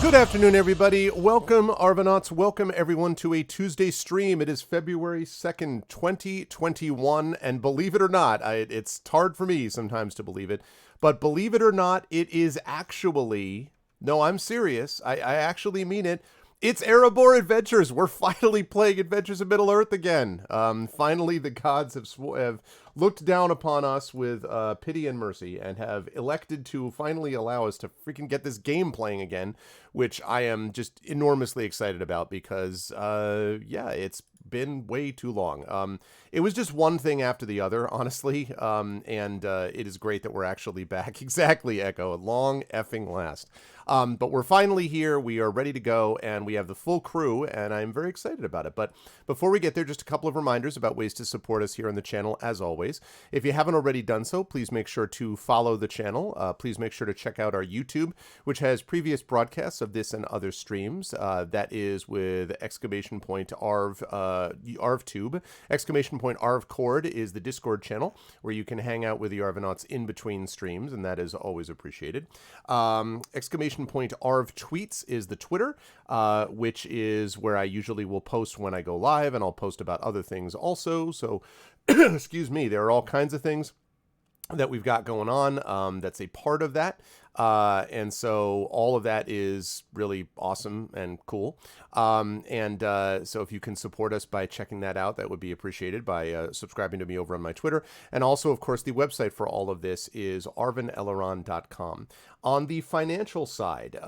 Good afternoon, everybody. Welcome, Arvanauts. Welcome, everyone, to a Tuesday stream. It is February 2nd, 2021, and believe it or not, it's hard for me sometimes to believe it, but believe it or not, it is actually, no, I'm serious, I actually mean it, it's Erebor Adventures. We're finally playing Adventures in Middle-earth again. Finally, the gods have looked down upon us with pity and mercy and have elected to finally allow us to freaking get this game playing again, which I am just enormously excited about because, yeah, it's been way too long. It was just one thing after the other, honestly, and it is great that we're actually back. Exactly, Echo. Long effing last. But we're finally here, we are ready to go, and we have the full crew, and I'm very excited about it. But before we get there, just a couple of reminders about ways to support us here on the channel, as always. If you haven't already done so, please make sure to follow the channel. Please make sure to check out our YouTube, which has previous broadcasts of this and other streams. That is with exclamation point ArvTube. Exclamation point ArvCord is the Discord channel, where you can hang out with the Arvanauts in between streams, and that is always appreciated. Exclamation point Arv Tweets is the Twitter, which is where I usually will post when I go live, and I'll post about other things also. So, excuse me, there are all kinds of things that we've got going on that's a part of that. And so all of that is really awesome and cool. So if you can support us by checking that out, that would be appreciated by subscribing to me over on my Twitter. And also, of course, the website for all of this is arvaneleron.com. On the financial side,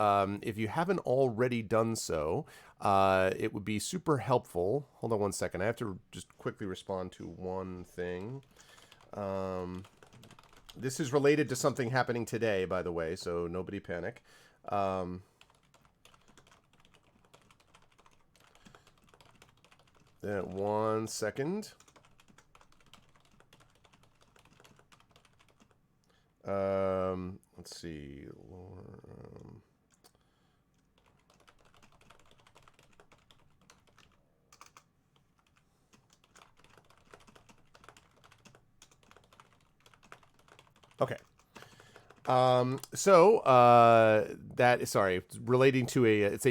if you haven't already done so, it would be super helpful. Hold on one second. I have to just quickly respond to one thing. This is related to something happening today, by the way, so nobody panic. One second. Let's see. Okay. Sorry, relating to this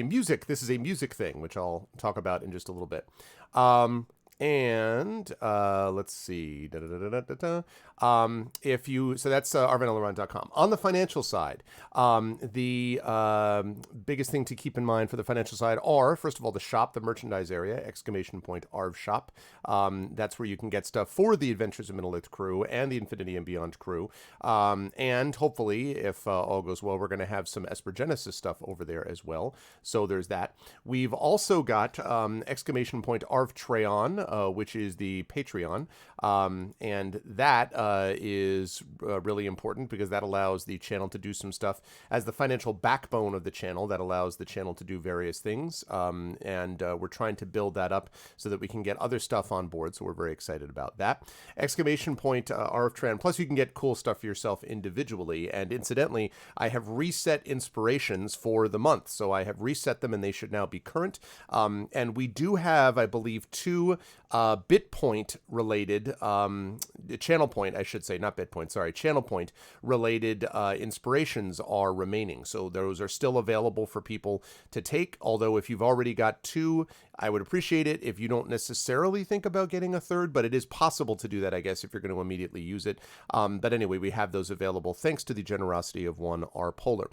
is a music thing, which I'll talk about in just a little bit. Let's see. So that's arvaneleron.com. On the financial side, the biggest thing to keep in mind for the financial side are, first of all, the shop, the merchandise area, exclamation point Arv shop. That's where you can get stuff for the Adventures of Middle-earth crew and the Infinity and Beyond crew. And hopefully, if all goes well, we're going to have some Esper Genesis stuff over there as well. So there's that. We've also got exclamation point Arv Treon, which is the Patreon. And that is really important because that allows the channel to do some stuff as the financial backbone of the channel that allows the channel to do various things. We're trying to build that up so that we can get other stuff on board. So we're very excited about that. Exclamation point RFTran. Plus you can get cool stuff for yourself individually. And incidentally, I have reset inspirations for the month. So I have reset them and they should now be current. And we do have, I believe, two BitPoint related, channel point, I should say, not BitPoint, sorry, channel point related inspirations are remaining. So those are still available for people to take. Although if you've already got two, I would appreciate it if you don't necessarily think about getting a third, but it is possible to do that, I guess, if you're going to immediately use it. But anyway, we have those available thanks to the generosity of one R Polar.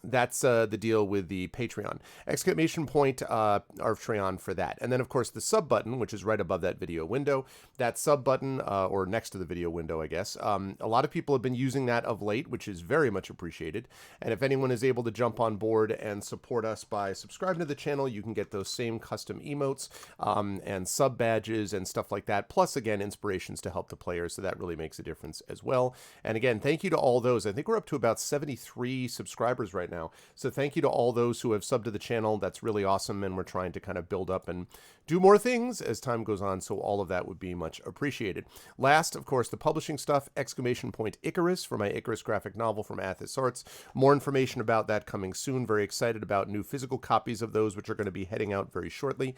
That's the deal with the Patreon. Exclamation point Arvtreon for that. And then, of course, the sub button, which is right above that video window. That sub button, or next to the video window, I guess. A lot of people have been using that of late, which is very much appreciated. And if anyone is able to jump on board and support us by subscribing to the channel, you can get those same custom emotes and sub badges and stuff like that. Plus, again, inspirations to help the players. So that really makes a difference as well. And again, thank you to all those. I think we're up to about 73 subscribers right now. So thank you to all those who have subbed to the channel. That's really awesome. And we're trying to kind of build up and do more things as time goes on. So all of that would be much appreciated. Last, of course, the publishing stuff, exclamation point Icarus for my Icarus graphic novel from Athos Arts. More information about that coming soon. Very excited about new physical copies of those, which are going to be heading out very shortly.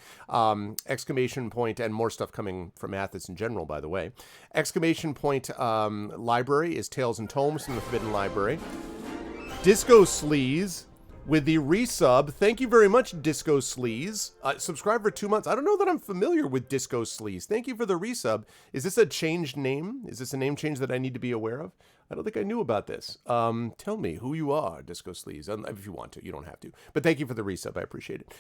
Exclamation point, and more stuff coming from Athos in general, by the way. Exclamation point library is Tales and Tomes from the Forbidden Library. Disco Sleaze with the resub. Thank you very much, Disco Sleaze. Subscribe for 2 months. I don't know that I'm familiar with Disco Sleaze. Thank you for the resub. Is this a changed name? Is this a name change that I need to be aware of? I don't think I knew about this. Tell me who you are, Disco Sleaze, if you want to. You don't have to. But thank you for the resub. I appreciate it.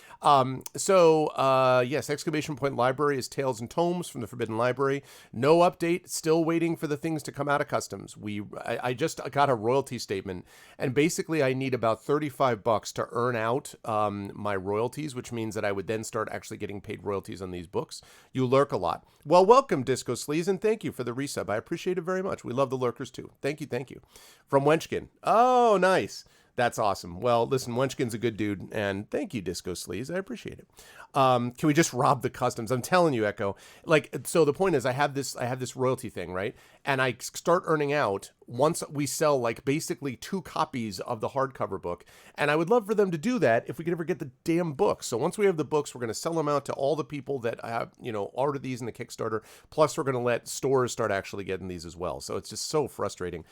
Yes, exclamation point library is Tales and Tomes from the Forbidden Library. No update. Still waiting for the things to come out of customs. I just got a royalty statement, and basically I need about $35 to earn out my royalties, which means that I would then start actually getting paid royalties on these books. You lurk a lot. Well, welcome, Disco Sleaze, and thank you for the resub. I appreciate it very much. We love the lurkers too. Thank you. From Wenchkin. Oh, nice. That's awesome. Well, listen, Wenchkin's a good dude, and thank you, Disco Sleaze. I appreciate it. Can we just rob the customs? I'm telling you, Echo. So the point is, I have this royalty thing, right? And I start earning out once we sell basically 2 copies of the hardcover book. And I would love for them to do that if we could ever get the damn books. So once we have the books, we're going to sell them out to all the people that have, ordered these in the Kickstarter. Plus, we're going to let stores start actually getting these as well. So it's just so frustrating.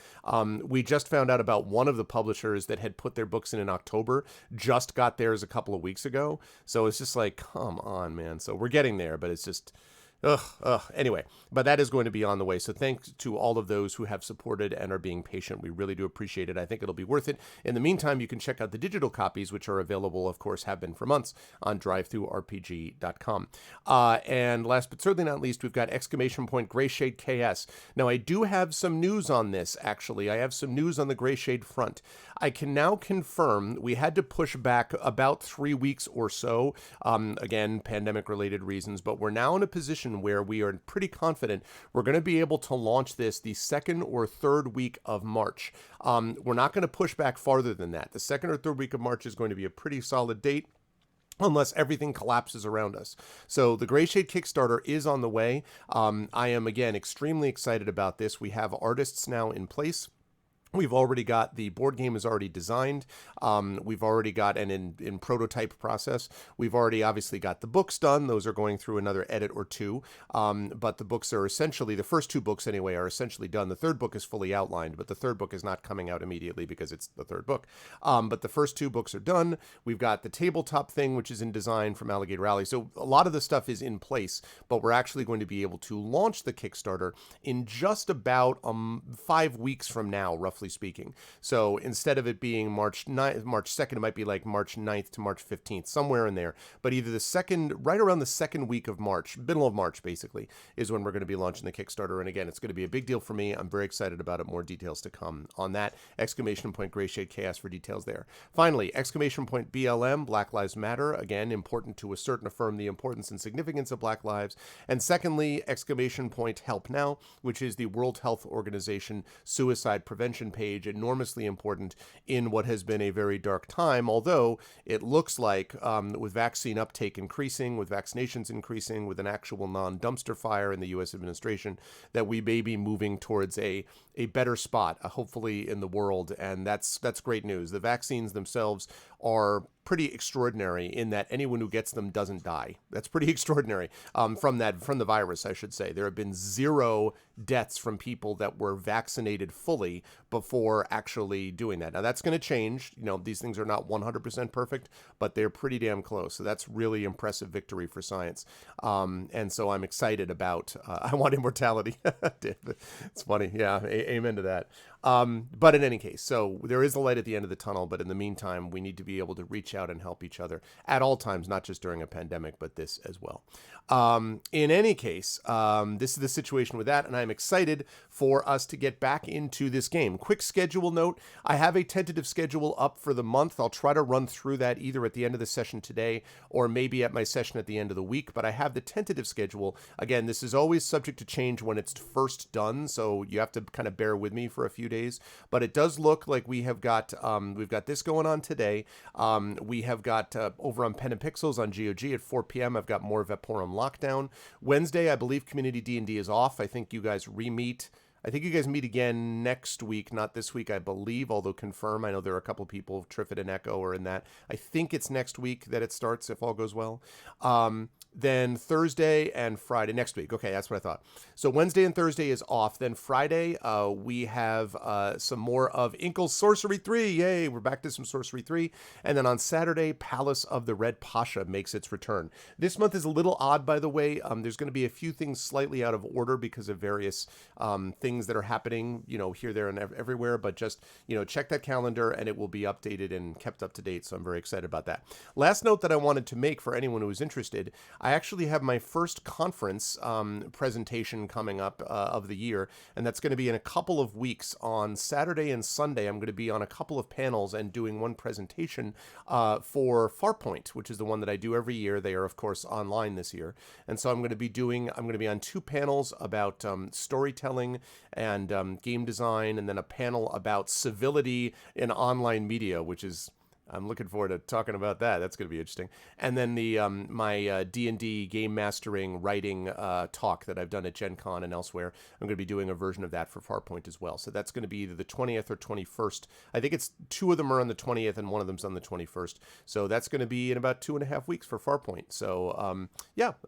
We just found out about one of the publishers that had put their books in October, just got theirs a couple of weeks ago. So it's just like, come on, man. So we're getting there, but it's just... Anyway, but that is going to be on the way. So thanks to all of those who have supported and are being patient. We really do appreciate it. I think it'll be worth it. In the meantime, you can check out the digital copies, which are available, of course, have been for months on drivethrurpg.com. And last but certainly not least, we've got exclamation point Greyshade KS. Now, I do have some news on this, actually. I have some news on the Greyshade front. I can now confirm we had to push back about 3 weeks or so. Again, pandemic-related reasons, but we're now in a position where we are pretty confident we're going to be able to launch this the 2nd or 3rd week of March. We're not going to push back farther than that. The 2nd or 3rd week of March is going to be a pretty solid date, unless everything collapses around us. So the Greyshade Kickstarter is on the way. I am, again, extremely excited about this. We have artists now in place. We've already got the board game is already designed. We've already got an in prototype process. We've already obviously got the books done. Those are going through another edit or 2. But the books are essentially, the first 2 books anyway, are essentially done. The 3rd book is fully outlined, but the 3rd book is not coming out immediately because it's the 3rd book. But the first 2 books are done. We've got the tabletop thing, which is in design from Alligator Alley. So a lot of the stuff is in place, but we're actually going to be able to launch the Kickstarter in just about 5 weeks from now, roughly speaking. So instead of it being March 2nd, it might be like March 9th to March 15th, somewhere in there. But either right around the 2nd week of March, middle of March, basically, is when we're going to be launching the Kickstarter. And again, it's going to be a big deal for me. I'm very excited about it. More details to come on that. Exclamation point Greyshade Chaos for details there. Finally, exclamation point BLM, Black Lives Matter. Again, important to assert and affirm the importance and significance of Black lives. And secondly, exclamation point Help Now, which is the World Health Organization suicide prevention page. Enormously important in what has been a very dark time, although it looks like with vaccine uptake increasing, with vaccinations increasing, with an actual non-dumpster fire in the U.S. administration, that we may be moving towards a better spot, hopefully, in the world, and that's great news. The vaccines themselves are pretty extraordinary in that anyone who gets them doesn't die. That's pretty extraordinary from the virus, I should say. There have been 0 deaths from people that were vaccinated fully before actually doing that. Now, that's going to change. These things are not 100% perfect, but they're pretty damn close. So that's really impressive victory for science. And so I'm excited about, I want immortality. It's funny. Yeah, amen to that. But in any case, so there is a light at the end of the tunnel, but in the meantime, we need to be able to reach out and help each other at all times, not just during a pandemic, but this as well. In any case, this is the situation with that, and I'm excited for us to get back into this game. Quick schedule note, I have a tentative schedule up for the month. I'll try to run through that either at the end of the session today or maybe at my session at the end of the week, but I have the tentative schedule. Again, this is always subject to change when it's first done, so you have to kind of bear with me for a few days, but it does look like we have got, we've got this going on today. We have got over on Pen and Pixels on GOG at 4 p.m. I've got more Vaporum Lockdown. Wednesday, I believe Community D&D is off. I think you guys re-meet. I think you guys meet again next week, not this week, I believe, although confirm. I know there are a couple people, Triffid and Echo, are in that. I think it's next week that it starts, if all goes well. Then Thursday and Friday next week. Okay, that's what I thought. So Wednesday and Thursday is off. Then Friday, we have some more of Inkle's Sorcery 3. Yay, we're back to some Sorcery 3. And then on Saturday, Palace of the Red Pasha makes its return. This month is a little odd, by the way. There's going to be a few things slightly out of order because of various things that are happening, here, there, and everywhere. But just, check that calendar and it will be updated and kept up to date. So I'm very excited about that. Last note that I wanted to make for anyone who is interested, I actually have my first conference presentation coming up of the year, and that's going to be in a couple of weeks. On Saturday and Sunday, I'm going to be on a couple of panels and doing one presentation for Farpoint, which is the one that I do every year. They are, of course, online this year. And so I'm going to be on two panels about storytelling and game design, and then a panel about civility in online media, which is... I'm looking forward to talking about that. That's going to be interesting. And then the my D&D game mastering writing talk that I've done at Gen Con and elsewhere, I'm going to be doing a version of that for Farpoint as well. So that's going to be either the 20th or 21st. I think it's two of them are on the 20th and one of them's on the 21st. So that's going to be in about 2.5 weeks for Farpoint. So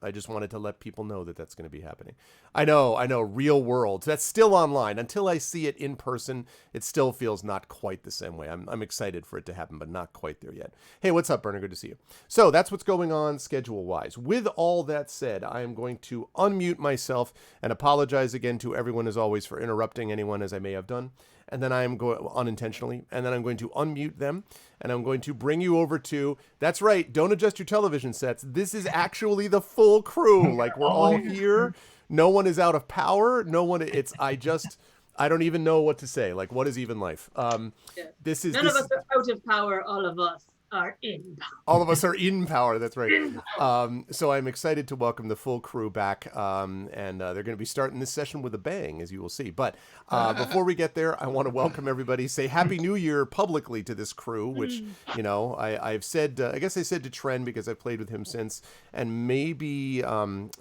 I just wanted to let people know that that's going to be happening. I know, real world. That's still online. Until I see it in person, it still feels not quite the same way. I'm excited for it to happen, but not quite there yet. Hey, what's up, Berner? Good to see you. So that's what's going on schedule-wise. With all that said, I am going to unmute myself and apologize again to everyone, as always, for interrupting anyone as I may have done. And then I am going unintentionally, and then I'm going to unmute them, and I'm going to bring you over to, that's right, don't adjust your television sets. This is actually the full crew. Like, we're all here. No one is out of power. No one, I don't even know what to say. Like, what is even life? None of us are out of power. All of us are in power. All of us are in power. That's right. So I'm excited to welcome the full crew back. And they're going to be starting this session with a bang, as you will see. But before we get there, I want to welcome everybody. Say Happy New Year publicly to this crew, which, I've said, I guess I said to Tren because I've played with him since. And maybe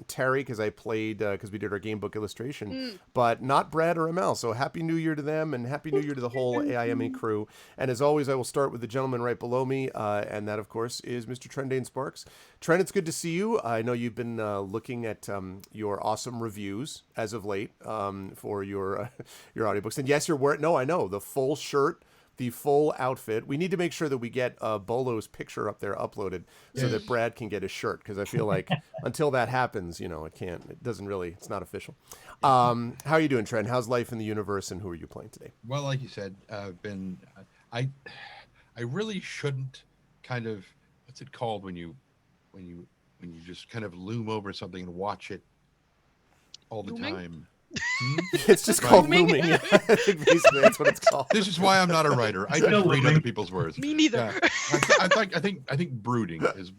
Terry, because I played, because we did our game book illustration. But not Brad or Amel. So Happy New Year to them, and Happy New Year to the whole AIME crew. And as always, I will start with the gentleman right below me. And that, of course, is Mr. Trendane Sparks. Tren, it's good to see you. I know you've been looking at your awesome reviews as of late for your audiobooks. And yes, you're wearing, no, I know, the full shirt, the full outfit. We need to make sure that we get Bolo's picture up there uploaded so that Brad can get a shirt, because I feel like until that happens, it's not official. How are you doing, Tren? How's life in the universe, and who are you playing today? Well, like you said, I really shouldn't kind of, what's it called when you just kind of loom over something and watch it all the time? It's just called looming. I think basically that's what it's called. This is why I'm not a writer. I just read other people's words. Me neither. Yeah. I think brooding is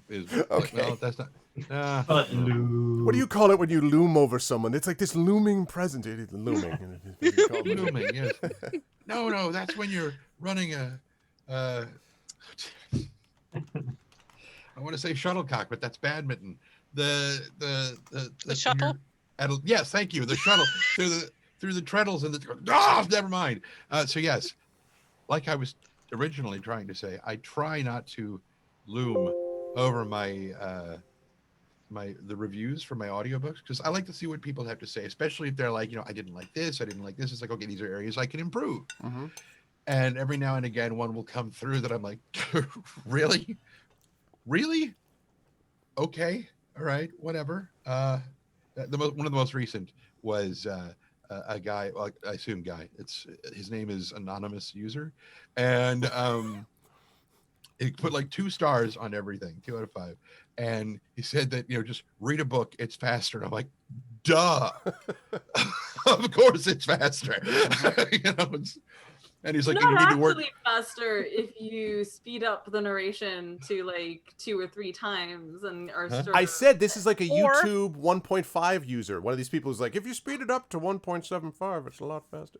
okay. Well, that's not. What do you call it when you loom over someone? It's like this looming present. It is looming. Looming, yes. No, that's when you're running a. I want to say shuttlecock, but that's badminton. The shuttle. Yes, thank you. The shuttle through the treadles and never mind. So yes, like I was originally trying to say, I try not to loom over the reviews for my audiobooks, because I like to see what people have to say, especially if they're like, I didn't like this. It's like, okay, these are areas I can improve. Mm-hmm. And every now and again, one will come through that I'm like, really? Okay. All right. Whatever. One of the most recent was a guy, well, I assume guy. His name is anonymous user. And it put like 2 stars on everything, 2 out of 5. And he said that, just read a book. It's faster. And I'm like, duh. Of course it's faster. And he's like, not you need to work faster if you speed up the narration to like 2 or 3 times and are I said this is like a YouTube 1.5 user. One of these people who's like, if you speed it up to 1.75, it's a lot faster,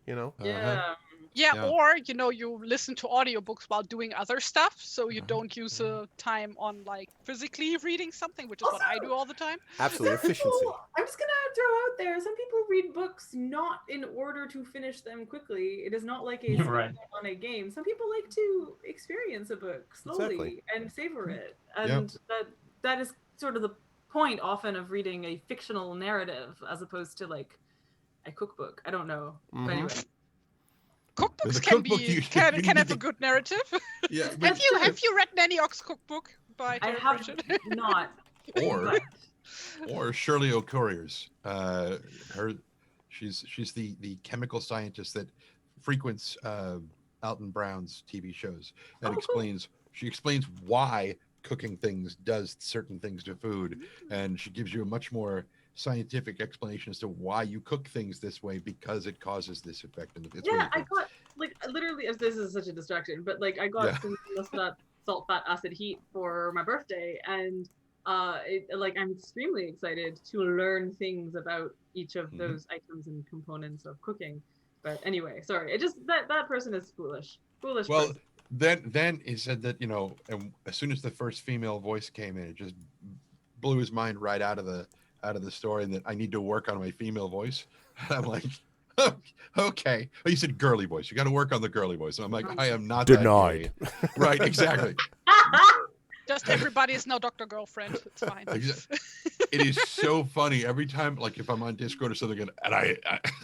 Yeah, or you listen to audiobooks while doing other stuff, so you don't use time on like physically reading something, which is what I do all the time. Absolutely, efficiency. I'm just gonna throw out there, some people read books not in order to finish them quickly. It is not like a on a game. Some people like to experience a book slowly and savor it, and that is sort of the point often of reading a fictional narrative as opposed to like a cookbook. I don't know. But anyway. Cookbooks The can cookbook be you can need have to- a good narrative. Yeah, Have you read Nanny Ox cookbook by I Terry have Pratchett? not. or but Shirley O'Courier's. She's the chemical scientist that frequents Alton Brown's TV shows and cool. she explains why cooking things does certain things to food, and she gives you a much more scientific explanation as to why you cook things this way because it causes this effect. And it's Yeah, really I cool. got like literally. This is such a distraction, but like I got some salt, fat, acid, heat for my birthday, and like I'm extremely excited to learn things about each of those items and components of cooking. But anyway, sorry, it just that person is foolish. Well, Person. then he said that, you know, and as soon as the first female voice came in, it just blew his mind right out of the story, and that I need to work on my female voice. And I'm like, okay. Oh, you said girly voice. You got to work on the girly voice. And I'm like, I am not Denied. that gay. Right, exactly. Just everybody is now Dr. Girlfriend. It's fine. It is so funny every time, like if I'm on Discord or something, and I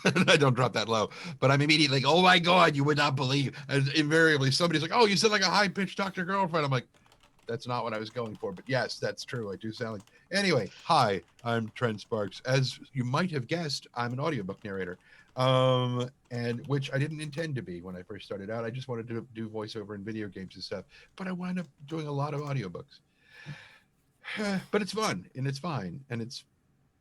I don't drop that low, but I'm immediately like, oh my God, you would not believe. And invariably somebody's like, oh, you said like a high-pitched Dr. Girlfriend. I'm like, that's not what I was going for, but yes, that's true. I do sound like. Anyway, hi, I'm Trent Sparks. As you might have guessed, I'm an audiobook narrator, and which I didn't intend to be when I first started out. I just wanted to do voiceover in video games and stuff, but I wound up doing a lot of audiobooks. But it's fun and it's fine and it's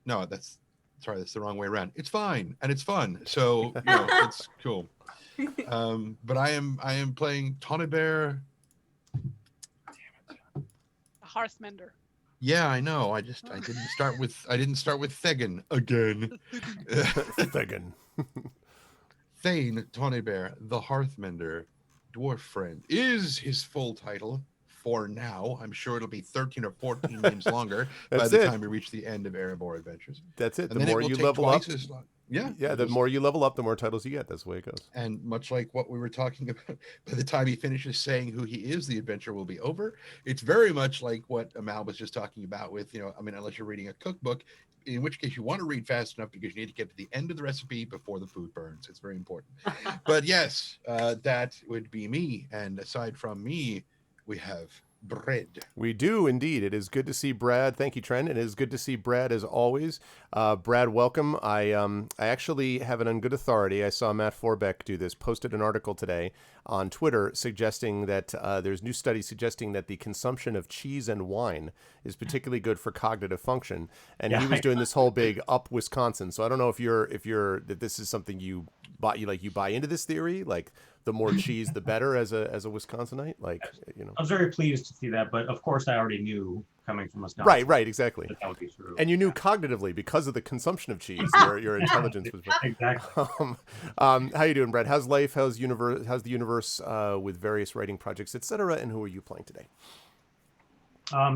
that's the wrong way around. It's fine and it's fun, so you know, it's cool. But I am playing Tonibert. Hearthmender. Yeah, I know. I didn't start with Thegan again. Thegan. Thane Tonibert, the Hearthmender, dwarf friend, is his full title for now. I'm sure it'll be 13 or 14 names longer by the time we reach the end of Erebor Adventures. That's it. And The then more it will you take level up, twice as long. Yeah. the more you level up, the more titles you get. That's the way it goes. And much like what we were talking about, by the time he finishes saying who he is, the adventure will be over. It's very much like what Amal was just talking about with, you know, I mean, unless you're reading a cookbook, in which case you want to read fast enough because you need to get to the end of the recipe before the food burns. It's very important. But yes, that would be me. And aside from me, we have Bread. We do indeed. It is good to see Brad. Thank you, Trent. It is good to see Brad as always. Brad, welcome. I actually have it on good authority. I saw Matt Forbeck do this, posted an article today on Twitter suggesting that there's new studies suggesting that the consumption of cheese and wine is particularly good for cognitive function. And he was doing this whole big up Wisconsin. So I don't know if that this is something you buy into this theory, like the more cheese the better as a Wisconsinite, like, you know. I was very pleased to see that, but of course I already knew coming from Wisconsin. Right, exactly. That would be true. And you knew cognitively because of the consumption of cheese, your intelligence was better. Exactly. How you doing, Brad? How's life? How's the universe with various writing projects, etc.? And who are you playing today?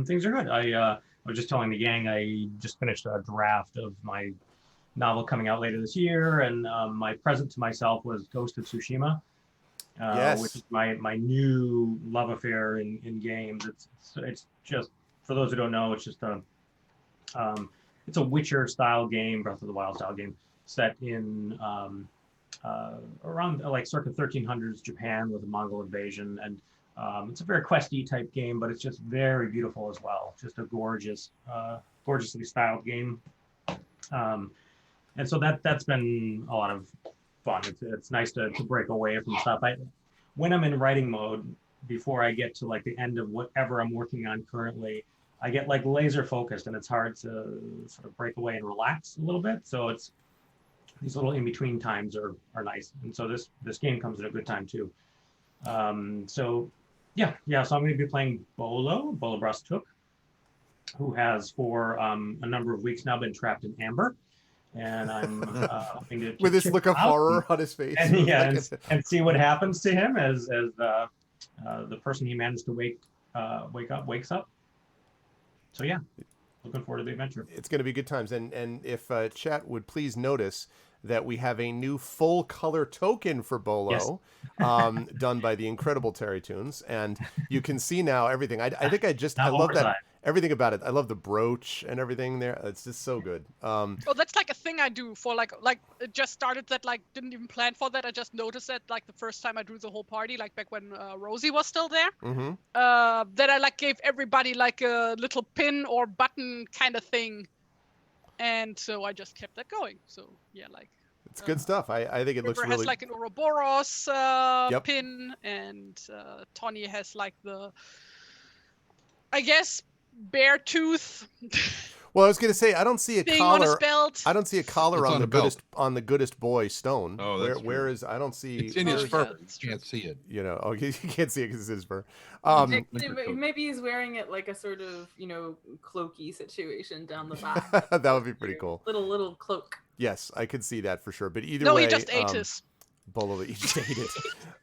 Things are good. I was just telling the gang I just finished a draft of my novel coming out later this year, and my present to myself was Ghost of Tsushima. Yes. Which is my new love affair in games. It's just, for those who don't know, it's just it's a Witcher style game, Breath of the Wild style game, set in around like circa 1300s Japan with a Mongol invasion, and it's a very questy type game, but it's just very beautiful as well. Just a gorgeously styled game, and so that's been a lot of fun. It's nice to break away from stuff. When I'm in writing mode, before I get to like the end of whatever I'm working on currently, I get like laser focused, and it's hard to sort of break away and relax a little bit. So it's these little in between times are nice, and so this game comes at a good time too. So yeah. So I'm going to be playing Bolo Brastuk, who has for a number of weeks now been trapped in amber. And I'm hoping to with this look of horror on his face, and see what happens to him as the person he managed to wakes up. So yeah, looking forward to the adventure. It's going to be good times, and if chat would please notice that we have a new full color token for Bolo, done by the incredible Terry Tunes, and you can see now everything. I think I love that. everything about it. I love the brooch and everything there. It's just so good. Oh, that's like a thing I do for like it just started that like didn't even plan for that. I just noticed that like the first time I drew the whole party, like back when Rosie was still there. Mm-hmm. That I like gave everybody like a little pin or button kind of thing, and so I just kept that going. So yeah, like It's good stuff. I think it looks River really. has like an Ouroboros Yep. pin, and Tony has like the, I guess, bear tooth Well, I was gonna say I don't see a thing on his collar. belt. I don't see a collar It's on on the a belt. goodest boy stone. Oh, that's where true. is I don't see. It's in his yeah, fur. that's You can't see it. You know, oh, you can't see it because it's his fur. Actually, winter coat. maybe he's wearing it like a sort of, cloaky situation down the back. That would be pretty cool. Little cloak. Yes, I could see that for sure. But either No, way, he just ate his. Bolo, he just ate it.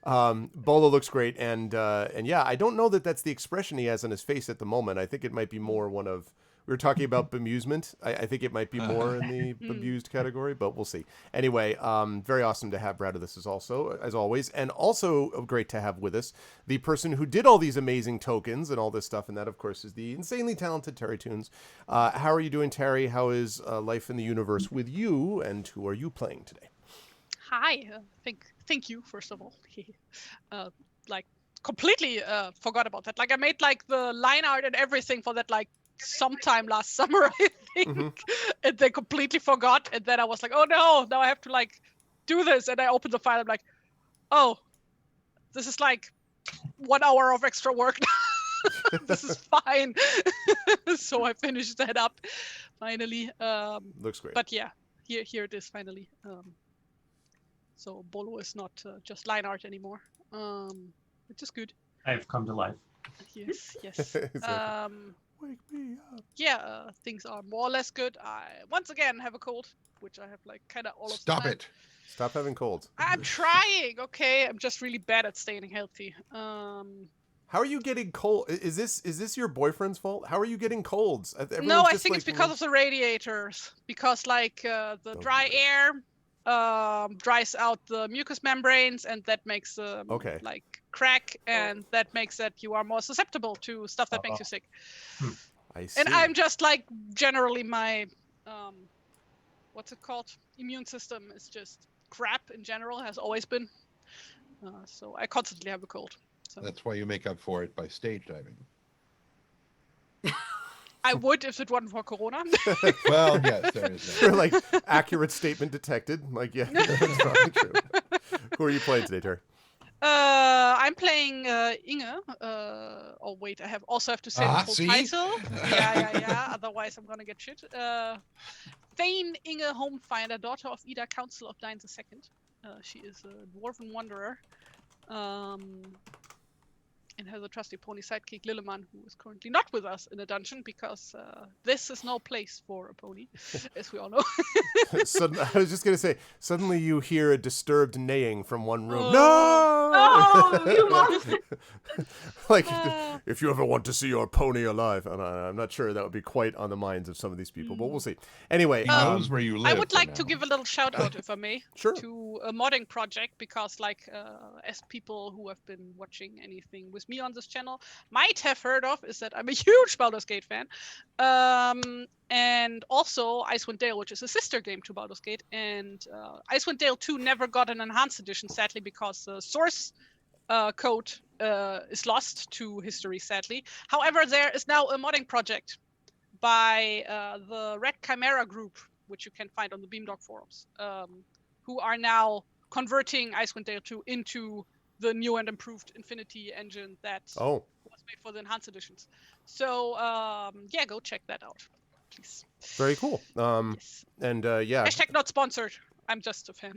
Bolo looks great, and yeah, I don't know that that's the expression he has on his face at the moment. I think it might be more one of. We were talking about bemusement. I think it might be more in the bemused category, but we'll see. Anyway, very awesome to have Brad with us as always, and also great to have with us the person who did all these amazing tokens and all this stuff, and that, of course, is the insanely talented Terry Toons. How are you doing, Terry? How is life in the universe with you, and who are you playing today? Hi, thank you first of all. Like completely forgot about that. Like I made like the line art and everything for that like sometime last summer, I think, and they completely forgot. And then I was like, oh no, now I have to like do this. And I opened the file. I'm like, oh, this is like 1 hour of extra work. This is fine. So I finished that up finally. Looks great. But yeah, here it is finally. So Bolo is not just line art anymore, which is good. I've come to life. Yes. Exactly. Wake me up. Yeah, things are more or less good. I once again have a cold, which I have like kind of all of the Stop time. it. Stop having colds. I'm trying. Okay, I'm just really bad at staying healthy. How are you getting cold? Is this your boyfriend's fault? How are you getting colds? Everyone's No, I just, think like, it's because of the radiators. Because like the dry air dries out the mucous membranes, and that makes like crack, and that makes that you are more susceptible to stuff that makes you sick. I see. And I'm just like generally my what's it called? Immune system is just crap in general, has always been. So I constantly have a cold. So. That's why you make up for it by stage diving. I would if it wasn't for Corona. Well, yes, there is that. You're like accurate statement detected. Like, yeah, that's probably true. Who are you playing today, Terry? I'm playing Inge. Oh wait, I also have to say the full see? title. Yeah. Otherwise, I'm gonna get shit. Thane Inge Homefinder, daughter of Ida, Council of Dine II. She is a dwarven wanderer, and has a trusty pony sidekick Lilleman, who is currently not with us in a dungeon because this is no place for a pony, as we all know. I was just gonna say, suddenly you hear a disturbed neighing from one room. No, you monster! Like, if you ever want to see your pony alive, and I'm not sure that would be quite on the minds of some of these people, but we'll see. Anyway, He knows where you live. I would like for to now. give a little shout out, if I may, Sure. to a modding project, because like as people who have been watching anything with me on this channel might have heard of, is that I'm a huge Baldur's Gate fan, and also Icewind Dale, which is a sister game to Baldur's Gate, and Icewind Dale 2 never got an enhanced edition, sadly, because the source code is lost to history, sadly. However, there is now a modding project by the Red Chimera group, which you can find on the Beamdog forums, who are now converting Icewind Dale 2 into the new and improved Infinity engine that was made for the enhanced editions. So yeah, go check that out, please. Very cool. Yes. And yeah. Hashtag not sponsored. I'm just a fan.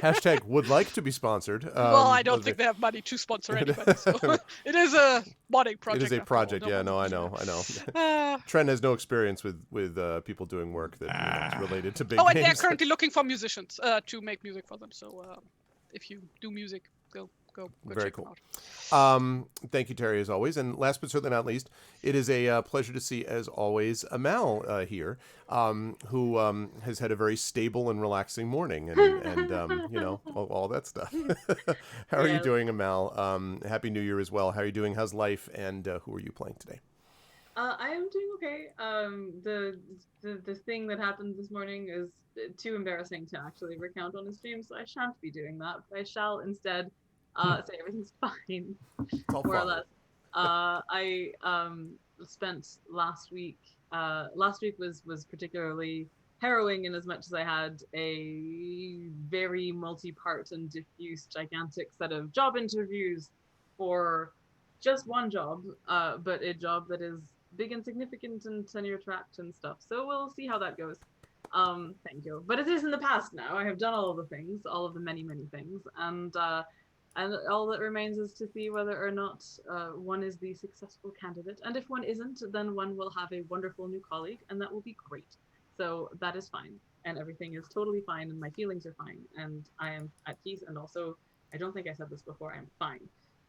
Hashtag would like to be sponsored. Well, I don't think they have money to sponsor anybody. So it is a modding project. It is a project. Yeah, no, I know. Trent has no experience with people doing work that is related to big and games. they're currently looking for musicians to make music for them. So if you do music, go Very check cool. them out. Thank you, Terry, as always. And last but certainly not least, it is a pleasure to see, as always, Amal here, who has had a very stable and relaxing morning, and you know, all that stuff. How are you doing, Amal? Happy New Year as well. How are you doing? How's life? And who are you playing today? I am doing okay. The thing that happened this morning is too embarrassing to actually recount on a stream, so I shan't be doing that. But I shall instead say everything's fine, It's all more or fine. less. I spent last week. Last week was particularly harrowing in as much as I had a very multi-part and diffuse, gigantic set of job interviews for just one job, but a job that is big and significant and tenure tracked and stuff. So we'll see how that goes. Thank you. But it is in the past now. I have done all of the things, all of the many, many things, and all that remains is to see whether or not one is the successful candidate. And if one isn't, then one will have a wonderful new colleague, and that will be great. So that is fine, and everything is totally fine, and my feelings are fine, and I am at peace. And also, I don't think I said this before, I'm fine.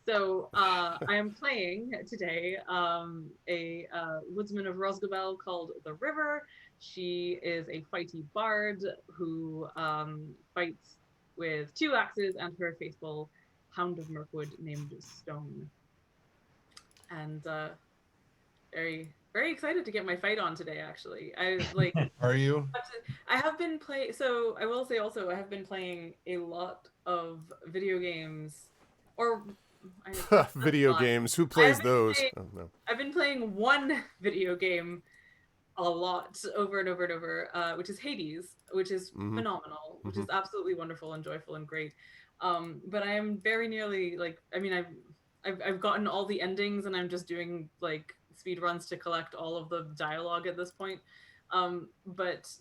So I am playing today a woodsman of Rosgobel called the River. She is a fighty bard who fights with 2 axes and her faithful hound of Mirkwood named Stone. And very, very excited to get my fight on today, actually. Are you? I have been playing, so I will say also, I have been playing a lot of video games, or Video games. Who plays those? Playing, oh, no. I've been playing one video game a lot over and over and over, which is Hades, which is phenomenal, which is absolutely wonderful and joyful and great. But I am very nearly I've gotten all the endings, and I'm just doing like speed runs to collect all of the dialogue at this point. But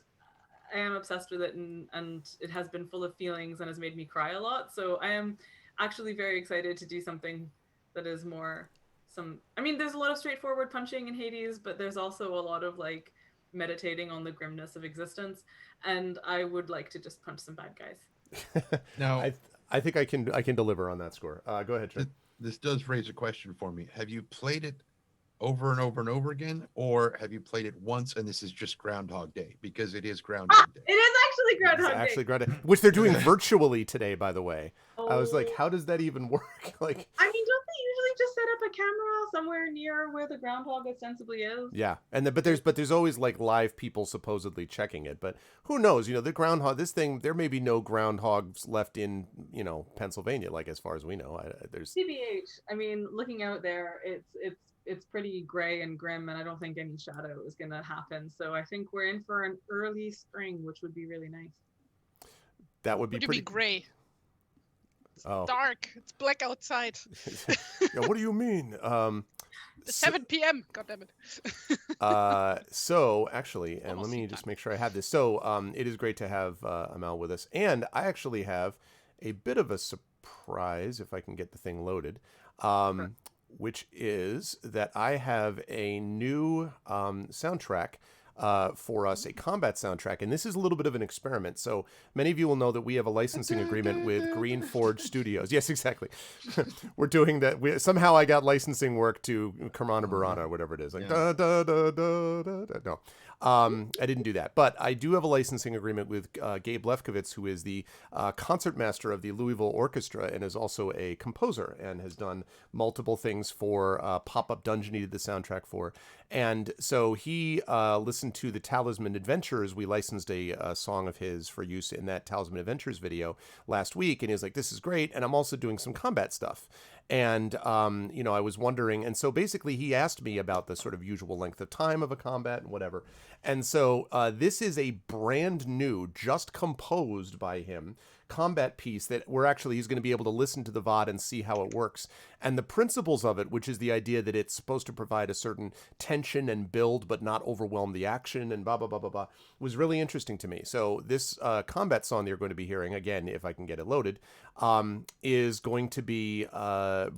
I am obsessed with it, and it has been full of feelings and has made me cry a lot. So I am actually very excited to do something that is more there's a lot of straightforward punching in Hades, but there's also a lot of like meditating on the grimness of existence, and I would like to just punch some bad guys. Now, I think I can deliver on that score. Go ahead, Trent. This does raise a question for me. Have you played it over and over and over again, or have you played it once and this is just Groundhog Day? Because it is Groundhog Day. It is actually Groundhog Day. Which they're doing virtually today, by the way. Oh. I was like, how does that even work? Like, I mean, don't they usually just set up a camera somewhere near where the groundhog ostensibly is? Yeah, but there's always like live people supposedly checking it. But who knows? The groundhog. This thing, there may be no groundhogs left in Pennsylvania. Like as far as we know, there's TBH. I mean, looking out there, it's pretty gray and grim, and I don't think any shadow is gonna happen. So I think we're in for an early spring, which would be really nice. That would be pretty gray. It's dark. It's black outside. Yeah, what do you mean? 7 p.m. God damn it. So actually, and Almost let me time. just make sure I have this. So it is great to have Amal with us, and I actually have a bit of a surprise if I can get the thing loaded. Sure. Which is that I have a new soundtrack for us, a combat soundtrack. And this is a little bit of an experiment. So many of you will know that we have a licensing agreement with Green Forge Studios. Yes, exactly. We're doing that. Somehow I got licensing work to Karmana Burana or whatever it is. Like, da, da, da, da, da, da. No. I didn't do that, but I do have a licensing agreement with Gabe Lefkowitz, who is the concertmaster of the Louisville Orchestra and is also a composer and has done multiple things for Pop-Up Dungeon. He did the soundtrack for, and so he listened to the Talisman Adventures. We licensed a song of his for use in that Talisman Adventures video last week, and he was like, "This is great," and I'm also doing some combat stuff. And, I was wondering, and so basically he asked me about the sort of usual length of time of a combat and whatever. And so this is a brand new, just composed by him, combat piece that he's going to be able to listen to the VOD and see how it works. And the principles of it, which is the idea that it's supposed to provide a certain tension and build, but not overwhelm the action and blah, blah, blah, blah, blah, was really interesting to me. So this combat song that you're going to be hearing, again, if I can get it loaded, is going to be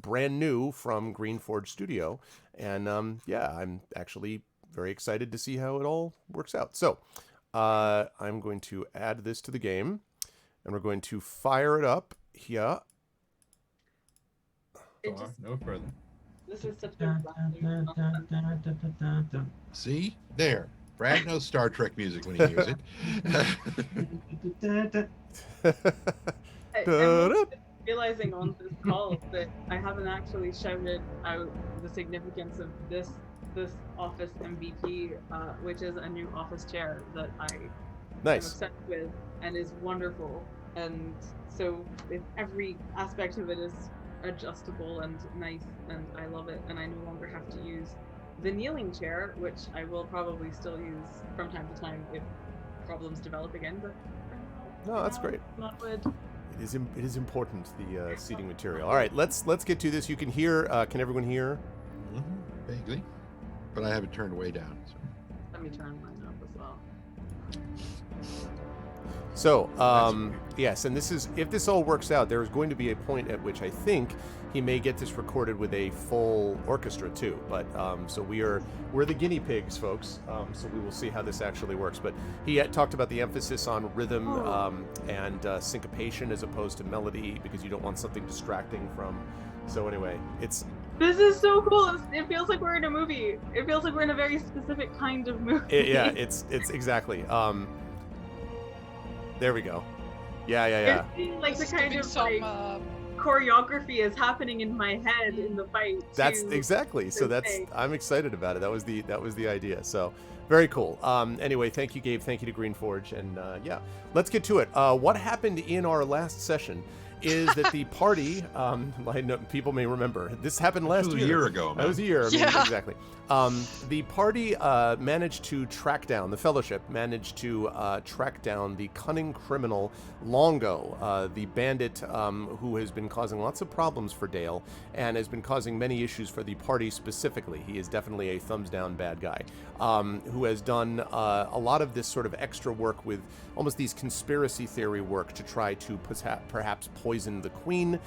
brand new from Green Forge Studio. And I'm actually very excited to see how it all works out. So I'm going to add this to the game. And we're going to fire it up here. No further. This is such a See? There. Brad knows Star Trek music when he hears it. I'm realizing on this call that I haven't actually shouted out the significance of this this office MVP, which is a new office chair that I'm Nice. obsessed with and is wonderful. And so every aspect of it is adjustable and nice, and I love it. And I no longer have to use the kneeling chair, which I will probably still use from time to time if problems develop again. But No, that's great. not wood. It is important, the seating material. All right, let's get to this. You can hear. Can everyone hear? Vaguely, but I have it turned way down. So. Let me turn mine up as well. So, yes, and this is, if this all works out, there is going to be a point at which I think he may get this recorded with a full orchestra too. But so we're the guinea pigs, folks. So we will see how this actually works. But he had talked about the emphasis on rhythm and syncopation as opposed to melody, because you don't want something distracting from. So anyway, it's. This is so cool. It feels like we're in a movie. It feels like we're in a very specific kind of movie. It's exactly. There we go. Yeah. It's like the This is kind giving of some, like choreography is happening in my head in the fight. That's too. exactly. So I'm excited about it. That was the idea. So very cool. Anyway, thank you, Gabe. Thank you to Greenforge. And yeah, let's get to it. What happened in our last session is that the party, I know people may remember, this happened last year. A year ago, man. That was a year. I mean, Yeah. exactly. The party managed to track down, the Fellowship managed to track down the cunning criminal Longo, the bandit who has been causing lots of problems for Dale and has been causing many issues for the party specifically. He is definitely a thumbs down bad guy who has done a lot of this sort of extra work with almost these conspiracy theory work to try to perhaps poison the Queen,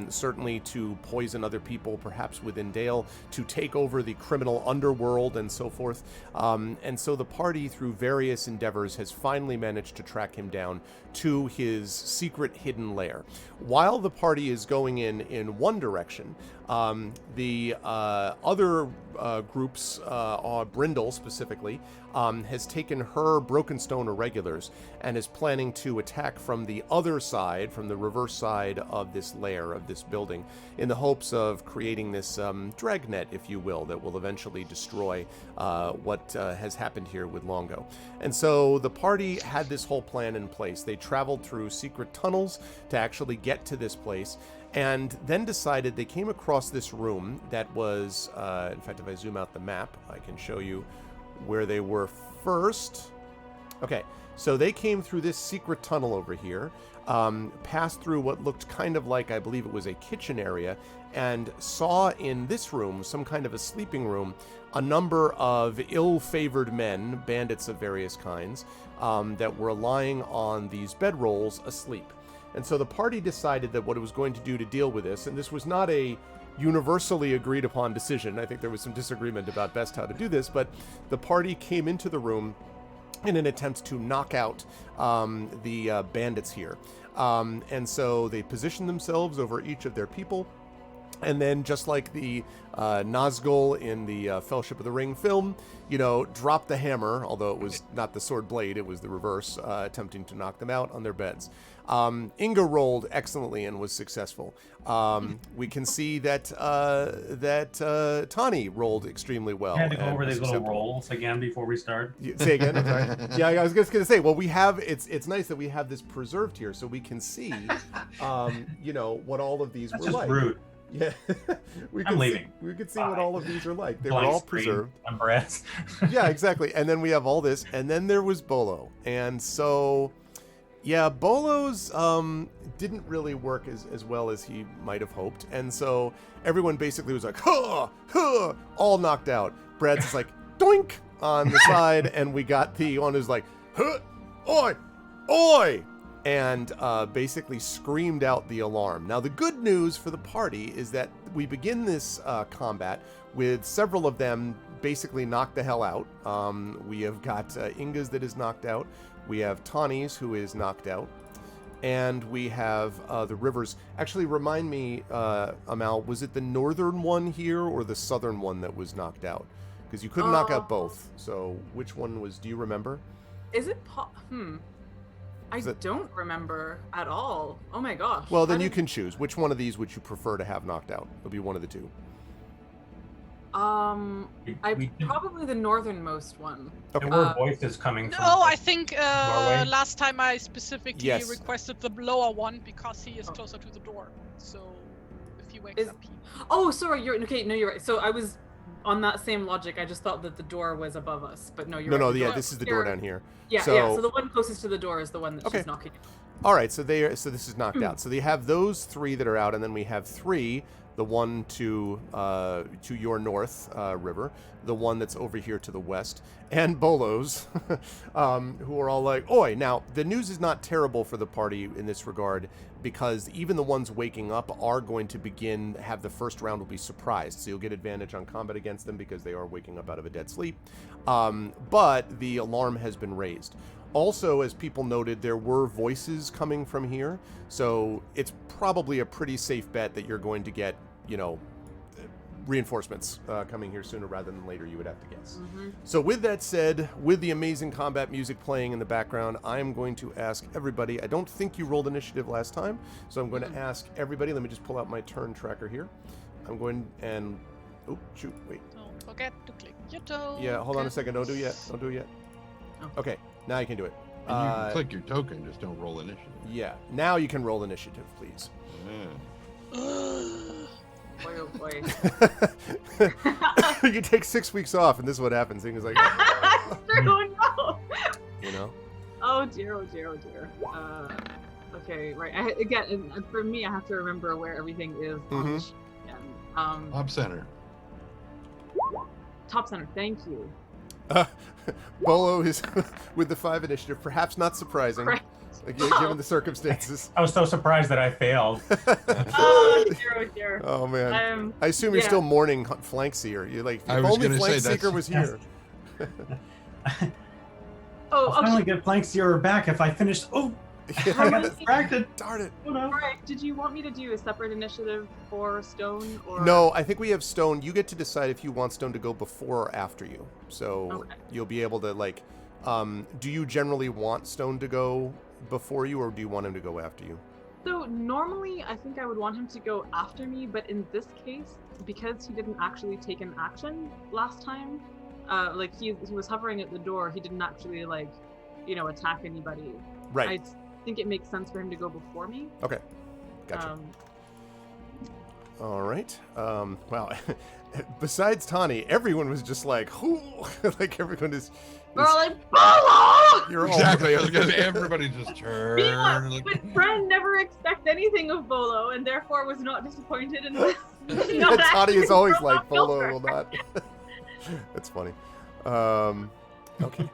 certainly to poison other people, perhaps within Dale, to take over the criminal underworld and so forth. And so the party, through various endeavors, has finally managed to track him down to his secret hidden lair. While the party is going in one direction, the other groups, Brindle specifically, has taken her Brokenstone Irregulars and is planning to attack from the other side, from the reverse side of this lair, of this building, in the hopes of creating this dragnet, if you will, that will eventually destroy what has happened here with Longo. And so the party had this whole plan in place. They traveled through secret tunnels to actually get to this place, and then decided they came across this room that was, in fact, if I zoom out the map, I can show you where they were first. Okay, so they came through this secret tunnel over here, passed through what looked kind of like, I believe it was a kitchen area, and saw in this room, some kind of a sleeping room, a number of ill-favored men, bandits of various kinds, that were lying on these bedrolls asleep. And so the party decided that what it was going to do to deal with this, and this was not a universally agreed upon decision. I think there was some disagreement about best how to do this, but the party came into the room in an attempt to knock out the bandits here. And so they positioned themselves over each of their people. And then, just like the Nazgul in the Fellowship of the Ring film, dropped the hammer, although it was not the sword blade, it was the reverse, attempting to knock them out on their beds. Inga rolled excellently and was successful. We can see that Tani rolled extremely well. I had to go over these little rolls again before we start. Say again? I'm sorry. Yeah, I was just going to say, well, we have, it's nice that we have this preserved here so we can see, what all of these That's were just like. rude. Yeah, I'm leaving. We could see what all of these are like. They were Blank all screen, preserved. Umbrellas. Yeah, exactly. And then we have all this, and then there was Bolo, and so yeah, Bolo's didn't really work as well as he might have hoped, and so everyone basically was like, huh, huh, all knocked out. Brad's just like doink on the side, and we got the one who's like, huh, oi, oi. And basically screamed out the alarm. Now, the good news for the party is that we begin this combat with several of them basically knocked the hell out. We have got Inga's that is knocked out. We have Tani's who is knocked out. And we have the Rivers. Actually, remind me, Amal, was it the northern one here or the southern one that was knocked out? Because you couldn't knock out both. So which one was, do you remember? Is it I don't remember at all. Oh my gosh. Well, then you can choose. Which one of these would you prefer to have knocked out? It'll be one of the two. Probably the northernmost one. There were voices coming from. No, I think Norway? last time I specifically Yes. requested the lower one because he is closer to the door. So if he wakes up, he... Oh, sorry. You're okay. No, you're right. So I was on that same logic. I just thought that the door was above us, but no, you're right. No, The yeah, door this is the here- door down here. Yeah, So- yeah. So the one closest to the door is the one that Okay. she's knocking. All right, so this is knocked out. So they have those 3 that are out, and then we have 3. The one to your north river, the one that's over here to the west, and Bolos, who are all like, "Oi!" Now the news is not terrible for the party in this regard, because even the ones waking up are going to have the first round will be surprised, so you'll get advantage on combat against them because they are waking up out of a dead sleep. But the alarm has been raised. Also, as people noted, there were voices coming from here, so it's probably a pretty safe bet that you're going to get, reinforcements coming here sooner rather than later, you would have to guess. Mm-hmm. So with that said, with the amazing combat music playing in the background, I am going to ask everybody, I don't think you rolled initiative last time, so I'm going to ask everybody, let me just pull out my turn tracker here. I'm going and, oh, shoot, wait. Don't forget to click your toe. Yeah, hold on a second, don't do it yet. Oh. Okay, now you can do it. And you can click your token, just don't roll initiative. Yeah, now you can roll initiative, please. Yeah. Boy, oh boy. You take 6 weeks off, and this is what happens. Things like, Oh no. Oh dear, oh dear, oh dear. Okay, right. Again, and for me, I have to remember where everything is on the sheet again. Top center. Top center, thank you. Bolo is with the 5 initiative, perhaps not surprising, Right. given the circumstances. I was so surprised that I failed. Oh dear, oh dear. Oh man, I assume you're yeah. still mourning Flank Seer. You're like, I if was only gonna Flank say Seeker that's- was here. Oh, I'll finally okay. get Flank Seer back if I finish. Oh, I got distracted. Darn it. Oh no. Alright, did you want me to do a separate initiative for Stone or No, I think we have Stone. You get to decide if you want Stone to go before or after you. So Okay. you'll be able to, like, do you generally want Stone to go before you, or do you want him to go after you? So normally I think I would want him to go after me, but in this case, because he didn't actually take an action last time, like he was hovering at the door, he didn't actually attack anybody. Right. I think it makes sense for him to go before me. Okay. Gotcha. All right. Wow. Besides Tani, everyone was just like, whoo! Like everyone is. We're all like, Bolo! You're all Exactly. I was gonna say everybody just Meanwhile, turned. but Fran never expect anything of Bolo, and therefore was not disappointed in this. And Tani is always like, Bolo will not. That's funny. Okay.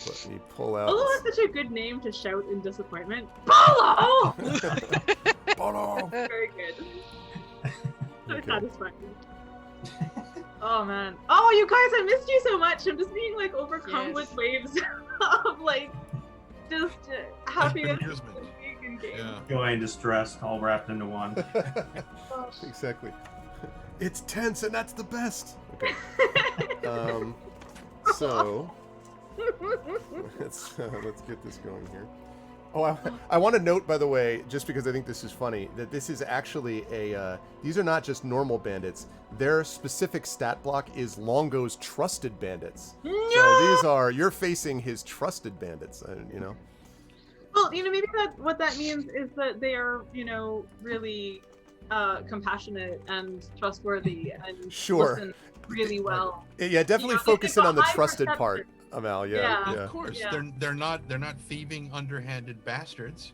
Let me pull out. Bolo has such a good name to shout in disappointment. Bolo! Bolo! Very good. So Okay. satisfying. Oh man. Oh, you guys, I missed you so much. I'm just being like overcome Yes. with waves of like just happiness Amusement. and being in game. Yeah. Joy and distress all wrapped into one. Gosh. Exactly. It's tense, and that's the best. Okay. So let's get this going here. Oh, I want to note, by the way, just because I think this is funny, that this is actually these are not just normal bandits. Their specific stat block is Longo's trusted bandits. So you're facing his trusted bandits, Well, maybe what that means is that they are, really compassionate and trustworthy and Sure. listen really well. Yeah, definitely they've focus in got on the high trusted perception. part, Amal. Yeah. Yeah. Of course, Yeah. they're not thieving, underhanded bastards,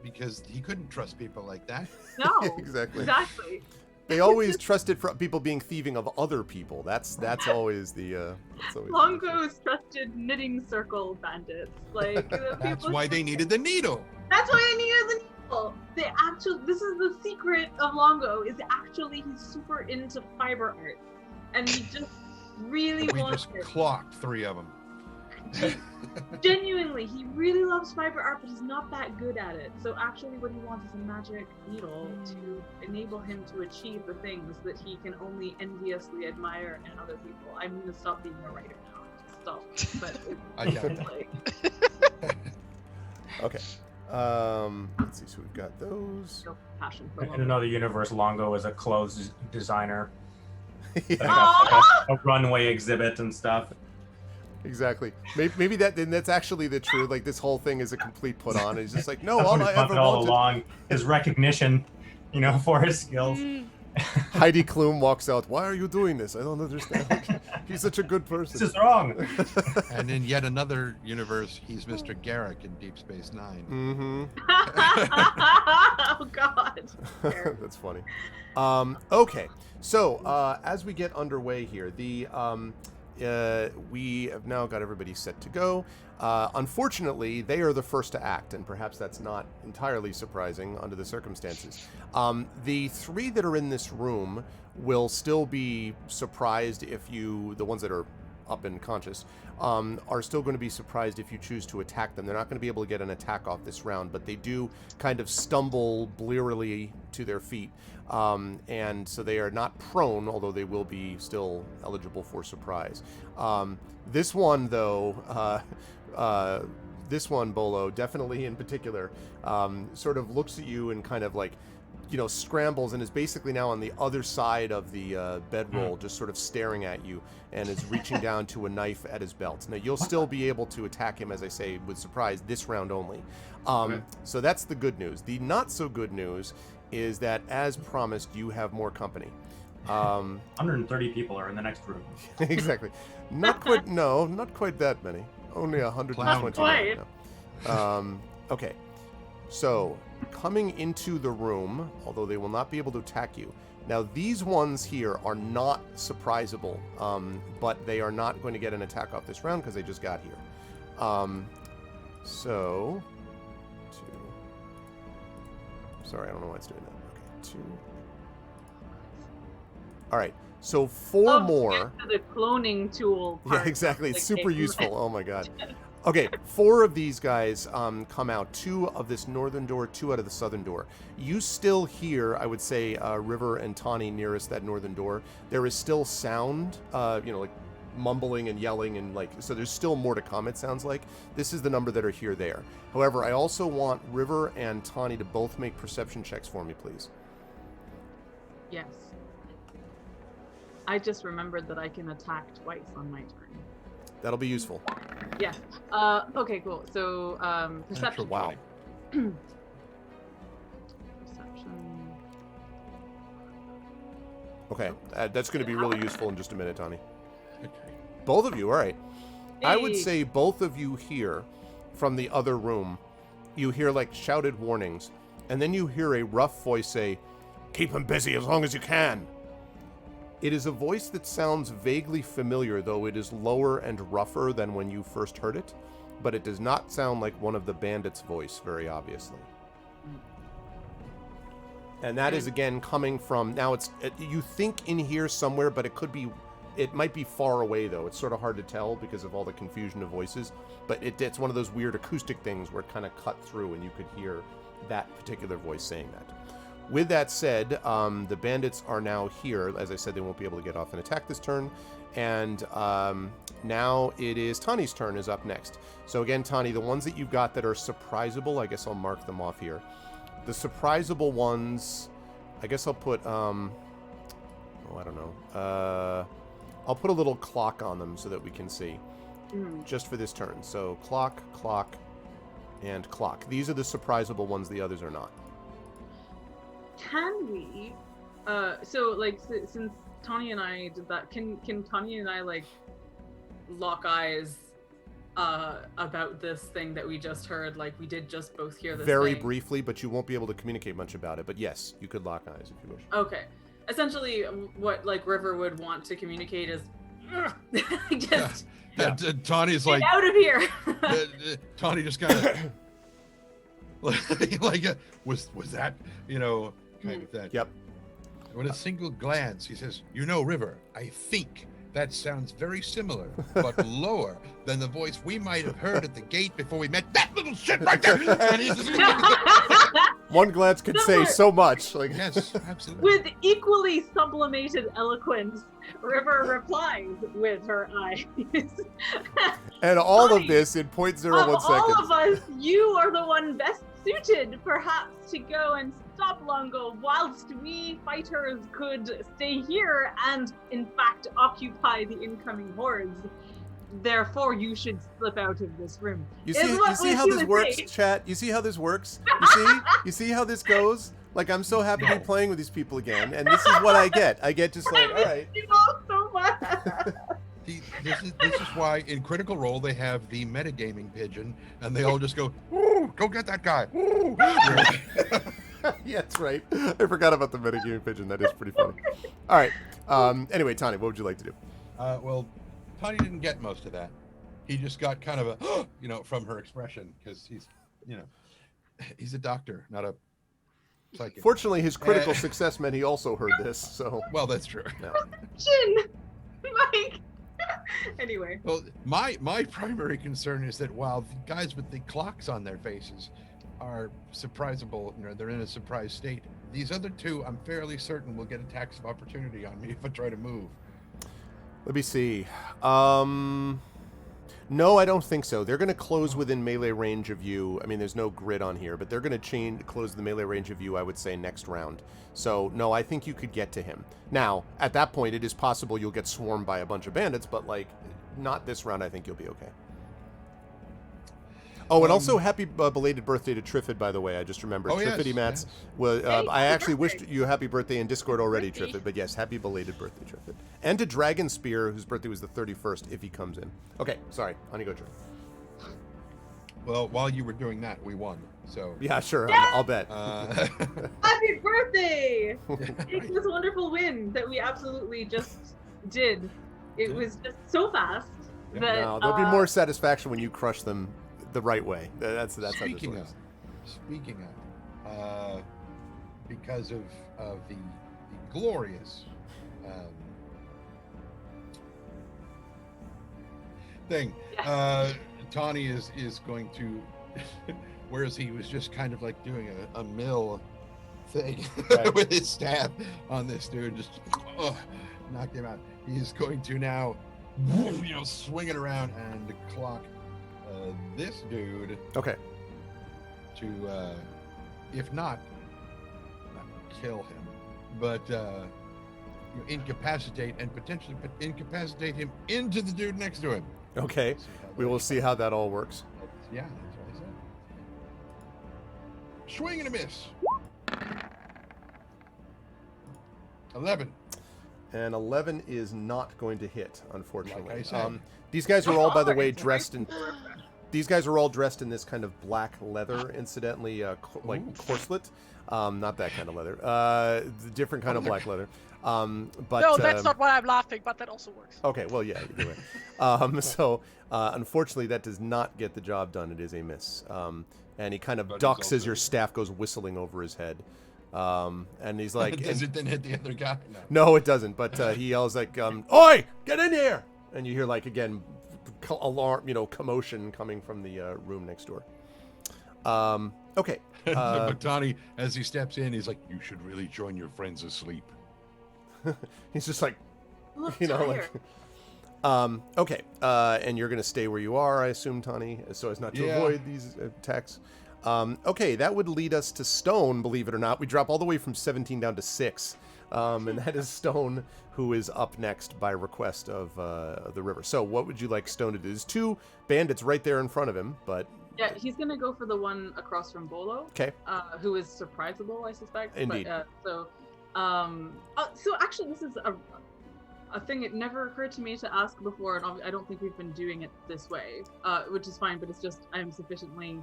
because he couldn't trust people like that. No, Exactly. exactly. They always trusted people being thieving of other people. That's always the. That's always Longo's trusted knitting circle bandits. Like That's why they needed the needle. That's why I needed the needle. This is the secret of Longo. Is actually he's super into fiber art, and he just really We wants just it. clocked 3 of them. Genuinely, he really loves fiber art, but he's not that good at it. So actually, what he wants is a magic needle to enable him to achieve the things that he can only enviously admire in other people. I'm gonna stop being a writer now. Stop. But I got it's it. like Okay. Let's see. So we've got those. no passion for In Longo. another universe, Longo is a clothes designer. Setting up a runway exhibit and stuff. Exactly. Maybe that's actually the truth. Like this whole thing is a complete put on. He's just like, no, That's all what I he's ever wanted all wanted. along. His recognition, for his skills. Heidi Klum walks out. Why are you doing this? I don't understand. He's such a good person. This is wrong. And in yet another universe, he's Mr. Garrick in Deep Space Nine. Mm-hmm. Oh God. That's funny. Okay, so as we get underway here, we have now got everybody set to go. Unfortunately, they are the first to act, and perhaps that's not entirely surprising under the circumstances. The three that are in this room will still be surprised if the ones that are up and conscious, are still going to be surprised if you choose to attack them. They're not going to be able to get an attack off this round, but they do kind of stumble blearily to their feet. And so they are not prone, although they will be still eligible for surprise. This one, though, this one, Bolo, definitely in particular, sort of looks at you and kind of like, scrambles and is basically now on the other side of the bedroll, just sort of staring at you, and is reaching down to a knife at his belt. Now, you'll still be able to attack him, as I say, with surprise this round only. So that's the good news. The not so good news is that, as promised, you have more company. 130 people are in the next room. Exactly. Not quite that many. Only 120. Quite. Okay. So, coming into the room, although they will not be able to attack you. Now, these ones here are not surprisable, but they are not going to get an attack off this round because they just got here. So, 2. Sorry, I don't know why it's doing that. Okay, 2. All right. So 4 more. To the cloning tool. Yeah, exactly. It's super useful. Oh my god. Okay, 4 of these guys come out. 2 of this northern door, 2 out of the southern door. You still hear, I would say, River and Tawny nearest that northern door. There is still sound, like mumbling and yelling, and so there's still more to come, it sounds like. This is the number that are here there. However, I also want River and Tawny to both make perception checks for me, please. Yes. I just remembered that I can attack twice on my turn. That'll be useful. Yeah. Okay, cool. So, perception. Wow. Perception. Okay, that's going to be really useful in just a minute, Tawny. Okay. Both of you, all right. I would Hey. say both of you hear from the other room, you hear shouted warnings, and then you hear a rough voice say, "Keep him busy as long as you can." It is a voice that sounds vaguely familiar, though it is lower and rougher than when you first heard it, but it does not sound like one of the bandits' voice, very obviously. And that is, again, coming from, now you think in here somewhere, but it might be far away, though. It's sort of hard to tell because of all the confusion of voices, but it's one of those weird acoustic things where it kind of cut through and you could hear that particular voice saying that. With that said, the bandits are now here. As I said, they won't be able to get off an attack this turn. And now it is Tawny's turn is up next. So again, Tawny, the ones that you've got that are surprisable, I guess I'll mark them off here. The surprisable ones, I guess I'll put, I don't know. I'll put a little clock on them so that we can see. Just for this turn. So clock, and clock. These are the surprisable ones. The others are not. Can we, since Tawny and I did that, can Tawny and I lock eyes about this thing that we just heard? We did just both hear this Very thing. briefly, but you won't be able to communicate much about it. But yes, you could lock eyes if you wish. Okay. Essentially, what River would want to communicate is, just Tawny's get out of here. Tawny just kind of was that kind of that. Yep. With a single glance, he says, River, I think that sounds very similar, but lower than the voice we might have heard at the gate before we met that little shit right there. And he's One glance could say so much. yes, absolutely. With equally sublimated eloquence, River replies with her eyes. And all Tawny, of this in 0.01 of all seconds. of us, you are the one best suited, perhaps, to go and stop Longo whilst we fighters could stay here and, in fact, occupy the incoming hordes. Therefore, you should slip out of this room. You see how this works, chat? You see how this works? You see how this goes? Like, I'm so happy to be playing with these people again, and this is what I get. I get just like, all right. You all so much. See, this is why in Critical Role they have the metagaming pigeon, and they all just go, "Ooh, go get that guy!" Ooh. Yeah, that's right. I forgot about the metagaming pigeon. That is pretty funny. All right. Anyway, Tani, what would you like to do? Well, Tony didn't get most of that. He just got kind of a, from her expression, because he's a doctor, not a psychic. Fortunately, his critical success meant he also heard this. So. Well, that's true. No. Mike. Anyway. Well, my primary concern is that while the guys with the clocks on their faces are surprisable, they're in a surprise state, these other two, I'm fairly certain, will get attacks of opportunity on me if I try to move. Let me see. No, I don't think so. They're going to close within melee range of you. I mean, there's no grid on here, but they're going to close the melee range of you, I would say, next round. So, no, I think you could get to him. Now, at that point, it is possible you'll get swarmed by a bunch of bandits, but, like, not this round. I think you'll be okay. Oh, and also happy belated birthday to Triffid, by the way. I just remembered. Oh, Triffid yes, Mats. yes. Well, I actually wished you a happy birthday in Discord already, Triffid. But yes, happy belated birthday, Triffid. And to Dragon Spear, whose birthday was the 31st, if he comes in. Okay, sorry. On you go, Triffid. Well, while you were doing that, we won. So Yeah, sure. Yeah! I'll bet. Happy birthday! It's this wonderful win that we absolutely just did. It was just so fast that No, there'll be more satisfaction when you crush them the right way. That's how this Speaking works. of, because of the glorious thing, Yes. Tawny is going to, whereas he was just kind of like doing a mill thing Right. with his staff on this dude, just knocked him out. He's going to now, swing it around and clock this dude Okay. to, if not kill him, but incapacitate and potentially incapacitate him into the dude next to him. Okay. We will see how that all works. That's what I said. Swing and a miss. 11. And 11 is not going to hit, unfortunately. Like I said. These guys are all, by the way, dressed in. These guys are all dressed in this kind of black leather, incidentally, like corselet. Not that kind of leather. The different kind of black leather. But No, that's not why I'm laughing, but that also works. Okay, well, yeah, you're right. So, unfortunately, that does not get the job done. It is a miss. And he kind of But it's ducks as also- your staff goes whistling over his head. And he's like, Does it then hit the other guy? no, it doesn't. But he yells like, "Oi, get in here!" And you hear like again, alarm, commotion coming from the room next door. Okay. But Tawny, as he steps in, he's like, "You should really join your friends asleep." He's just like, Look like. tired. Okay. And you're gonna stay where you are, I assume, Tawny, so as not to Yeah. avoid these attacks. Okay, that would lead us to Stone, believe it or not. We drop all the way from 17 down to 6. And that is Stone, who is up next by request of the river. So what would you like Stone to do? There's 2 bandits right there in front of him, but... Yeah, he's gonna go for the one across from Bolo. Okay. Who is surprisable, I suspect. Indeed. But, so actually, this is a thing. It never occurred to me to ask before, and I don't think we've been doing it this way, which is fine. But it's just I'm sufficiently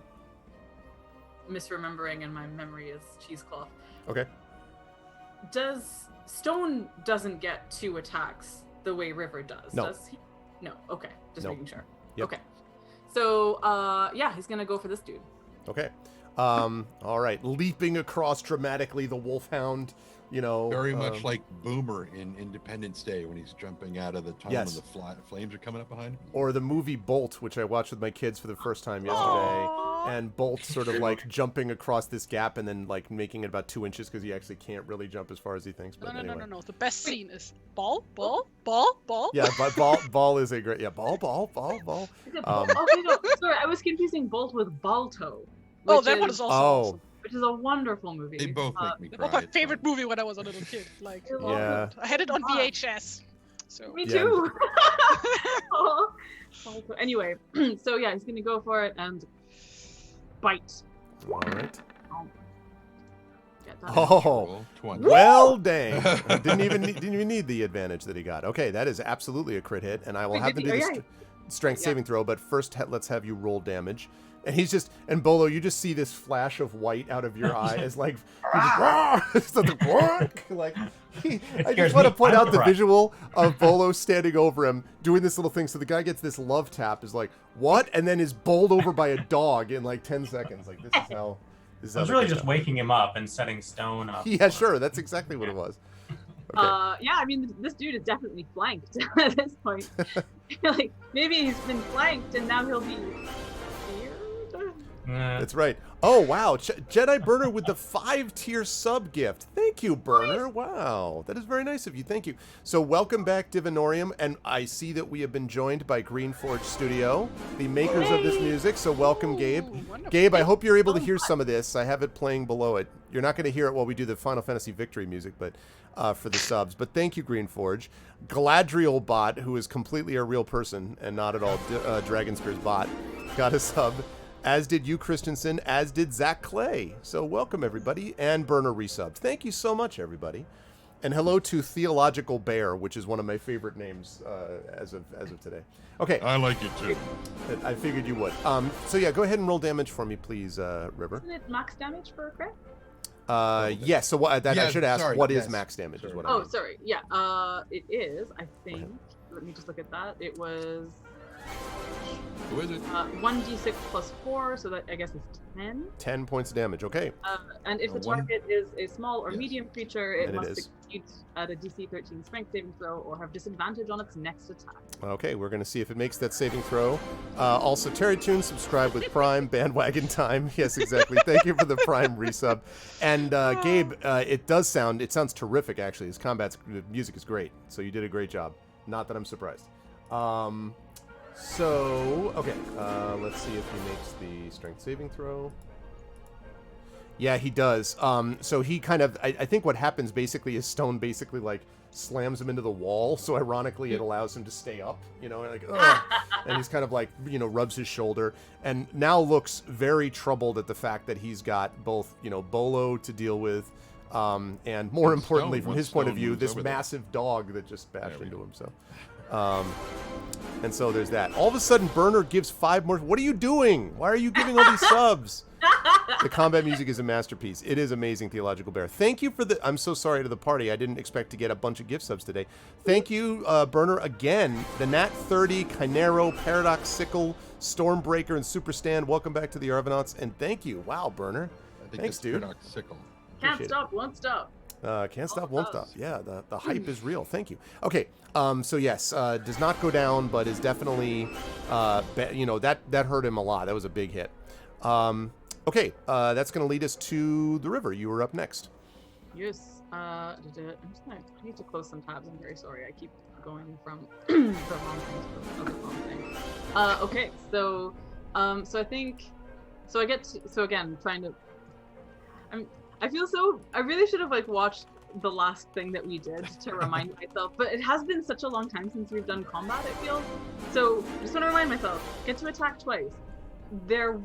misremembering, and my memory is cheesecloth. Okay. Stone doesn't get 2 attacks the way River does? No. Does he? No. Okay, just Nope. making sure. Yep. Okay. So, yeah, he's gonna go for this dude. Okay. All right. Leaping across dramatically the wolfhound, Very much like Boomer in Independence Day when he's jumping out of the tunnel Yes. and the flames are coming up behind him. or the movie Bolt, which I watched with my kids for the first time yesterday. And Bolt sort of like jumping across this gap and then like making it about 2 inches because he actually can't really jump as far as he thinks. But No. anyway. The best scene is ball. Yeah, but ball is a great ball. Is it Bolt? Okay, no, sorry, I was confusing Bolt with Balto. Oh, which that one is also awesome. which is a wonderful movie. They both make me That cry. was my It's favorite fun. movie when I was a little kid. Like, I love Yeah. it. I had it on VHS. So Me Yeah. too. Oh, cool. Anyway, so yeah, he's gonna go for it and bite. All right. Get that. Oh, Roll 20. well, dang! didn't even need the advantage that he got. Okay, that is absolutely a crit hit, and I will Wait, have to did do he- the oh, yeah. strength Yeah. saving throw. But first, let's have you roll damage. And he's just, and Bolo, you just see this flash of white out of your eye as like, he just, like I just scares want to me. point I'm out the surprised. visual of Bolo standing over him, doing this little thing. So the guy gets this love tap, is like, what? And then is bowled over by a dog in like 10 seconds. Like, this is how. This is I how was that really goes just down. waking him up and setting stone up. Yeah, sure. That's exactly what it was. Okay. Yeah, I mean, this dude is definitely flanked at this point. Like, maybe he's been flanked and now he'll be feared? That's right. Oh, wow. Jedi Burner with the 5-tier sub gift. Thank you, Burner. Wow. That is very nice of you. Thank you. So welcome back, Divinorium. And I see that we have been joined by Greenforge Studio, the makers of this music. So welcome, Gabe. Ooh, wonderful. Gabe, I hope you're able to so hear much. some of this. I have it playing below it. You're not going to hear it while we do the Final Fantasy Victory music, but for the subs. But thank you, Greenforge. Galadriel Bot, who is completely a real person and not at all Dragonspear's bot, got a sub. As did you, Christensen, as did Zach Clay. So welcome, everybody. And Burner resubbed. Thank you so much, everybody. And hello to Theological Bear, which is one of my favorite names as of today. Okay, I like it too. I figured you would. So yeah, go ahead and roll damage for me, please, River. Isn't it max damage for a crit? Yes. So what? I Yeah, should ask, sorry, what is yes. max damage? Is Sorry. what I Oh, mean. sorry. Yeah. It is. I think. Let me just look at that. It was Who is it? 1d6 plus 4, so that I guess it's 10. 10 points of damage. Okay. And if the One- target is a small or Yes. medium creature, it And it must is. succeed at a DC 13 strength saving throw or have disadvantage on its next attack. Okay, we're going to see if it makes that saving throw. Also, Terry Toon, subscribe with Prime, bandwagon time. Yes, exactly. Thank you for the Prime resub. And Gabe, it sounds terrific, actually. His the music is great. So you did a great job. Not that I'm surprised. Okay, let's see if he makes the strength saving throw. Yeah, he does. So he kind of, I think what happens basically is Stone basically like slams him into the wall. So ironically, it allows him to stay up, like, ugh. And he's kind of like, rubs his shoulder and now looks very troubled at the fact that he's got both, Bolo to deal with. And more And importantly, Stone, from once his point of Stone view, moves this over there. massive dog that just bashed There we into go. him. So, and so there's that. All of a sudden, Burner gives 5 more. What are you doing? Why are you giving all these subs? The combat music is a masterpiece. It is amazing, Theological Bear. Thank you for the... I'm so sorry to the party. I didn't expect to get a bunch of gift subs today. Thank you, Burner, again. The Nat 30, Kynero, Paradoxical, Stormbreaker, and Superstand. Welcome back to the Arvanauts, and thank you. Wow, Burner. I think Thanks, it's dude. Paradoxical. Can't Appreciate it. stop, won't stop. Can't stop, Oh, won't oh. stop. Yeah, the hype is real. Thank you. Okay, so yes, does not go down, but is definitely, that hurt him a lot. That was a big hit. Okay, that's going to lead us to the river. You were up next. Yes. I'm just gonna. I need to close some tabs. I'm very sorry. I keep going from the wrong thing to the other wrong thing. Okay. So I think. So I get. So again, trying to. I feel so. I really should have watched the last thing that we did to remind myself. But it has been such a long time since we've done combat. I feel. So just want to remind myself. Get to attack twice. There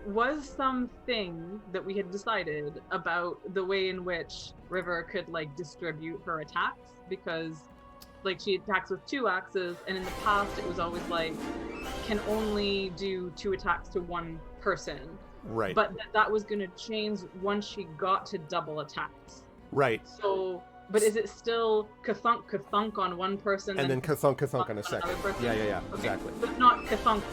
was something that we had decided about the way in which River could distribute her attacks, because she attacks with 2 axes, and in the past it was always can only do 2 attacks to one person, Right. but that was going to change once she got to double attacks. Right. So but is it still ka-thunk on one person And then ka-thunk on a another second. person? Yeah, Okay. exactly. But not ka-thunk.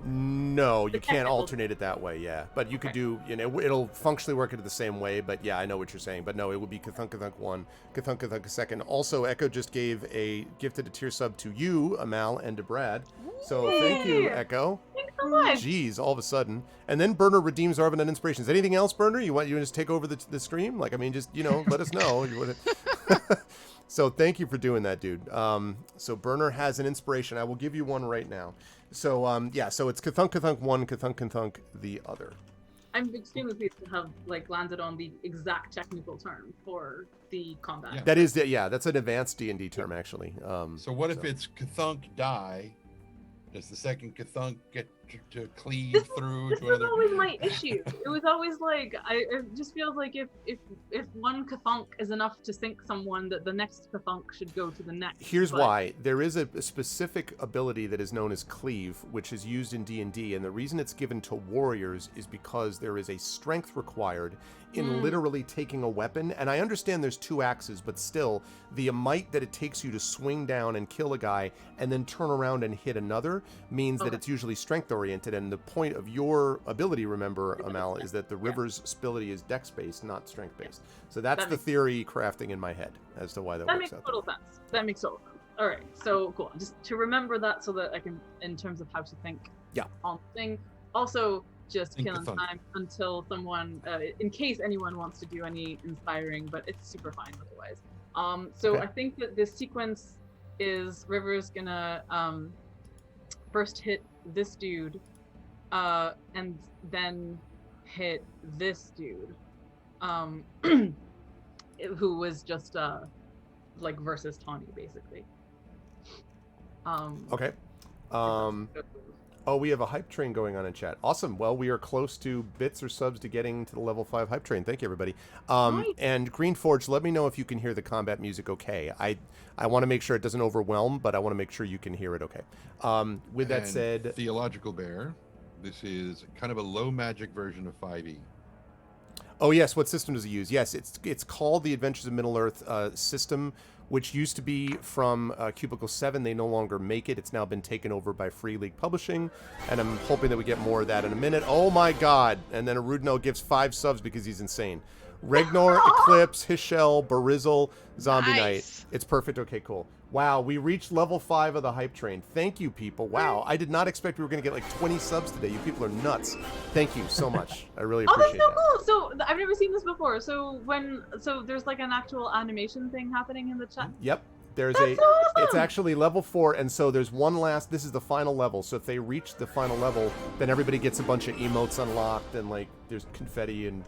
No, you The can't technical- alternate it that way, yeah. But you could Okay. do, it'll functionally work into the same way, but yeah, I know what you're saying. But no, it would be ka-thunk 1, ka-thunk a second. Also, Echo just gifted a tier sub to you, Amal, and to Brad. So thank you, Yay! Echo. Thanks so much. Jeez, all of a sudden. And then Burner redeems Arvanite Inspirations. Anything else, Burner? You want to just take over the stream? Just, let us know. So thank you for doing that, dude. So Burner has an inspiration. I will give you one right now. So, so it's ka-thunk 1, ka-thunk the other. I'm extremely pleased to have like landed on the exact technical term for the combat. Yeah. That is, that's an advanced D&D term actually. So what if it's Cthulhu die? Does the second Cthulhu get to cleave through This to was another? always my issue. It was always like it just feels like if one Cthulhu is enough to sink someone, that the next Cthulhu should go to the next. Here's But- why. There is a specific ability that is known as Cleave, which is used in D&D, and the reason it's given to warriors is because there is a strength required in literally taking a weapon. And I understand there's 2 axes, but still, the might that it takes you to swing down and kill a guy and then turn around and hit another means that it's usually strength-oriented. And the point of your ability, remember, Amal, is that the river's ability is dex-based, not strength-based. So that's That the makes- theory crafting in my head as to why that That works makes out. total sense. That makes total sense. All right, so cool. Just to remember that so that I can, in terms of how to think on the thing. Also, just Think killing Cthulhu. time until someone, in case anyone wants to do any inspiring, but it's super fine otherwise. So Okay. I think that this sequence is River's gonna first hit this dude, and then hit this dude, who was just like versus Tawny basically. Okay. Oh, we have a hype train going on in chat. Awesome. Well, we are close to bits or subs to getting to the level 5 hype train. Thank you, everybody. Nice. And Green Forge, let me know if you can hear the combat music okay. I want to make sure it doesn't overwhelm, but I want to make sure you can hear it okay. With that And said... Theological Bear, this is kind of a low magic version of 5e. Oh, yes. What system does it use? Yes, it's called the Adventures of Middle-earth system, which used to be from Cubicle 7. They no longer make it. It's now been taken over by Free League Publishing, and I'm hoping that we get more of that in a minute. Oh, my God. And then Arudno gives 5 subs because he's insane. Regnar, Eclipse, Hishel, Barizzle, Zombie Nice. Knight. It's perfect. Okay, cool. Wow, we reached level 5 of the hype train. Thank you, people. Wow, I did not expect we were going to get like 20 subs today. You people are nuts. Thank you so much. I really Oh, that's appreciate so that. cool! So I've never seen this before. So there's like an actual animation thing happening in the chat. Yep. There's That's it's awesome! actually level 4, and so there's one last, this is the final level, so if they reach the final level, then everybody gets a bunch of emotes unlocked, and like, there's confetti, and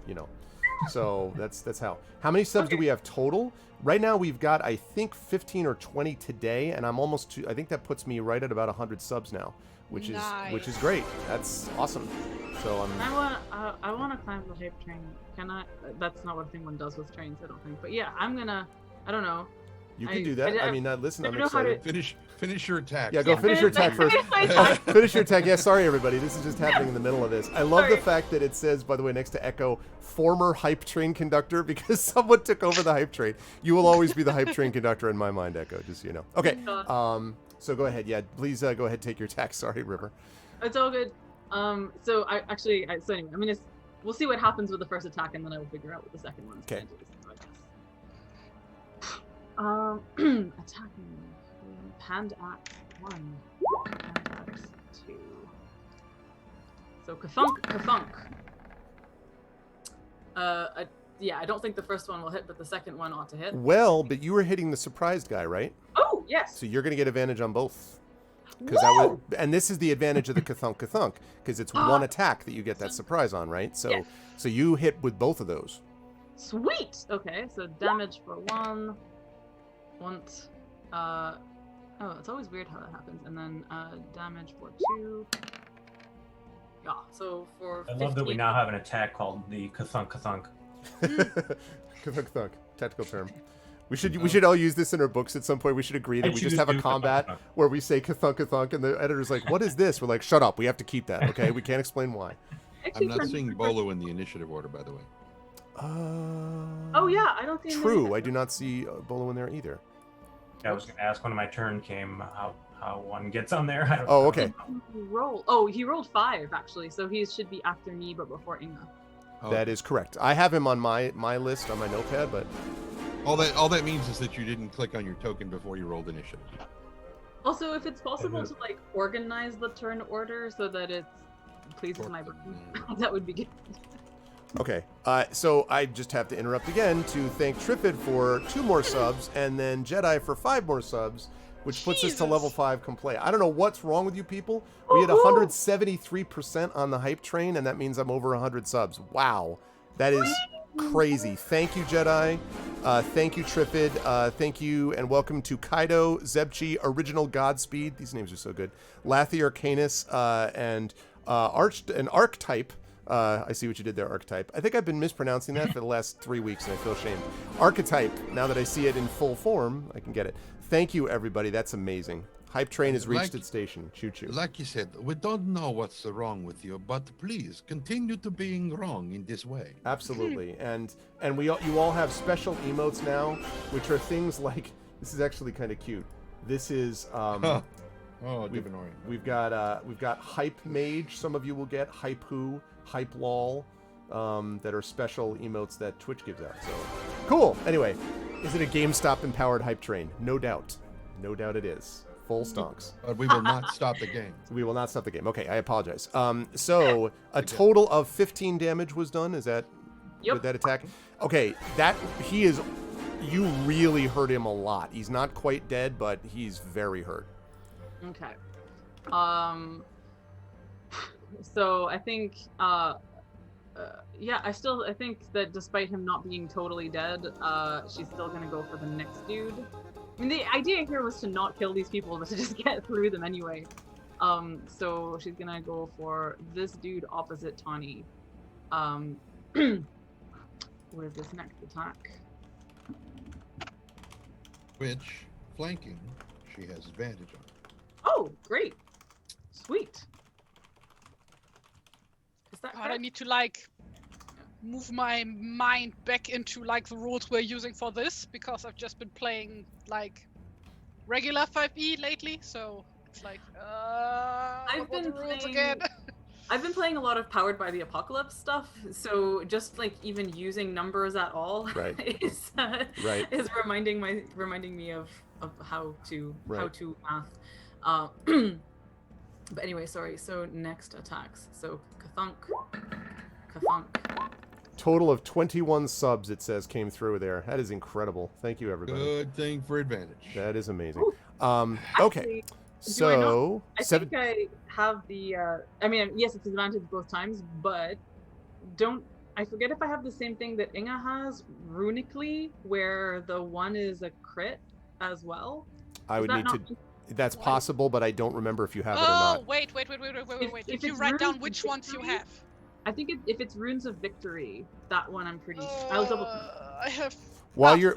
so that's how many subs do we have total? Right now we've got, I think, 15 or 20 today, and I'm almost to, I think that puts me right at about 100 subs now, which is great. That's awesome. So I want to climb the hype train. Can I? That's not what anyone does with trains, I don't think. But yeah, I don't know. you can do that. I mean, listen, I'm excited. Finish your attack. Yeah, go finish your attack first. Finish your attack. Yeah, sorry, everybody. This is just happening in the middle of this. I love the Sorry. fact that it says, by the way, next to Echo, former hype train conductor, because someone took over the hype train. You will always be the hype train conductor in my mind, Echo, just so you know. Okay, so go ahead. Yeah, please go ahead and take your attack. Sorry, River. It's all good. So anyway, I mean, we'll see what happens with the first attack, and then I will figure out what the second one's Okay. going to do. So I guess. Attacking. Hand axe 1. Hand axe 2. So Kathunk. Yeah, I don't think the first one will hit, but the second one ought to hit. Well, but you were hitting the surprised guy, right? Oh, yes. So you're going to get advantage on both. Whoa! And this is the advantage of the Kathunk, because it's one attack that you get that surprise on, right? So Yes. so you hit with both of those. Sweet. Okay, so damage for 1. Once. Oh, it's always weird how that happens. And then damage for 2. Yeah. So for 15. I love that we now have an attack called the Kathunk. Kathunk, tactical term. We should all use this in our books at some point. We should agree that I we just choose have a to combat Kathunk. where we say Kathunk, and the editor's like, "What is this?" We're like, "Shut up. We have to keep that. Okay, we can't explain why." Actually, I'm not for- seeing Bolo in the initiative order, by the way. Oh yeah, I don't see. him True. in I do not see Bolo in there either. I was going to ask when my turn came how one gets on there. I don't Oh, know. okay. Roll. Oh, he rolled 5 actually, so he should be after me, but before Inga. Oh, That is correct. I have him on my list on my notepad, but all that means is that you didn't click on your token before you rolled initiative. Also, if it's possible to like organize the turn order so that it pleases my brain, that would be good. okay. So I just have to interrupt again to thank Triffid for 2 more subs, and then Jedi for 5 more subs. which puts us to Jesus. level 5 complete. I don't know what's wrong with you people. We had 173% on the hype train, and that means I'm over 100 subs. Wow. That is crazy. Thank you, Jedi. Thank you, Trifid. Thank you, and welcome to Kaido, Zebchi, Original Godspeed. These names are so good. Lathy Arcanus, and Archetype. I see what you did there, Archetype. I think I've been mispronouncing that for the last 3 weeks, and I feel ashamed. Archetype, now that I see it in full form, I can get it. Thank you, everybody. That's amazing. Hype train has reached its station. Choo-choo. Like you said, we don't know what's wrong with you, but please continue to being wrong in this way. Absolutely. And you all have special emotes now, which are things like, this is actually kind of cute. This is we've got hype mage, some of you will get hype who, hype lol, that are special emotes that Twitch gives out. So cool. Anyway, is it a GameStop empowered hype train? No doubt. No doubt it is. Full stonks. But we will not stop the game. We will not stop the game. Okay, I apologize. So a total of 15 damage was done. Is that with that attack? Okay, you really hurt him a lot. He's not quite dead, but he's very hurt. Okay. So I think I think that despite him not being totally dead, she's still gonna go for the next dude. I mean, the idea here was to not kill these people, but to just get through them anyway. So she's gonna go for this dude opposite Tawny. Where's this next attack? Which, flanking, she has advantage on. Oh, great. Sweet. Is that God, I need to move my mind back into the rules we're using for this, because I've just been playing regular 5e lately, so it's I've been rules playing again. I've been playing a lot of Powered by the Apocalypse stuff, so just even using numbers at all is reminding me of how to math. But anyway, sorry. So next attacks. So Kathunk. Total of 21 subs, it says, came through there. That is incredible. Thank you, everybody. Good thing for advantage. That is amazing. Actually, Okay. So I think I have the. I mean, yes, it's advantage both times, but I forget if I have the same thing that Inga has runically, where the one is a crit as well. I would need to. That's possible, but I don't remember if you have it or not. Oh, wait. If you write down which ones you have. I think if it's Runes of Victory, that one I'm pretty. I'll double. I have. While you're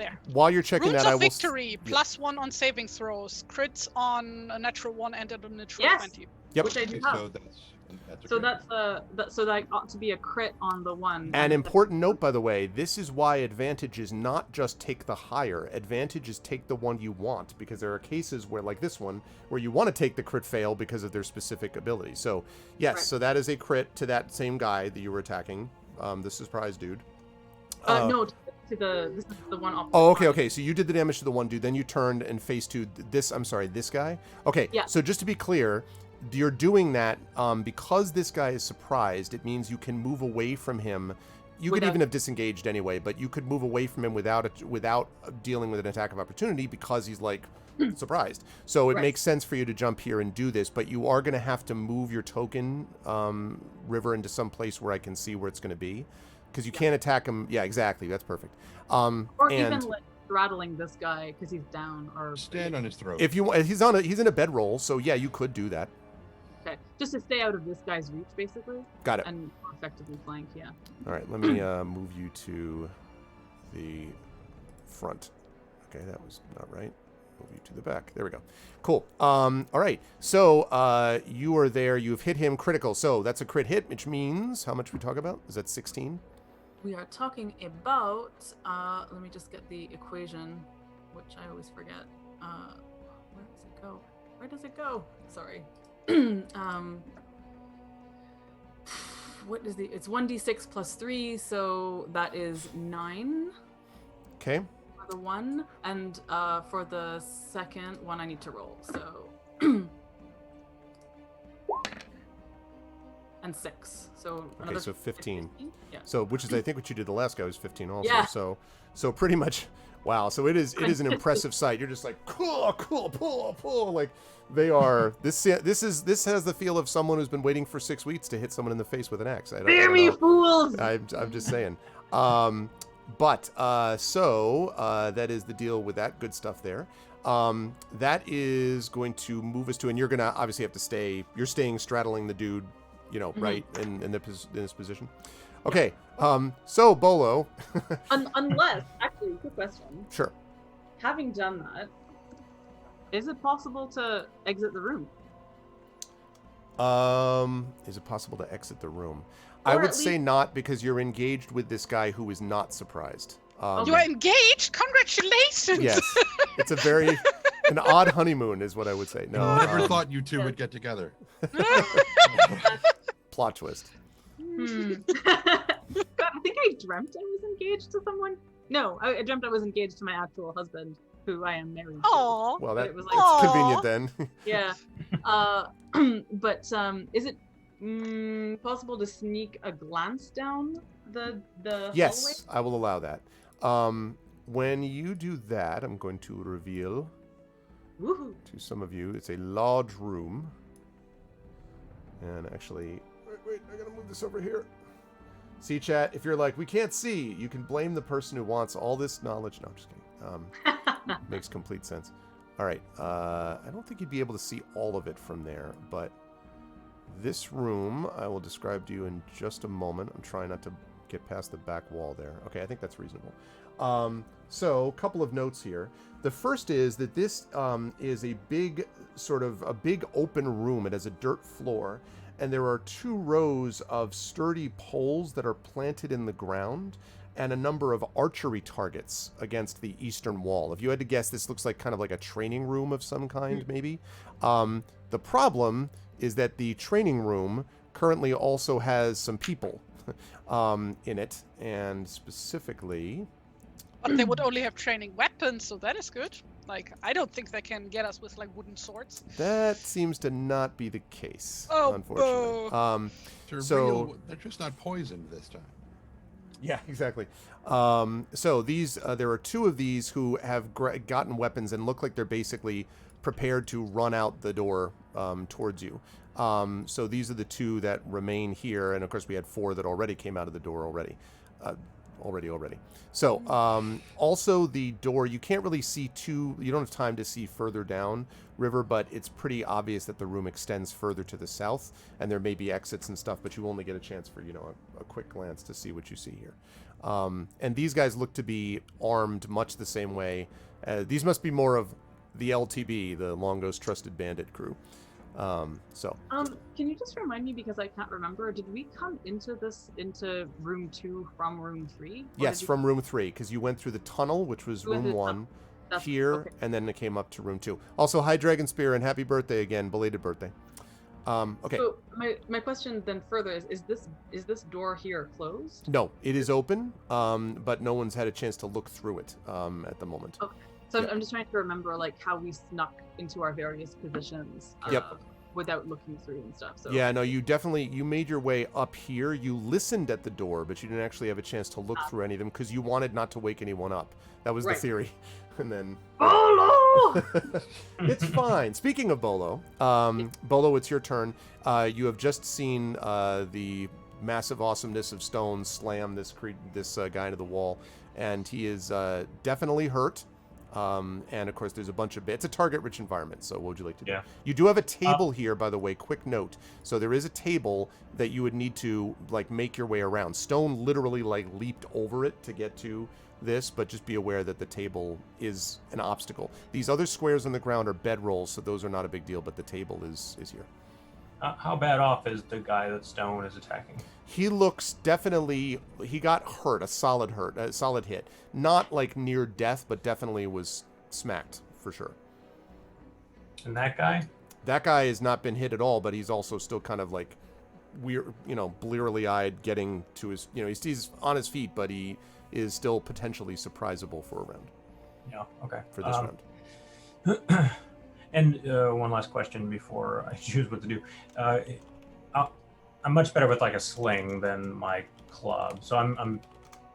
checking Runes that, I of will. Victory +1 on saving throws, crits on a natural 1 and a natural 20. Yep. Which I do have. So that ought to be a crit on the one. An important note, by the way, this is why advantage is not just take the higher. Advantage is take the one you want, because there are cases where, like this one, where you want to take the crit fail because of their specific ability. So yes, so that is a crit to that same guy that you were attacking, the surprise dude. No, this is the one opposite. Oh, okay. So you did the damage to the one dude, then you turned and faced to this. I'm sorry, this guy. Okay. Yeah. So just to be clear, you're doing that because this guy is surprised. It means you can move away from him. You could even have disengaged anyway, but you could move away from him without dealing with an attack of opportunity because he's surprised. So it makes sense for you to jump here and do this, but you are going to have to move your token river into some place where I can see where it's going to be, because you can't attack him. Yeah, exactly. That's perfect. Or even straddling this guy because he's down, or stand on his throat. If you, he's in a bedroll, so yeah, you could do that. Okay, just to stay out of this guy's reach, basically. Got it. And more effectively flank, yeah. All right, let me move you to the front. Okay, that was not right. Move you to the back. There we go. Cool. All right, so you are there. You've hit him critical. So that's a crit hit, which means, how much we talk about? Is that 16? We are talking about, let me just get the equation, which I always forget. Where does it go? Where does it go? Sorry. What is it's 1d6 plus 3, so that is 9. Okay. For the one, and for the second one I need to roll, so. And and 6. So Okay, another so 15. Yeah. So, which is I think what you did the last guy was 15 also. Yeah. So pretty much, wow. So it is an impressive sight. You're just like cool, pull. Like they are. This has the feel of someone who's been waiting for 6 weeks to hit someone in the face with an axe. I Fear don't me, know. fools! I'm just saying. But that is the deal with that good stuff there. That is going to move us to, and you're gonna obviously have to stay. You're staying straddling the dude, right in this position. Okay. So Bolo. Unless, actually, quick question. Sure. Having done that, is it possible to exit the room? Is it possible to exit the room? Or I would at say least- not, because you're engaged with this guy who is not surprised. You are engaged? Congratulations! Yes. It's an odd honeymoon is what I would say. No. Never thought you two would get together. Plot twist. God, I think I dreamt I was engaged to someone. No, I dreamt I was engaged to my actual husband, who I am married to. Aww. Well, But it was like- it's convenient then. Yeah. But is it possible to sneak a glance down the Yes, I will allow that. When you do that, I'm going to reveal hallway? Woohoo. to some of you, it's a large room. And actually, wait, I gotta move this over here. See, chat, if you're like, we can't see, you can blame the person who wants all this knowledge. No, I'm just kidding. Makes complete sense. All right, I don't think you'd be able to see all of it from there, but this room I will describe to you in just a moment. I'm trying not to get past the back wall there. Okay, I think that's reasonable. So, a couple of notes here. The first is that this is a big open room. It has a dirt floor, and there are 2 rows of sturdy poles that are planted in the ground, and a number of archery targets against the eastern wall. If you had to guess, this looks like kind of like a training room of some kind, maybe. The problem is that the training room currently also has some people in it, and specifically... But they would only have training weapons, so that is good. Like, I don't think they can get us with, like, wooden swords. That seems to not be the case, Oh, unfortunately. They're just not poisoned this time. Yeah, exactly. So these, there are 2 of these who have gotten weapons and look like they're basically prepared to run out the door towards you. So these are the 2 that remain here, and of course we had 4 that already came out of the door already. So, also the door, you can't really see you don't have time to see further down river, but it's pretty obvious that the room extends further to the south, and there may be exits and stuff, but you only get a chance for, a quick glance to see what you see here. And these guys look to be armed much the same way. These must be more of the LTB, the Longo's Trusted Bandit crew. Can you just remind me, because I can't remember, did we come into room 2 from room 3? Yes, from room 3, because you went through the tunnel, which was room 1 here, okay. and then it came up to room 2. Also, hi Dragon Spear, and happy birthday again, belated birthday. Okay. So my question then further is this door here closed? No, it is open, but no one's had a chance to look through it at the moment. Okay. So Yep. I'm just trying to remember like how we snuck into our various positions. Yep. Without looking through and stuff. So Yeah, no, you made your way up here. You listened at the door, but you didn't actually have a chance to look through any of them because you wanted not to wake anyone up. That was Right. the theory. And then Bolo! it's fine. Speaking of Bolo, Bolo, it's your turn. You have just seen the massive awesomeness of Stone slam this guy into the wall, and he is definitely hurt. And of course, there's a bunch of it's a target-rich environment. So, what would you like to do? Yeah. You do have a table here, by the way. Quick note. So there is a table that you would need to like make your way around. Stone literally like leaped over it to get to this, but just be aware that the table is an obstacle. These other squares on the ground are bedrolls, so those are not a big deal. But the table is here. How bad off is the guy that Stone is attacking? He looks he got hurt, a solid hit. Not like near death, but definitely was smacked for sure. And that guy? That guy has not been hit at all, but he's also still kind of like weird, blearily eyed, getting to his, he's on his feet, but he is still potentially surprisable for a round. Yeah, okay. For this round. And one last question before I choose what to do. I'm much better with like a sling than my club. So I'm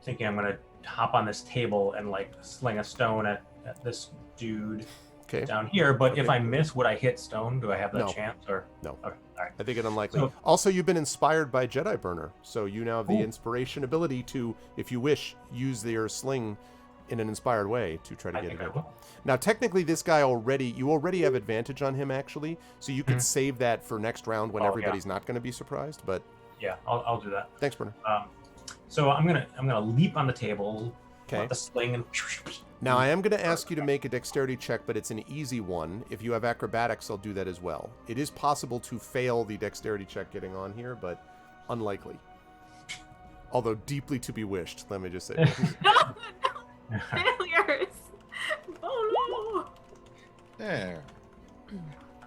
thinking I'm gonna hop on this table and like sling a stone at this dude down here. But if I miss, would I hit stone? Do I have that chance? Or no? Okay, all right. I think it unlikely. So, also, you've been inspired by Jedi Burner, so you now have the inspiration ability to, if you wish, use your sling in an inspired way to try to get it over. Now, technically, this guy you already have advantage on him, actually, so you could save that for next round when everybody's not going to be surprised. But yeah, I'll do that. Thanks, Burner. So I'm gonna leap on the table. Okay. With the sling and. Now, I am going to ask you to make a dexterity check, but it's an easy one. If you have acrobatics, I'll do that as well. It is possible to fail the dexterity check getting on here, but unlikely. Although deeply to be wished, let me just say. No, failures. Oh no. There.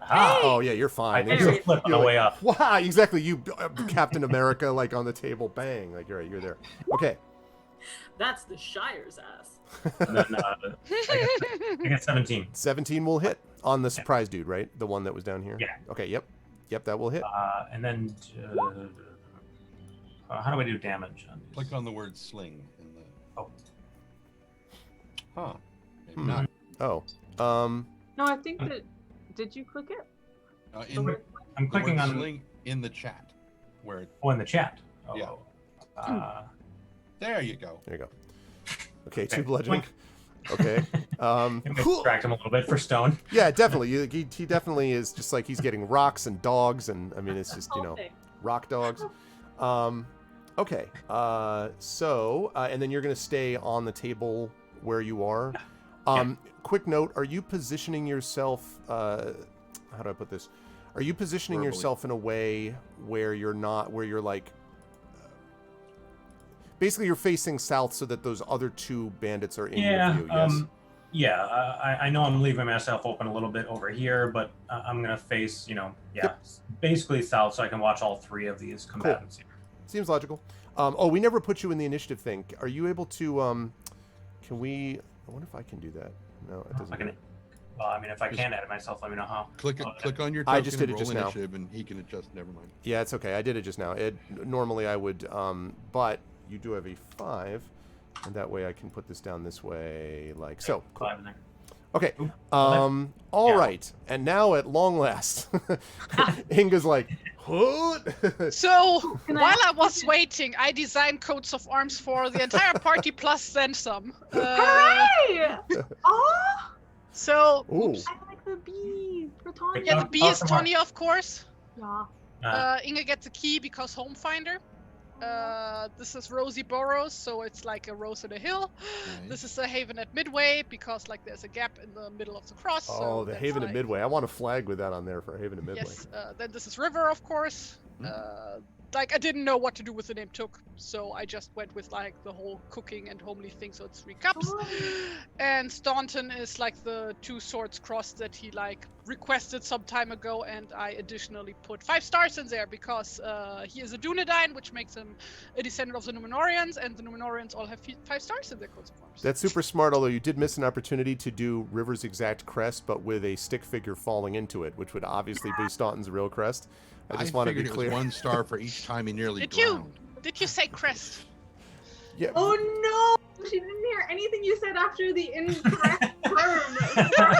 Oh yeah, you're fine. I flip on the way up. Wow, exactly. You Captain America, like on the table, bang, like you're there. Okay. That's the Shire's ass. And then, I got 17. 17 will hit on the surprise dude, right? The one that was down here. Yeah. Okay. Yep. That will hit. And then, how do I do damage on these? Click on the word sling in the. Oh. Huh. Maybe not. Oh. No, I think that. Did you click it? I'm clicking on sling in the chat. Where? In the chat. Oh. Yeah. There you go. There you go. Okay, 2 bludgeoning. Okay. Distract him a little bit for stone. Yeah, definitely. He definitely is just like he's getting rocks and dogs, and I mean it's just rock dogs. Okay. So and then you're gonna stay on the table where you are. Quick note: are you positioning yourself? How do I put this? Are you positioning yourself in a way where you're like? Basically, you're facing south so that those other 2 bandits are in your view, yes? I know I'm leaving myself open a little bit over here, but I'm going to face, basically south so I can watch all 3 of these combatants here. Seems logical. We never put you in the initiative thing. Are you able to, can we, I wonder if I can do that. No, it doesn't. Well, I mean, if I can edit myself, let me know how. Click on your token I just did it and just roll now. initiative, and he can adjust. Never mind. Yeah, it's okay. I did it just now. Normally I would, but you do have a 5, and that way I can put this down this way, like so. Cool. Okay. All right. And now at long last, Inga's like, what? So while I was waiting, I designed coats of arms for the entire party plus then some. Hooray! Oh! So Ooh. I like the bee for Tanya. Yeah, the bee is Tonya, of course. Yeah. Inga gets a key because home finder. This is Rosy Burrows, so it's like a rose in a hill. Nice. This is a haven at Midway because like there's a gap in the middle of the cross. Oh, so the that's Haven like, at Midway. I want a flag with that on there for Haven at Midway. Yes. Then this is River, of course. Like I didn't know what to do with the name Took, so I just went with like the whole cooking and homely thing, so it's 3 cups. And Staunton is like the 2 swords cross that he like requested some time ago, and I additionally put 5 stars in there because he is a Dunedain, which makes him a descendant of the Numenorians, and the Numenorians all have 5 stars in their coats of arms. That's super smart, although you did miss an opportunity to do River's exact crest, but with a stick figure falling into it, which would obviously be Staunton's real crest. I just want to be clear. It was 1 star for each time he nearly Did drowned. you say crest? Yeah. Oh no! She didn't hear anything you said after the incorrect term.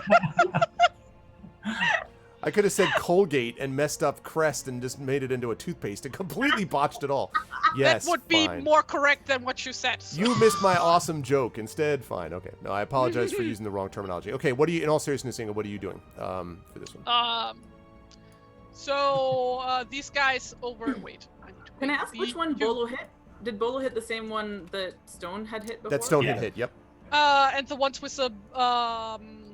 I could have said Colgate and messed up crest and just made it into a toothpaste and completely botched it all. Yes, that would be fine. more correct than what you said. So. You missed my awesome joke. Instead, fine. Okay. No, I apologize for using the wrong terminology. Okay, what are you, in all seriousness, Inga, what are you doing for this one? So these guys over. Wait. Can I ask which one Bolo hit? Did Bolo hit the same one that Stone had hit before? That Stone had hit, yep. And the ones with a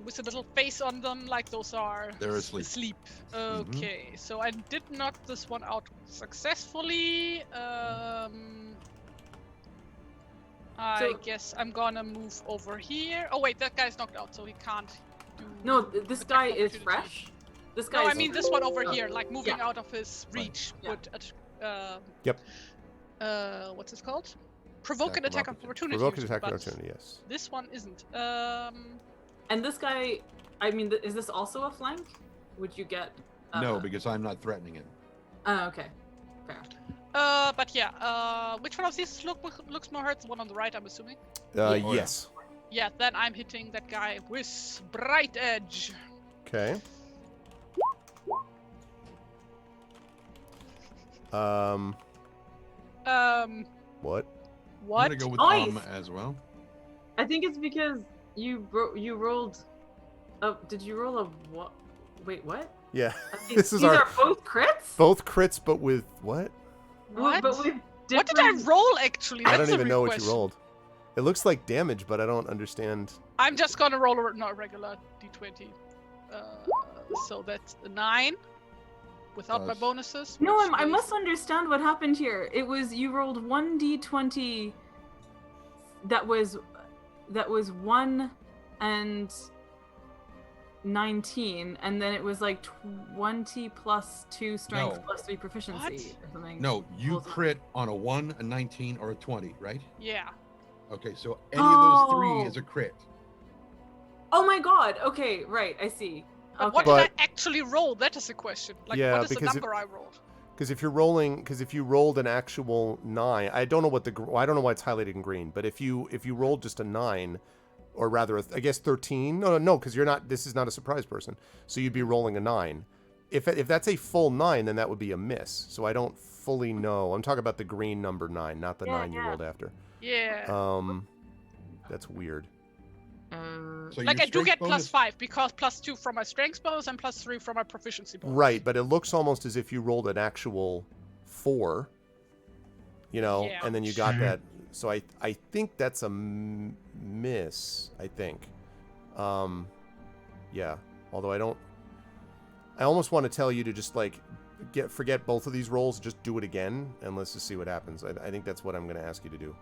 little face on them, like those are. They're asleep. Asleep. Okay, so I did knock this one out successfully. I guess I'm gonna move over here. Oh wait, that guy's knocked out, so he can't do. No, this guy is fresh. This guy. No, I mean this one over here, like moving out of his reach Yeah. would. Yep. What's this called? Provoke an attack of opportunity. Provoke an usually, attack of but opportunity, yes. This one isn't. And this guy, I mean, is this also a flank? Would you get? No, because I'm not threatening him. Oh, okay. fair. But yeah, which one of these looks more hurt? The one on the right, I'm assuming. Yes. Yeah, then I'm hitting that guy with Bright Edge. Okay. What? I'm What? gonna go with Nice. as well. I think it's because you rolled. Oh, did you roll a what? Wait, what? Yeah. These This is are both crits. both crits, but with what? What? But with What did I different- roll actually? I That's don't a even real know what question. you rolled. It looks like damage, but I don't understand. I'm just gonna roll a regular d20. So that's a 9 without my Plus- bonuses. No, which I is- must understand what happened here. It was you rolled 1d20. That was 1 and 19, and then it was like 20 plus 2 strength No. plus 3 proficiency What? or something. No, you What was it? crit on a 1, a 19, or a 20, right? Yeah. Okay, so any of those three Oh. is a crit. Oh my god. Okay, right. I see. But Okay. what But- did I actually roll? That is the question. Like, Yeah, what is the because number I rolled? Because if you rolled an actual 9, I don't know what I don't know why it's highlighted in green. But if you rolled just a 9, or rather, I guess 13. No, because you're not. This is not a surprise person. So you'd be rolling a 9. If that's a full 9, then that would be a miss. So I don't fully know. I'm talking about the green number 9, not the 9 you rolled after. Yeah. That's weird. So Like, your I do strength get bonus- +5 because +2 from my strength bonus and +3 from my proficiency bonus. Right, but it looks almost as if you rolled an actual 4, Yeah. and then you got Mhm. that. So I think that's a miss, I think. Yeah, although I almost want to tell you to just, like, forget both of these rolls, just do it again, and let's just see what happens. I think that's what I'm going to ask you to do.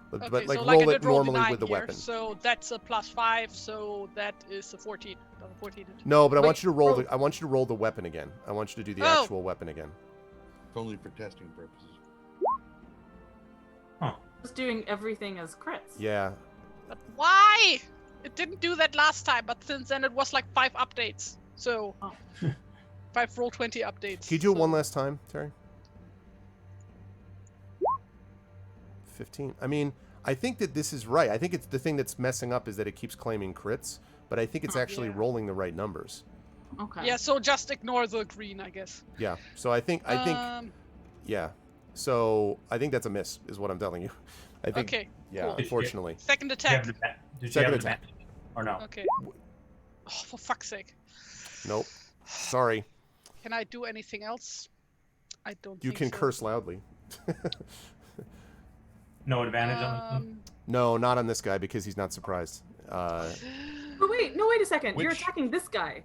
But, Okay, but like, so like I roll it did roll the normally 9 with the here, weapon. So that's a +5, so that is a 14. Does a 14 hit? No, but I Wait, want you to roll roll- I want you to roll the weapon again. I want you to do the Oh. actual weapon again. It's only for testing purposes. Just doing everything as crits. Yeah. But why? It didn't do that last time, but since then it was like 5 updates. So, Oh. 5 roll 20 updates. Can you do it so- one last time, Terry? 15. I mean, I think that this is right. I think it's the thing that's messing up is that it keeps claiming crits, but I think it's actually Yeah. rolling the right numbers. Okay. Yeah, so just ignore the green, I guess. Yeah. So I think yeah. So I think that's a miss, is what I'm telling you. I think. Okay, Yeah. cool. Unfortunately. Second Did you have attack. Did you Second have attack. advantage? Or no? Okay. Oh, for fuck's sake. Nope. Sorry. Can I do anything else? I don't You think can so. curse loudly. No advantage on this one? No, not on this guy because he's not surprised. Oh wait, no, wait a second. You're Which- attacking this guy.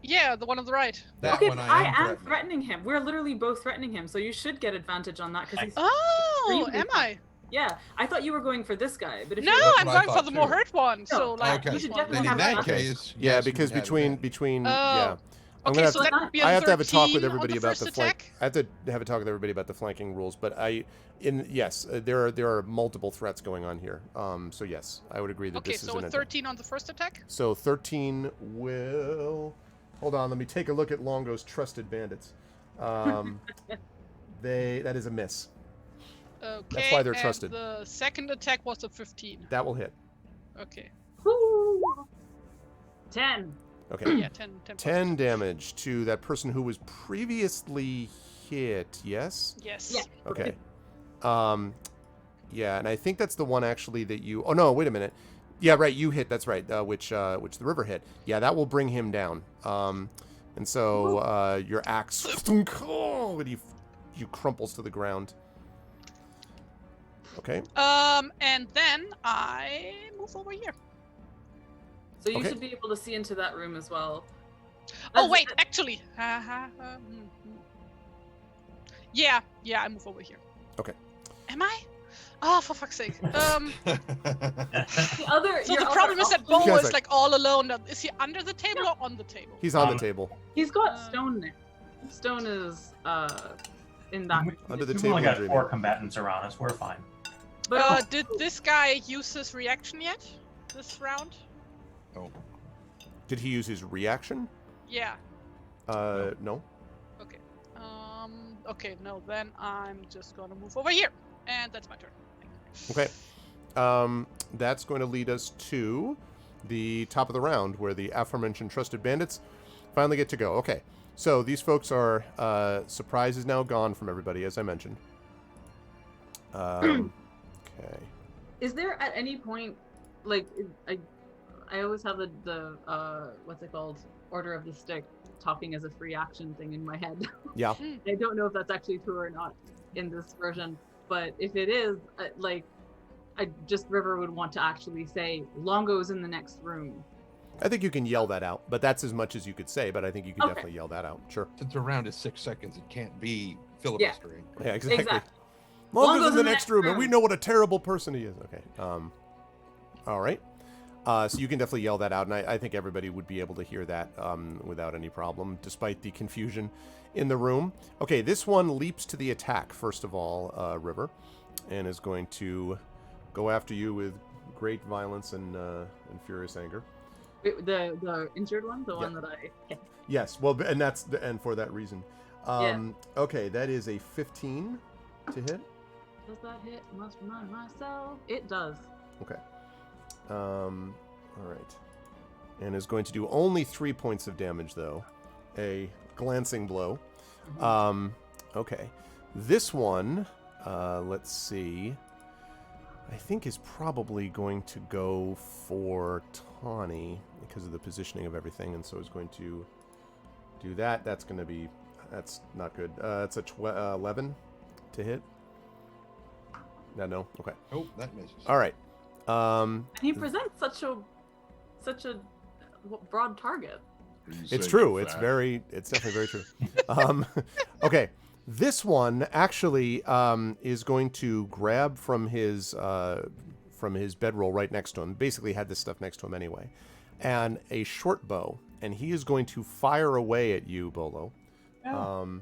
Yeah, the one on the right. That Okay, one but I I am am threatening. threatening him. We're literally both threatening him, so you should get advantage on that because he's. Oh, Extremely am I? Yeah, I thought you were going for this guy, but if No, you're That's I'm what I going for thought the more too. hurt one. So, No, like, Okay, you should this one. definitely then in have that advantage. case, Yeah, yes, you because would have between advantage. yeah. I'm Okay, gonna so have that to, would be a I have to have a talk 13 with on everybody the about first the flank. attack. I have to have a talk with everybody about the flanking rules, but there are multiple threats going on here. So yes, I would agree that Okay, this is so an a attack. 13 on the first attack. So 13 will. Hold on, let me take a look at Longo's trusted bandits. That is a miss. Okay. why they're and trusted. The second attack was a 15. That will hit. Okay. Woo! 10. Okay. Yeah, 10. 10 damage to that person who was previously hit. Yes. Yes. Yeah. Okay. Yeah, and I think that's the one actually that you. Oh no, wait a minute. Yeah, right. You hit. That's right. Which the river hit. Yeah, that will bring him down. And so your axe, and you crumples to the ground. Okay. And then I move over here. So you Okay. should be able to see into that room as well. Oh That's- wait, actually. Yeah, I move over here. Okay. Am I? Oh, for fuck's sake. The other. So your the other problem is that option- Bo Guys, is like- like all alone. Is he under the table or on the table? He's on the Um, table. He's got Uh, stone there. Stone is in that. Under the We've table only got dreaming. 4 combatants around us. We're fine. But Did this guy use his reaction yet? This round? Did he use his reaction? Yeah. No. Okay. Okay, no, then I'm just gonna move over here, and that's my turn. Okay. That's going to lead us to the top of the round, where the aforementioned trusted bandits finally get to go. Okay. So these folks are surprise is now gone from everybody, as I mentioned. Okay. Is there at any point, like, I always have the what's it called, Order of the Stick, talking as a free action thing in my head. Yeah. I don't know if that's actually true or not in this version, but if it is, like, River would want to actually say, Longo's in the next room. I think you can yell that out, but that's as much as you could say, but I think you can definitely yell that out. Sure. Since a round is 6 seconds, it can't be filibustering. Yeah, exactly. Exactly. Longo's in the next room, and we know what a terrible person he is. Okay. All right. So you can definitely yell that out, and I think everybody would be able to hear that without any problem, despite the confusion in the room. Okay, this one leaps to the attack, first of all, River, and is going to go after you with great violence and furious anger. The injured one, the one that I. Yes, well, and for that reason. Okay, that is a 15 to hit. Does that hit? Must remind myself. It does. Okay. All right. And is going to do only 3 points of damage, though. A glancing blow. Okay. This one, let's see, I think is probably going to go for Tawny because of the positioning of everything, and so is going to do that. That's not good. It's a 11 to hit. No. Okay. Oh, that misses. All right. And he presents such a broad target. It's true. It's definitely very true. Okay. This one actually is going to grab from his bedroll right next to him. Basically had this stuff next to him anyway. And a short bow. And he is going to fire away at you, Bolo. Oh.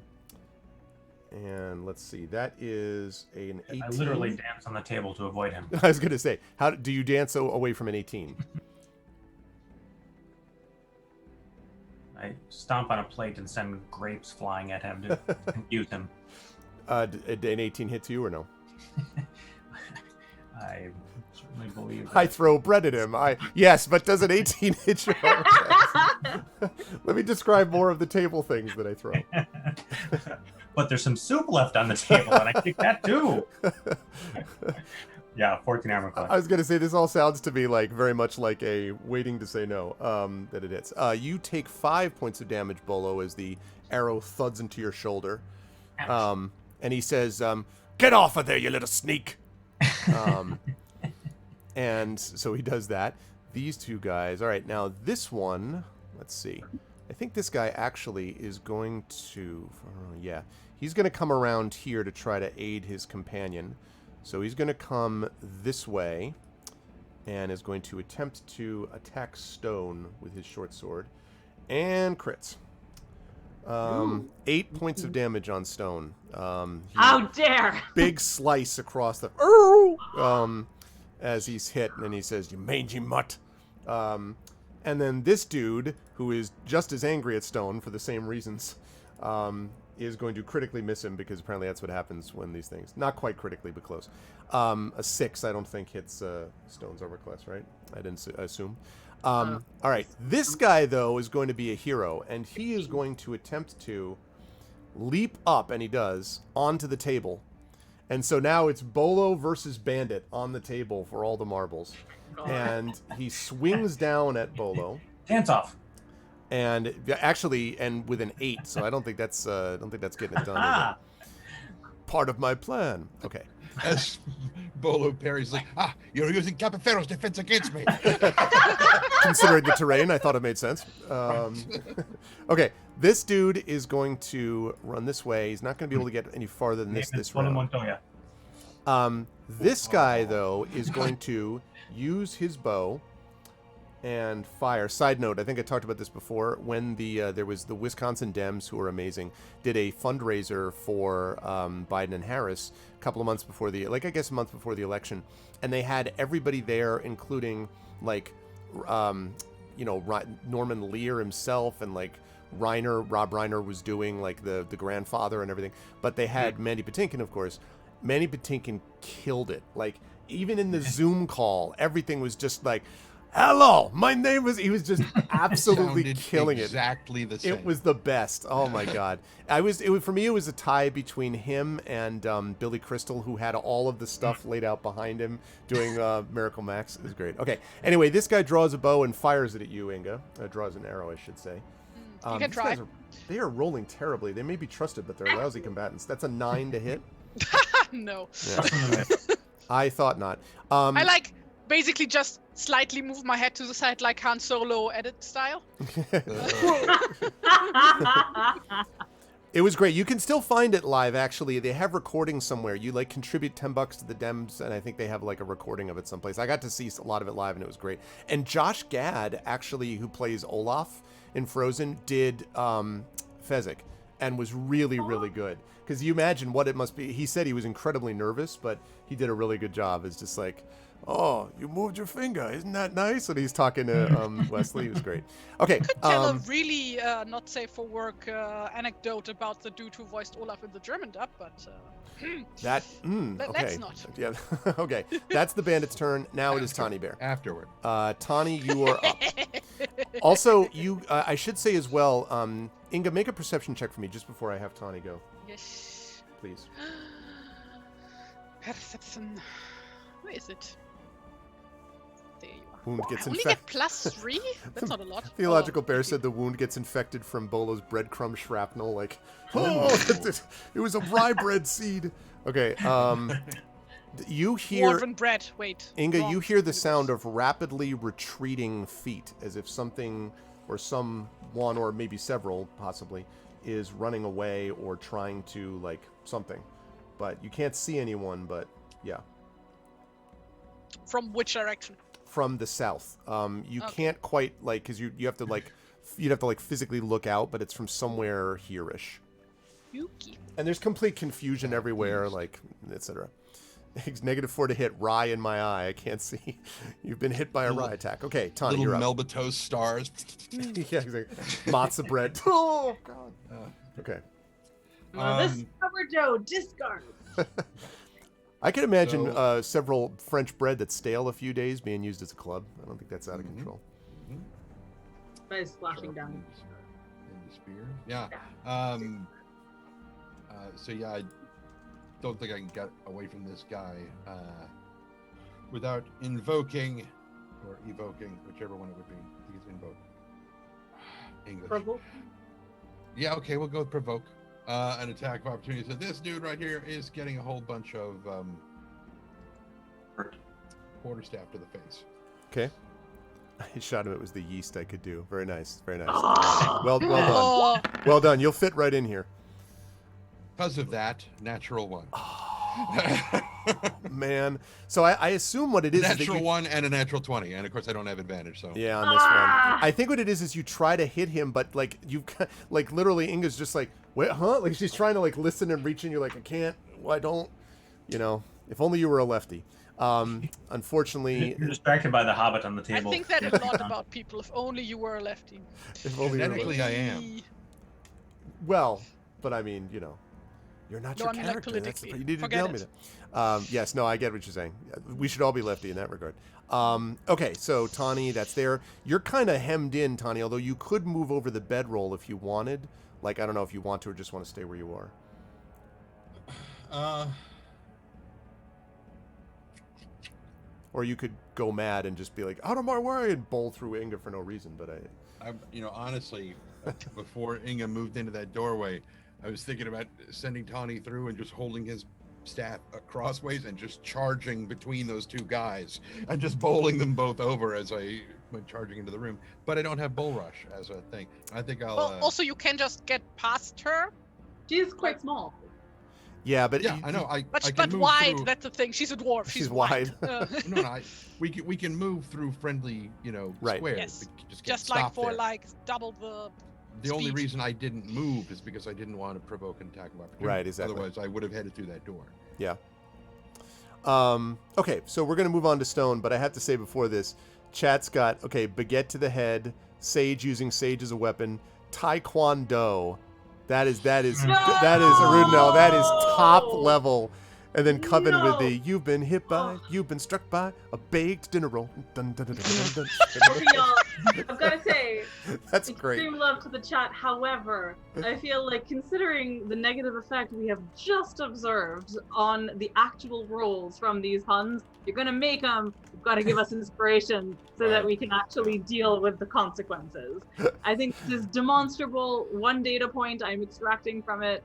And let's see. That is an 18. I literally dance on the table to avoid him. I was going to say, how do you dance away from an 18? I stomp on a plate and send grapes flying at him to confuse him. An 18 hits you or no? I certainly believe that. I throw bread at him. Yes, but does an 18 hit you? Let me describe more of the table things that I throw. But there's some soup left on the table, and I kick that too. Yeah, 14 armor class. I was going to say, this all sounds to me like very much like a waiting to say no, that it hits. You take 5 points of damage, Bolo, as the arrow thuds into your shoulder. And he says, get off of there, you little sneak. And so he does that. These two guys. All right, now this one, let's see. I think this guy actually is going to, he's going to come around here to try to aid his companion. So he's going to come this way and is going to attempt to attack Stone with his short sword. And crits. 8 points of damage on Stone. How dare! Big slice across the... as he's hit, and he says, you mangy mutt. And then this dude, who is just as angry at Stone for the same reasons, is going to critically miss him, because apparently that's what happens when these things... Not quite critically, but close. A 6, I don't think, hits Stone's armor class, right? I didn't assume. All right. This guy, though, is going to be a hero, and he is going to attempt to leap up, and he does, onto the table. And so now it's Bolo versus Bandit on the table for all the marbles. And he swings down at Bolo. Dance off. And actually, and with an 8, so I don't think that's getting it done. Part of my plan. Okay. As Bolo parries, like, you're using Capifero's defense against me. Considering the terrain, I thought it made sense. Okay, this dude is going to run this way. He's not going to be able to get any farther than this round. This guy, though, is going to use his bow and fire. Side note, I think I talked about this before. When there was the Wisconsin Dems, who are amazing, did a fundraiser for Biden and Harris a couple of months before a month before the election, and they had everybody there, including Norman Lear himself, and Rob Reiner was doing, like the grandfather and everything. But they had Mandy Patinkin, of course. Mandy Patinkin killed it. Like, even in the Zoom call, everything was just like, hello, my name was... He was just absolutely killing exactly the same. It was the best. Oh, my God. For me, it was a tie between him and Billy Crystal, who had all of the stuff laid out behind him doing Miracle Max. It was great. Okay. Anyway, this guy draws a bow and fires it at you, Inga. Draws an arrow, I should say. You can try. They are rolling terribly. They may be trusted, but they're lousy combatants. That's a 9 to hit. No. Yeah. I thought not. I basically just slightly move my head to the side like Han Solo edit style. It was great. You can still find it live, actually. They have recordings somewhere. You contribute $10 to the Dems, and I think they have a recording of it someplace. I got to see a lot of it live, and it was great. And Josh Gad, actually, who plays Olaf in Frozen, did Fezzik, and was really, really good. Because you imagine what it must be. He said he was incredibly nervous, but he did a really good job. It's just like, oh, you moved your finger. Isn't that nice? And he's talking to Wesley. It was great. Okay. Could tell a really not safe for work anecdote about the dude who voiced Olaf in the German dub, but okay. let's not. Yeah. Okay. That's the bandit's turn. Now it is Tawny Bear. Afterward. Tawny, you are up. Also, I should say as well, Inga, make a perception check for me just before I have Tawny go. Yes. Please. Perception. Where is it? There you are. Wound gets I only infected. get +3? That's not a lot. Theological Bear okay. said the wound gets infected from Bolo's breadcrumb shrapnel. Like, it was a rye bread seed. Okay. You hear... Dwarven bread. Wait. Inga, wrong. you hear the sound of rapidly retreating feet, as if something or someone, or maybe several, possibly, is running away or trying to, something. But you can't see anyone, but yeah. From which direction? From the south. You Okay. can't quite, because you have to, you'd have to, physically look out, but it's from somewhere here-ish. Yuki. And there's complete confusion everywhere, etc. -4 to hit. Rye in my eye. I can't see. You've been hit by a rye attack. Okay, Tawny, Little you're up. Melba toast stars. Yeah, exactly. Matzah bread. Oh, God. Okay. This sourdough discard. I can imagine So- several French bread that's stale a few days being used as a club. I don't think that's out of control. By splashing down. In the spear. Yeah. So yeah, I don't think I can get away from this guy without invoking or evoking, whichever one it would be. I think it's invoke. English. Provoke. Yeah, okay, we'll go with provoke. An attack of opportunity. So this dude right here is getting a whole bunch of quarterstaff to the face. Okay. I shot him. It was the yeast I could do. Very nice. Very nice. Oh. Well done. Oh, Well done. You'll fit right in here. Because of that, natural one. Man. So I assume what it is. Natural is that one and a natural 20. And of course, I don't have advantage, so. yeah, on this one. I think what it is you try to hit him, but you literally Inga's just like, wait, huh? Like she's trying to listen and reach, and you're like, I can't. Well, I don't. If only you were a lefty. Unfortunately, You're distracted by the Hobbit on the I table. think that a lot about people. If only you were a lefty. if only you were a Genetically, lefty. I am. Well, but I mean, you're not No, your I mean, character. That's politically. you need to Forget tell me that. Yes, no, I get what you're saying. We should all be lefty in that regard. Okay, so Tawny, that's there. You're kind of hemmed in, Tawny, although you could move over the bedroll if you wanted. I don't know if you want to or just want to stay where you are. Or you could go mad and just be like, out of my way, and bowl through Inga for no reason. But honestly, before Inga moved into that doorway, I was thinking about sending Tawny through and just holding his staff crossways and just charging between those two guys and just bowling them both over as I went charging into the room. But I don't have bull rush as a thing. I think I'll. Well, also, you can just get past her. She is quite small. yeah, but yeah, I know. But I can but move wide. through- That's the thing. She's a dwarf. She's wide. No, we can move through friendly, Right. squares. Yes. We can just get Just like stopped for there. double the. The only speed. reason I didn't move is because I didn't want to provoke an attack of opportunity. Right, exactly. Otherwise, I would have headed through that door. Yeah. Okay, so we're going to move on to Stone, but I have to say before this, chat's got, okay, Baguette to the head, Sage using Sage as a weapon, Taekwondo. That is No! Arundel. That is top level. And then Coven with No! the you've been hit by, you've been struck by a baked dinner roll. Dun, dun, dun, dun, dun, dun. Okay, y'all. I've got to say, That's great. extreme love to the chat. However, I feel like considering the negative effect we have just observed on the actual rolls from these puns, you're going to make them. You've got to give us inspiration so that we can actually deal with the consequences. I think this is demonstrable. One data point I'm extracting from it.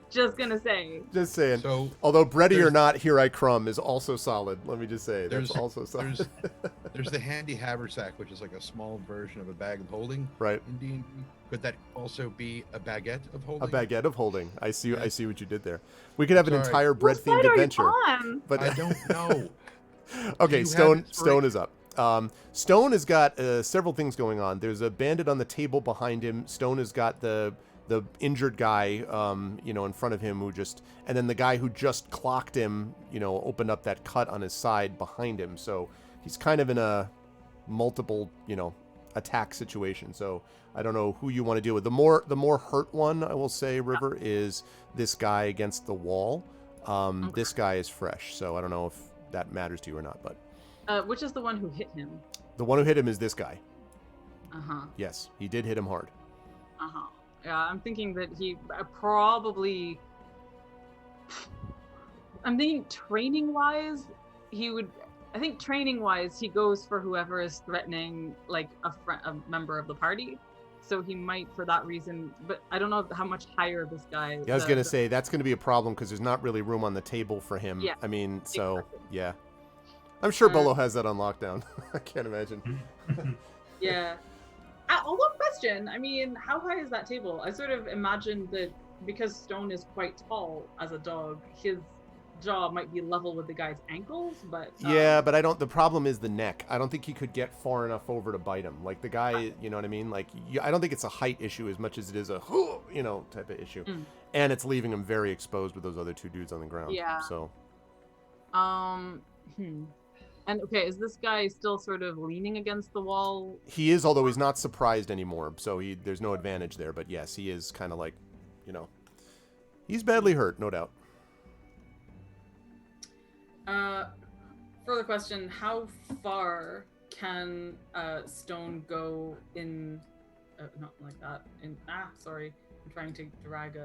Just gonna say. Just saying. So, although bready or not, here I crumb is also solid. Let me just say that's also solid. There's the handy haversack, which is like a small version of a bag of holding. Right. In D&D. Could that also be a baguette of holding? A baguette of holding. I see what you did there. We could have an Sorry. entire bread themed adventure. But I don't know. okay, You Stone have inspiration? is up. Stone has got several things going on. There's a bandit on the table behind him. Stone has got the injured guy, in front of him and then the guy who just clocked him, opened up that cut on his side behind him. So he's kind of in a multiple, attack situation. So I don't know who you want to deal with. The more hurt one, I will say, River, is this guy against the wall. Okay. This guy is fresh. So I don't know if that matters to you or not, but. Which is the one who hit him? The one who hit him is this guy. Uh-huh. Yes, he did hit him hard. Uh-huh. Yeah, I'm thinking that he probably... I'm thinking training-wise, I think training-wise, he goes for whoever is threatening, like, a member of the party. So he might, for that reason, but I don't know how much higher this guy... Yeah, I was going to say, that's going to be a problem because there's not really room on the table for him. Yeah, I mean, so, exactly. yeah. I'm sure Bolo has that on lockdown. I can't imagine. Yeah. Although, question, I mean, how high is that table? I sort of imagined that because Stone is quite tall as a dog, his jaw might be level with the guy's ankles, but... Yeah, but the problem is the neck. I don't think he could get far enough over to bite him. Like, the guy, you know what I mean? Like, I don't think it's a height issue as much as it is a, type of issue. And it's leaving him very exposed with those other two dudes on the ground. Yeah. So. And okay, is this guy still sort of leaning against the wall? He is, although he's not surprised anymore, so there's no advantage there. But yes, he is kind of like, he's badly hurt, no doubt. Further question, how far can Stone go in... not like that. Sorry. I'm trying to drag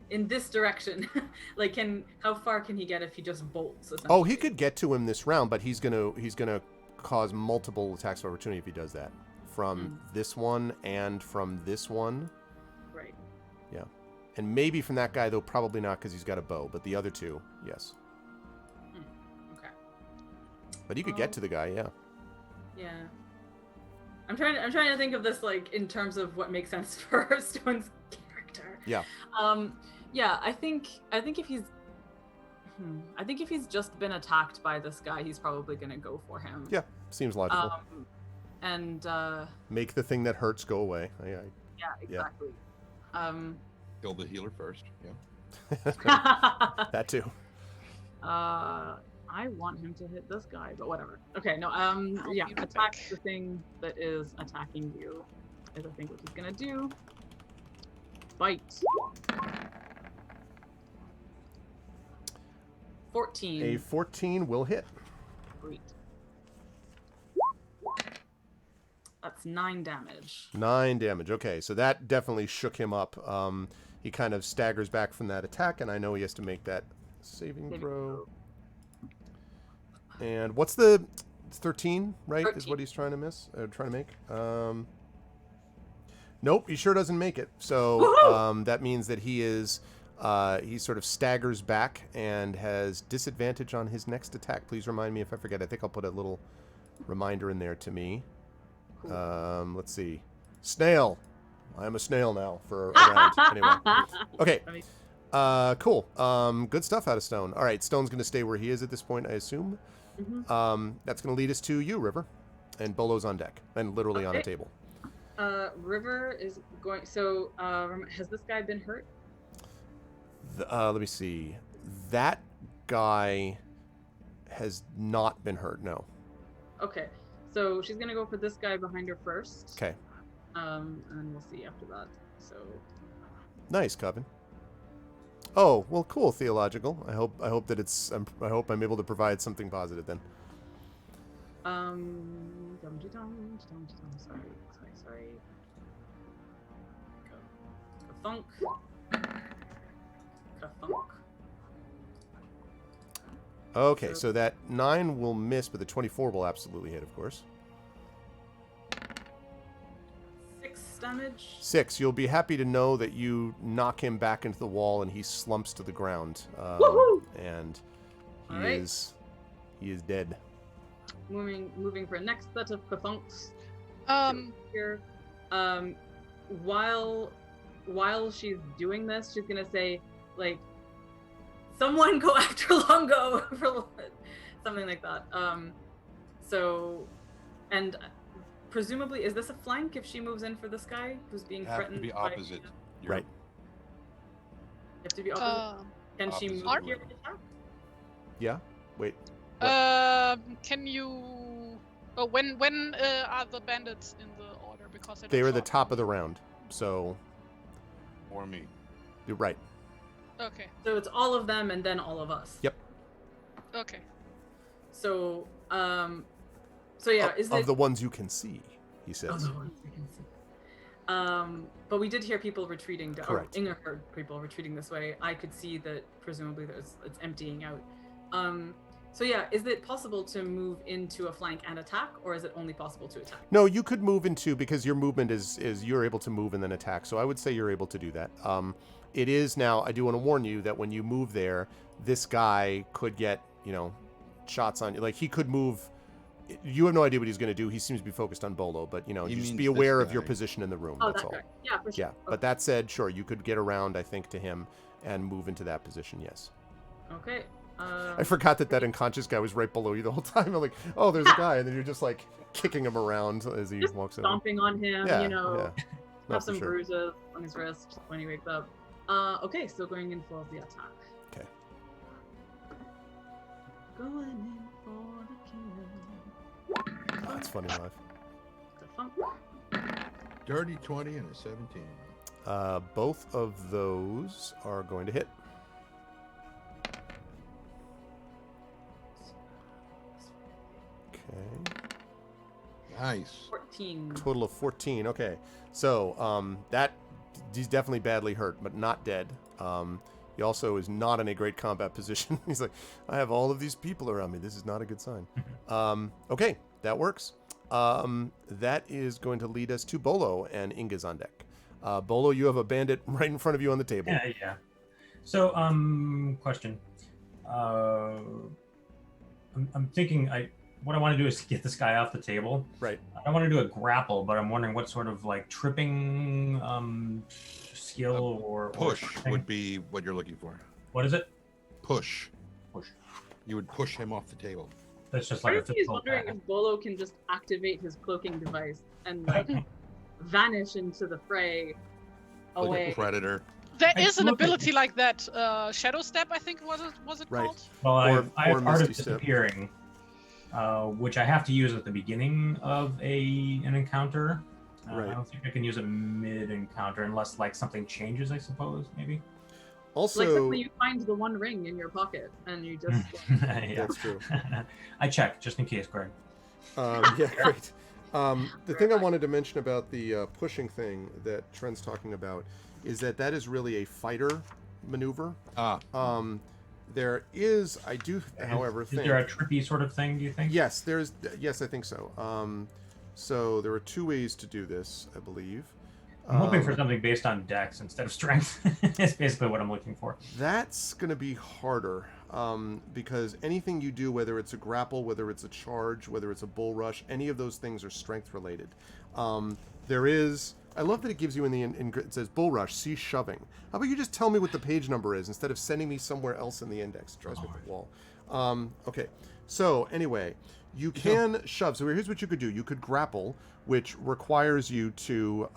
in this direction. Like, how far can he get if he just bolts? Oh, he could get to him this round, but he's gonna cause multiple attacks of opportunity if he does that. From this one and from this one. Right. Yeah. And maybe from that guy, though probably not because he's got a bow, but the other two, yes. Okay. But he could get to the guy, yeah. Yeah. I'm trying to think of this like in terms of what makes sense for Stone's character. Yeah. Yeah, I think if he's just been attacked by this guy, he's probably gonna go for him. Yeah, seems logical. Make the thing that hurts go away. Yeah, exactly. Kill the healer first. Yeah. That too. I want him to hit this guy, but whatever. Okay, no. Yeah, attack the thing that is attacking you. Is I think what he's gonna do. Bite. 14. A 14 will hit. Great. That's 9 damage. 9 damage. Okay, so that definitely shook him up. He kind of staggers back from that attack, and I know he has to make that saving throw. And what's the 13? Right, 13. is what he's trying to make. Nope, he sure doesn't make it. So that means that he sort of staggers back and has disadvantage on his next attack. Please remind me if I forget. I think I'll put a little reminder in there to me. Let's see. Snail. I'm a snail now for a round. Anyway. Okay. Cool. Good stuff out of Stone. All right, Stone's going to stay where he is at this point, I assume. That's going to lead us to you, River. And Bolo's on deck. And literally on a table. River is going... So, has this guy been hurt? Let me see. That guy has not been hurt, no. Okay. So she's going to go for this guy behind her first. Okay. And then we'll see after that. So Nice, Coven. Oh, well, cool, Theological. I hope that it's. I hope I'm able to provide something positive then. Sorry. Ka-funk. Okay, so that 9 will miss, but the 24 will absolutely hit, of course. 6 damage. 6. You'll be happy to know that you knock him back into the wall, and he slumps to the ground. Woohoo! And All right. he is dead. Moving for next set of kafunks. Here. While she's doing this, she's gonna say, like, someone go after Longo, for something like that. And presumably, is this a flank if she moves in for this guy who's being You have threatened? to be by- opposite. Right. You have to be opposite. Can she opposite move the here room. to attack? Yeah? Wait. Can you? Oh, when are the bandits in the order? Because They were the top of the round, so Or me. you're right. Okay. So it's all of them and then all of us. Yep. Okay. So yeah, is Of it the ones you can see, he of says. the ones we can see. But we did hear people retreating. Correct. Inga heard people retreating this way. I could see that presumably it's emptying out. So yeah, is it possible to move into a flank and attack, or is it only possible to attack? No, you could move into, because your movement is you're able to move and then attack. So I would say you're able to do that. It is now, I do want to warn you that when you move there, this guy could get, shots on you. Like, he could move. You have no idea what he's going to do. He seems to be focused on Bolo, but, He just means be this aware of your guy. position in the room. Oh, that's that's all. right. Yeah, for sure. Yeah. But that said, sure, you could get around, I think, to him and move into that position, yes. Okay. I forgot that unconscious guy was right below you the whole time. I'm like, oh, there's a guy, and then you're just like kicking him around as he Just walks over. stomping on him, Yeah, No, for have some sure. bruises on his wrist when he wakes up. Okay, so going in for the attack. Okay. Going in for the kill. Oh, it's funny live. The funk. Dirty 20 and a 17. Both of those are going to hit. Okay. Nice. 14. Total of 14. Okay. So, he's definitely badly hurt, but not dead. He also is not in a great combat position. He's like, I have all of these people around me. This is not a good sign. Okay, that works. That is going to lead us to Bolo, and Inga's on deck. Bolo, you have a bandit right in front of you on the table. Yeah. So, question. I'm thinking what I want to do is get this guy off the table. Right. I want to do a grapple, but I'm wondering what sort of like tripping skill or Push thing. would be what you're looking for. What is it? Push. Push. You would push him off the table. That's just I like a think he's physical wondering attack. if Bolo can just activate his cloaking device and like vanish into the fray Like away. a predator. There I is an look at- ability like that. Shadow Step, I think was it Right. called? Well, I Or- have, I or have Art of Misty Step. Disappearing, which I have to use at the beginning of an encounter. Right. I don't think I can use it mid-encounter unless like something changes, I suppose, maybe. Also, Like suddenly you find the one ring in your pocket and you just Yeah. that's true. I check just in case, Greg. Yeah, great. The thing I wanted to mention about the pushing thing that Trent's talking about is that is really a fighter maneuver. There is, however, Is think. there a trippy sort of thing, do you think? Yes, yes, I think so. So there are two ways to do this, I believe. I'm hoping for something based on dex instead of strength. That's basically what I'm looking for. That's going to be harder because anything you do, whether it's a grapple, whether it's a charge, whether it's a bull rush, any of those things are strength related. There is, I love that it gives you it says bull rush, see shoving. How about you just tell me what the page number is instead of sending me somewhere else in the index? It drives me up the wall. Okay, so anyway, you can shove. So here's what you could do. You could grapple, which requires you to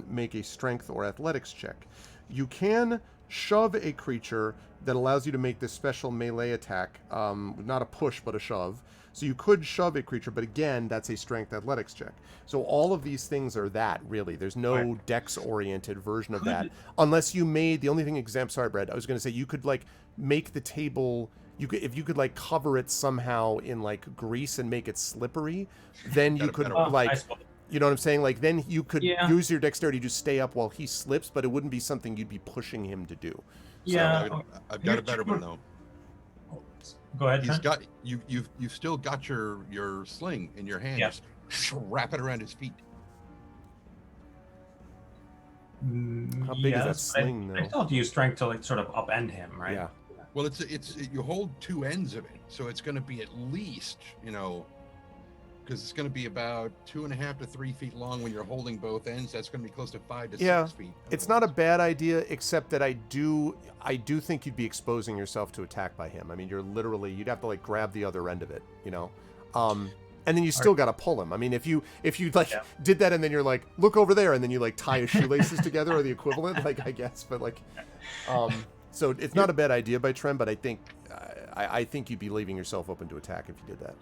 make a strength or athletics check. You can shove a creature that allows you to make this special melee attack. Not a push, but a shove. So you could shove a creature, but again, that's a strength athletics check. So all of these things are that, really. There's no dex-oriented version of that. Unless you made, the only thing, sorry, Brad, I was going to say, you could, like, make the table, if you could, like, cover it somehow in, like, grease and make it slippery, then you could, like, you know what I'm saying? Like, then you could use your dexterity to stay up while he slips, but it wouldn't be something you'd be pushing him to do. Yeah. So, I've got a better one, though. Go ahead. He's got you've still got your sling in your hand. Yes. Just wrap it around his feet. How big is that sling, though? I still have to use strength to like sort of upend him, right? Yeah. Well, it's you hold two ends of it, so it's going to be at least, you know, because it's going to be about 2.5 to 3 feet long when you're holding both ends. That's going to be close to 5 to 6 feet. It's not a bad idea, except that I do think you'd be exposing yourself to attack by him. I mean, you'd have to like grab the other end of it, you know, and then you still got to pull him. I mean, if you like did that and then you're like, look over there, and then you like tie his shoelaces together or the equivalent, like I guess, but like, so it's not a bad idea by Trem, but I think you'd be leaving yourself open to attack if you did that.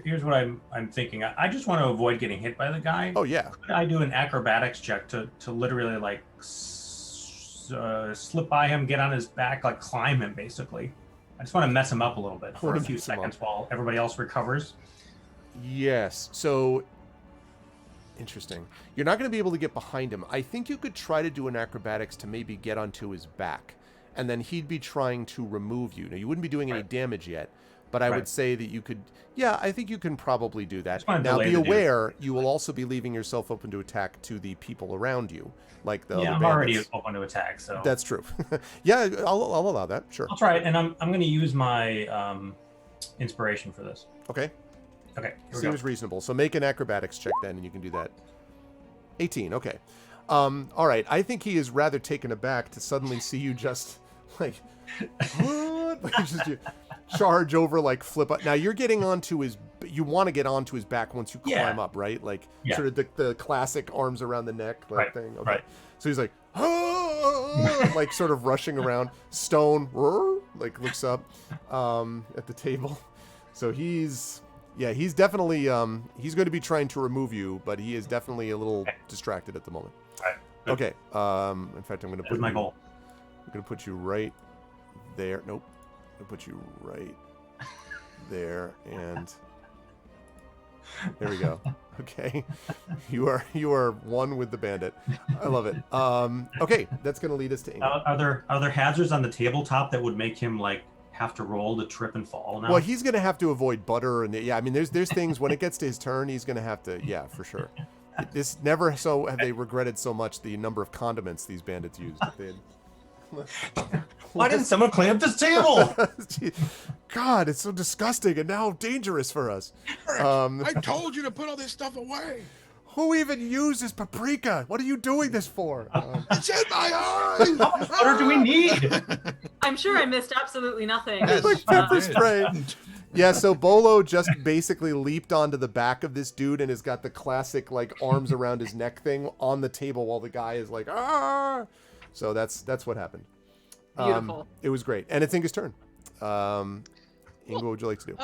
Here's what I'm thinking. I just want to avoid getting hit by the guy. Oh yeah. Could I do an acrobatics check to literally like slip by him, get on his back, like climb him basically. I just want to mess him up a little bit for a few seconds while everybody else recovers. Yes. So interesting. You're not going to be able to get behind him. I think you could try to do an acrobatics to maybe get onto his back, and then he'd be trying to remove you. Now you wouldn't be doing any damage yet. But I would say that you could, I think you can probably do that. Now, be aware, you will also be leaving yourself open to attack to the people around you, like the other bandits. I'm already open to attack, so. That's true. Yeah, I'll allow that, sure. I'll try it, and I'm going to use my inspiration for this. Okay. Okay, Seems reasonable. So make an acrobatics check then, and you can do that. 18, okay. All right, I think he is rather taken aback to suddenly see you just, like, what? Charge over, like flip up. Now you're getting onto his. You want to get onto his back once you climb up, right? Like sort of the classic arms around the neck thing. Okay. Right. So he's like, like sort of rushing around. Stone, like looks up at the table. So he's definitely he's going to be trying to remove you, but he is definitely a little distracted at the moment. Right. Okay. In fact, I'm going to put my goal. I'm going to put you right there. Nope. I'll put you right there, and there we go. Okay, you are one with the bandit. I love it. Okay, that's going to lead us to Ingrid. Are there hazards on the tabletop that would make him like have to roll to trip and fall now? Well, he's going to have to avoid butter, and I mean, there's things when it gets to his turn, he's going to have to, for sure. This never have they regretted so much the number of condiments these bandits used. Why didn't someone clean up this table? God, it's so disgusting and now dangerous for us. I told you to put all this stuff away. Who even uses paprika? What are you doing this for? It's in my eyes. How much butter do we need? I'm sure I missed absolutely nothing. It's like pepper spray. Yeah, so Bolo just basically leaped onto the back of this dude and has got the classic like arms around his neck thing on the table while the guy is like, ah. So that's what happened. Beautiful. It was great. And it's Inga's turn. Inga, what would you like to do?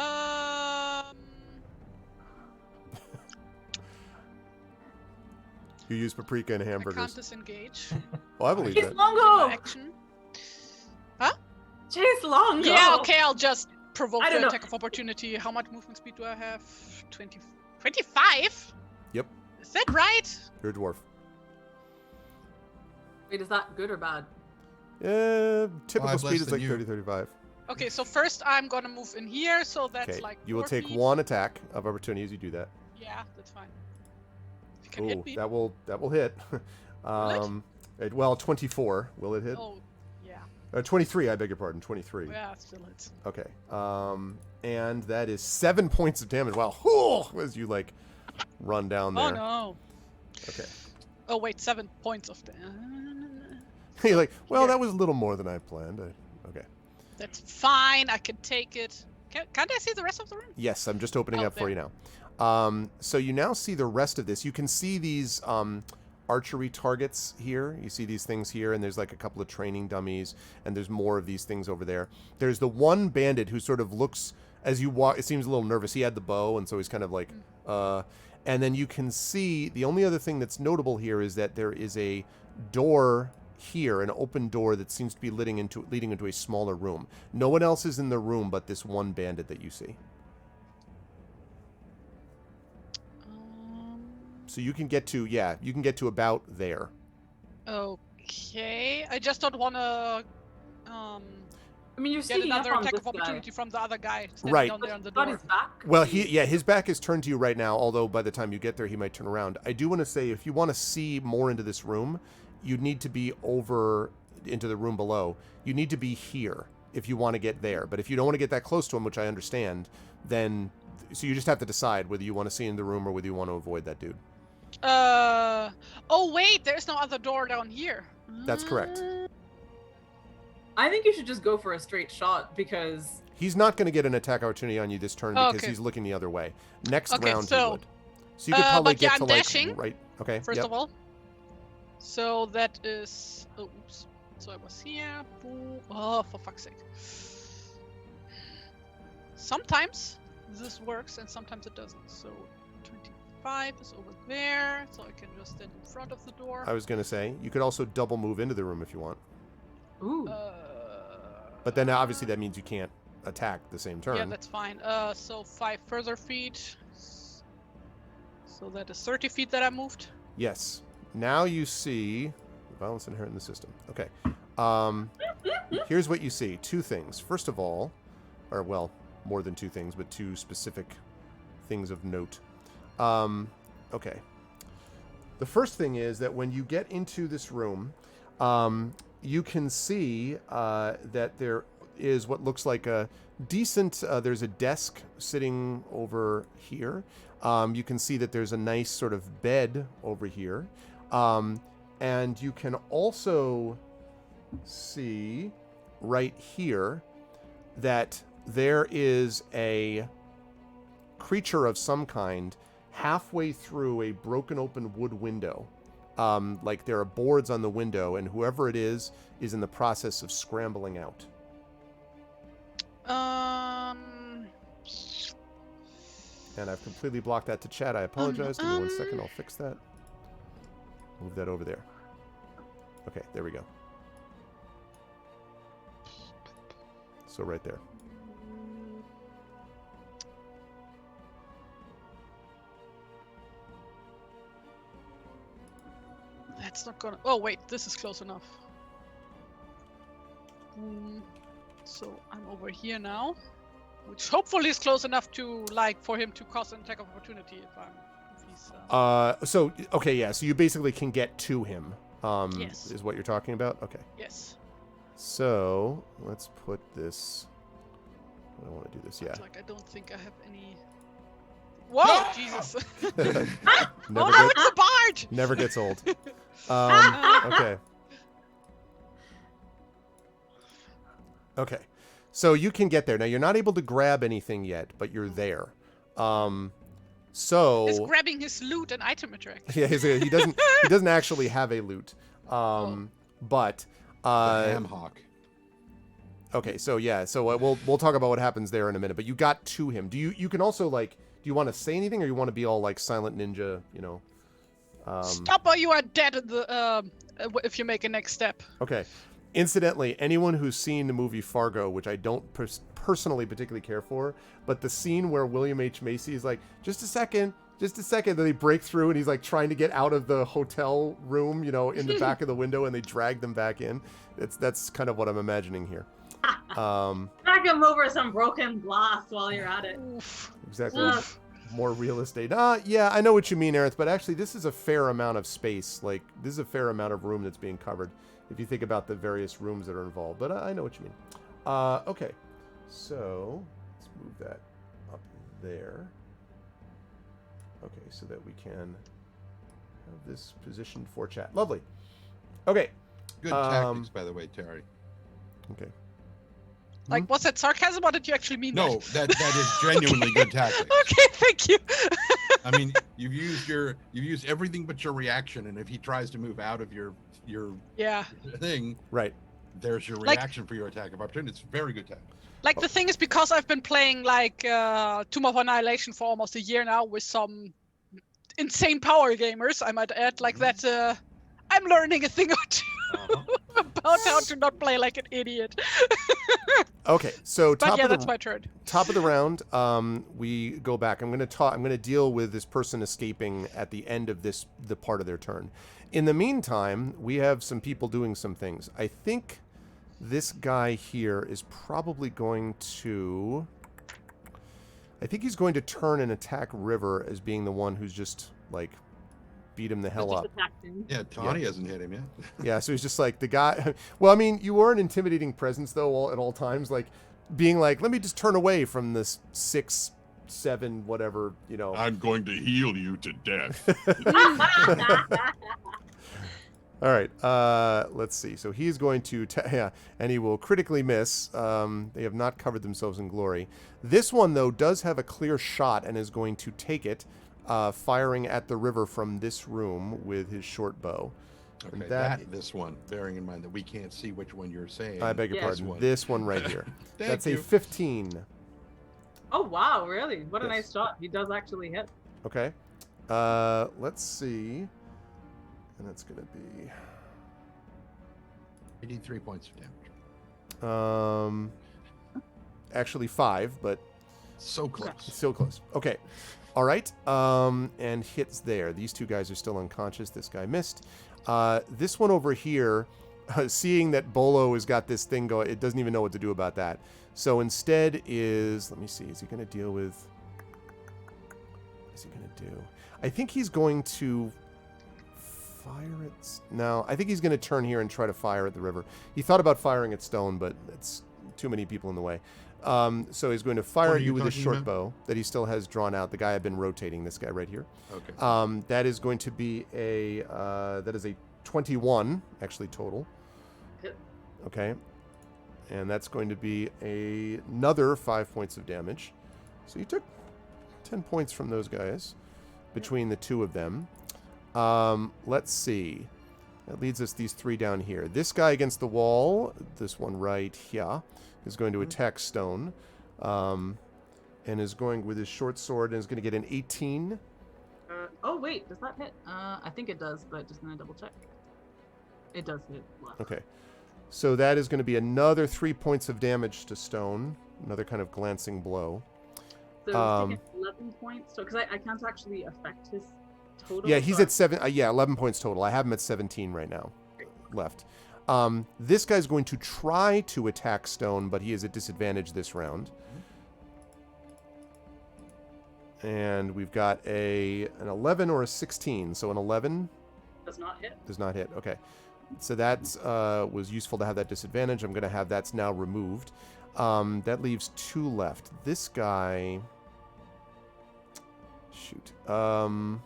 You use paprika and hamburgers. I can't disengage. Well, I believe Chase that. Longo! Action. Huh? Chase Longo! Yeah, okay, I'll just provoke I don't the know. attack of opportunity. How much movement speed do I have? 25? Yep. Is that right? You're a dwarf. Wait, is that good or bad? Typical 5 speed less is than like you. 30, 35. Okay, so first I'm gonna move in here, so that's Okay, like you will 4 take feet. one attack of opportunity as you do that. Yeah, that's fine. If you can Oh, hit me. that will hit. Well, 24. Will it hit? Oh, yeah. 23, I beg your pardon. 23. Yeah, it still hits. Okay. And that is 7 points of damage. Wow. As you like run down there. Oh no. Okay. Oh wait, 7 points of damage. You're like, well, that was a little more than I planned. Okay. That's fine. I can take it. Can't I see the rest of the room? Yes, I'm just opening Oh, up for there. you now. So you now see the rest of this. You can see these archery targets here. You see these things here, and there's like a couple of training dummies, and there's more of these things over there. There's the one bandit who sort of looks, as you walk, it seems a little nervous. He had the bow, and so he's kind of like, and then you can see, the only other thing that's notable here is that there is a door here, an open door that seems to be leading into a smaller room. No one else is in the room but this one bandit that you see. So you can get to, you can get to about there. Okay, I just don't want to I mean, you're get sneaking up another on attack this of opportunity guy. from the other guy standing Right. down there on the Got door. his back. Well, his back is turned to you right now, although by the time you get there, he might turn around. I do want to say, if you want to see more into this room, you'd need to be over into the room below. You need to be here if you want to get there. But if you don't want to get that close to him, which I understand, then, so you just have to decide whether you want to see in the room or whether you want to avoid that dude. Oh wait, there's no other door down here. That's correct. I think you should just go for a straight shot because He's not going to get an attack opportunity on you this turn because Okay. he's looking the other way. Next Okay, round he so, would. So you could probably but yeah, get I'm to like dashing, right. Okay. First yep. of all. So that is. Oh, oops. So I was here. Boom. Oh, for fuck's sake. Sometimes this works and sometimes it doesn't. So 25 is over there. So I can just stand in front of the door. I was going to say you could also double move into the room if you want. ooh. But then obviously that means you can't attack the same turn. Yeah, that's fine. So 5 further feet. So that is 30 feet that I moved. Yes. Now you see violence inherent in the system. Okay. Here's what you see. 2 things. First of all, or well, more than 2 things, but 2 specific things of note. Okay. The first thing is that when you get into this room, you can see that there is what looks like a decent, there's a desk sitting over here. You can see that there's a nice sort of bed over here. And you can also see right here that there is a creature of some kind halfway through a broken open wood window. Like there are boards on the window, and whoever it is in the process of scrambling out. And I've completely blocked that to chat. I apologize. Give me 1 second. I'll fix that. Move that over there. Okay, there we go. So right there. That's not gonna. Oh wait, this is close enough. So I'm over here now, which hopefully is close enough to like for him to cause an attack of opportunity if he's. So okay, yeah. So you basically can get to him. Yes. Is what you're talking about? Okay. Yes. So let's put this. I don't want to do this. Yeah. Like I don't think I have any. Whoa, Jesus! never, Oh no, it's a bard! never gets old. Okay. Okay. So you can get there. Now you're not able to grab anything yet, but you're there. So He's grabbing his loot and item attract. yeah, he doesn't actually have a loot. But The ham hock. okay, so yeah, so we'll talk about what happens there in a minute. But you got to him. Do you can also like, do you want to say anything, or you want to be all like silent ninja, you know? Stop or you are dead in the, if you make a next step. Okay. Incidentally, anyone who's seen the movie Fargo, which I don't personally particularly care for, but the scene where William H. Macy is like, just a second, then they break through and he's like trying to get out of the hotel room, you know, in the back of the window, and they drag them back in. That's kind of what I'm imagining here. Drag him over some broken glass while you're at it. Oof. Exactly. Ugh. More real estate. Yeah, I know what you mean, Aerith, but actually this is a fair amount of space. Like, this is a fair amount of room that's being covered if you think about the various rooms that are involved. But I know what you mean. Okay. So, let's move that up there. Okay, so that we can have this positioned for chat. Lovely. Okay. Good tactics, by the way, Terry. Okay. Like, was that sarcasm, or did you actually mean No, that? that is genuinely good tactics. Okay, thank you. I mean, you've used everything but your reaction, and if he tries to move out of your Yeah. thing, Right. there's your Like- reaction for your attack of opportunity. It's very good tactics. Like the thing is, because I've been playing like Tomb of Annihilation for almost a year now with some insane power gamers, I might add, like that. I'm learning a thing or two about how to not play like an idiot. Okay, so But yeah, of that's the my turn. top of the round, we go back. I'm going to deal with this person escaping at the end of the part of their turn. In the meantime, we have some people doing some things. I think this guy here is probably going to. I think he's going to turn and attack River as being the one who's just like beat him the hell Just up. attacked him. Yeah, Tawny hasn't hit him yet. Yeah, so he's just like the guy. Well, I mean, you were an intimidating presence though, at all times, like being like, let me just turn away from this 6, 7, whatever, you know. I'm going to heal you to death. All right, let's see. So he's going to, yeah, and he will critically miss. They have not covered themselves in glory. This one, though, does have a clear shot and is going to take it, firing at the river from this room with his short bow. Okay, That- this one, bearing in mind that we can't see which one you're saying. I beg your Yeah. pardon. This one right here. Thank That's you. a 15. Oh wow, really? What a Yes. nice shot. He does actually hit. Okay. Let's see. And that's going to be... I need 3 points of damage. Actually 5, but So close. still close. Okay. All right. And hits there. These two guys are still unconscious. This guy missed. This one over here, seeing that Bolo has got this thing going, it doesn't even know what to do about that. So instead is, let me see, is he going to deal with, what is he going to do? I think he's going to fire at, no, I think he's going to turn here and try to fire at the river. He thought about firing at Stone, but it's too many people in the way. So he's going to fire What are at you you with his talking short about? bow that he still has drawn out. The guy I've been rotating, this guy right here. Okay. That is going to be a, that is a 21, actually, total. Hit. Okay. And that's going to be another 5 points of damage. So you took 10 points from those guys between the two of them. Let's see. That leads us these three down here. This guy against the wall, this one right here, is going to attack Stone. And is going with his short sword and is going to get an 18. Oh wait, does that hit? I think it does, but just gonna double check. It does hit. Left. Okay. So that is going to be another 3 points of damage to Stone. Another kind of glancing blow. So he's taking 11 points. So because I can't actually affect his total. Yeah, he's so at 7. Yeah, 11 points total. I have him at 17 right now. Left. This guy's going to try to attack Stone, but he is at disadvantage this round. And we've got an 11 or a 16. So an 11 does not hit. does not hit. Okay. So that was useful to have that disadvantage. I'm going to have that's now removed. That leaves 2 left. This guy... Shoot. All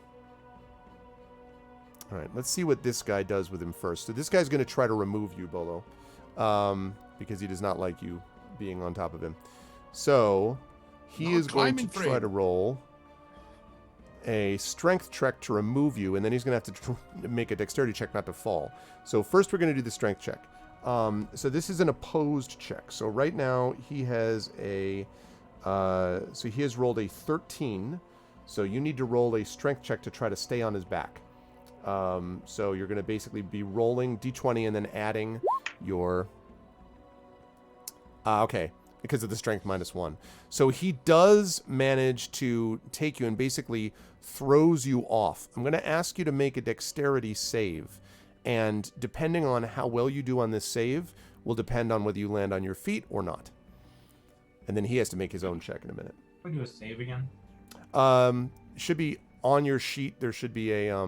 right, let's see what this guy does with him first. So this guy's going to try to remove you, Bolo, because he does not like you being on top of him. So he No is going to climbing try frame. to roll a strength check to remove you, and then he's going to have to make a dexterity check not to fall. So first we're going to do the strength check. So this is an opposed check. So right now he has so he has rolled a 13. So you need to roll a strength check to try to stay on his back. So you're going to basically be rolling d20 and then adding your... okay, because of the strength -1. So he does manage to take you and basically throws you off. I'm going to ask you to make a dexterity save. And depending on how well you do on this save will depend on whether you land on your feet or not. And then he has to make his own check in a minute. We do a save again. Should be on your sheet. There should be a...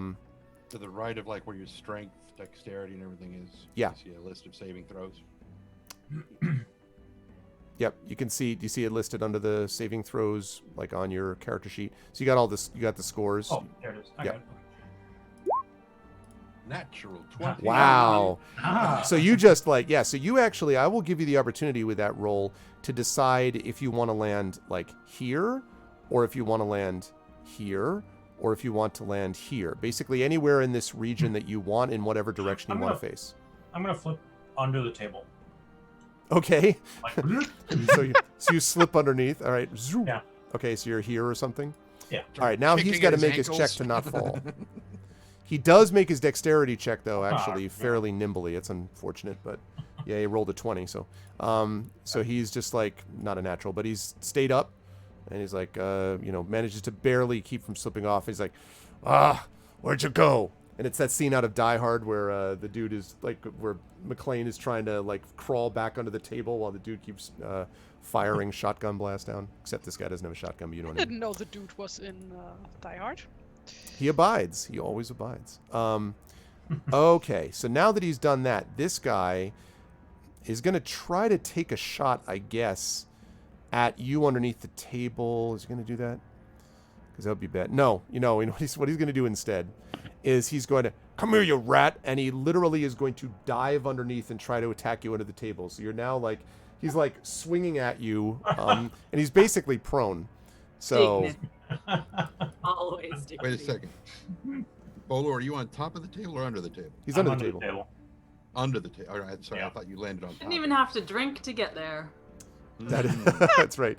To the right of like where your strength, dexterity, and everything is. Yeah. You see a list of saving throws. Yep, you can see. Do you see it listed under the saving throws, like on your character sheet? So you got all this. You got the scores. Oh, there it is. I Yeah. got it. Natural 20. Wow. Ah. So you just like, yeah. So you actually, I will give you the opportunity with that roll to decide if you want to land like here, or if you want to land here, or if you want to land here. Basically, anywhere in this region that you want, in whatever direction you want to face. I'm gonna flip under the table. Okay. Like, so you slip underneath. All right. Zoom. Yeah. Okay, so you're here or something. Yeah. All right. Now he's Kicking got to at make his his check ankles. to not fall. He does make his dexterity check though, actually, yeah. fairly nimbly. It's unfortunate, but yeah, he rolled a 20. So he's just like not a natural, but he's stayed up, and he's like, manages to barely keep from slipping off. He's like, where'd you go? And it's that scene out of Die Hard where the dude is like, where McClane is trying to like crawl back under the table while the dude keeps firing shotgun blast down. Except this guy doesn't have a shotgun, but you know I what I mean. didn't know the dude was in Die Hard. He abides. He always abides. Okay, so now that he's done that, this guy is going to try to take a shot, I guess, at you underneath the table. Is he going to do that? Because that would be bad. No, what he's going to do instead is he's going to, come here, you rat, and he literally is going to dive underneath and try to attack you under the table. So you're now like, he's like swinging at you, and he's basically prone. So... Always do. Wait a second. Bolo, are you on top of the table or under the table? he's under the table. Under the table. All right, sorry, Yeah. I thought you landed on top. Didn't even have to drink to get there. That is, that's right.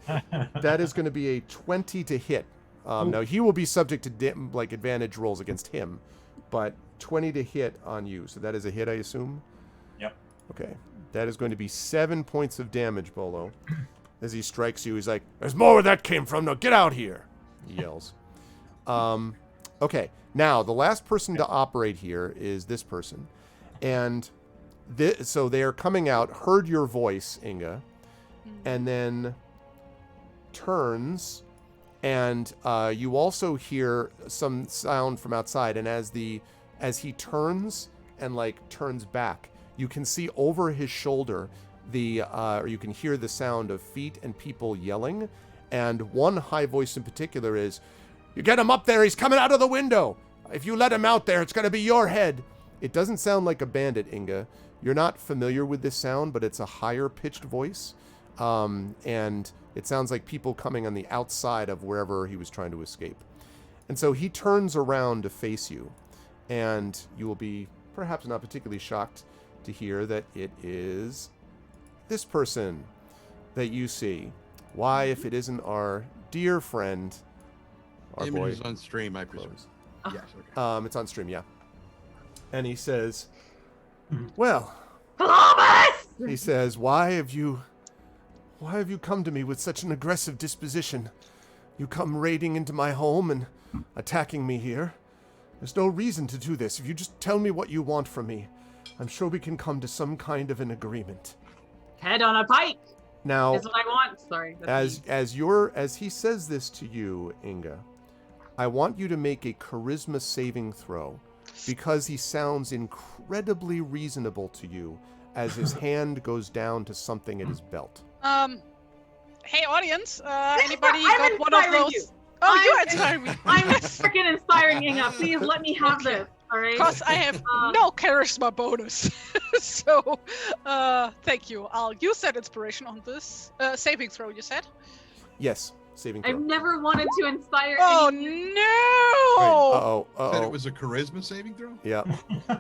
That is going to be a 20 to hit. Now, he will be subject to advantage rolls against him, but 20 to hit on you. So that is a hit, I assume? Yep. Okay. That is going to be 7 points of damage, Bolo. As he strikes you, he's like, there's more where that came from. Now get out here, he yells. Okay. Now, the last person to operate here is this person. And so they are coming out, heard your voice, Inga, and then turns, and you also hear some sound from outside. And as he turns and like turns back, you can see over his shoulder or you can hear the sound of feet and people yelling. And one high voice in particular is, "You get him up there, he's coming out of the window. If you let him out there, it's going to be your head." It doesn't sound like a bandit, Inga. You're not familiar with this sound, but it's a higher pitched voice. And it sounds like people coming on the outside of wherever he was trying to escape. And so he turns around to face you, and you will be perhaps not particularly shocked to hear that it is this person that you see. Why, if it isn't our dear friend, our Image boy is on stream, I presume. Close. Yes, okay. It's on stream, yeah. And he says, well, Columbus! he says, why have you come to me with such an aggressive disposition? You come raiding into my home and attacking me here. There's no reason to do this. If you just tell me what you want from me, I'm sure we can come to some kind of an agreement. Head on a pike Now, is what I want. Sorry. that's me. as he says this to you, Inga, I want you to make a charisma saving throw, because he sounds incredibly reasonable to you as his hand goes down to something at his belt. Hey audience, anybody I'm got one of inspiring those? you. Oh, you I'm- inspired me. I'm freaking inspiring Inga. Please let me have Okay. this. All right. Because I have no charisma bonus. So, thank you. I'll use that inspiration on this saving throw, you said? Yes, saving throw. I've never wanted to inspire. Oh, anyone. no! Said it was a charisma saving throw? Yeah,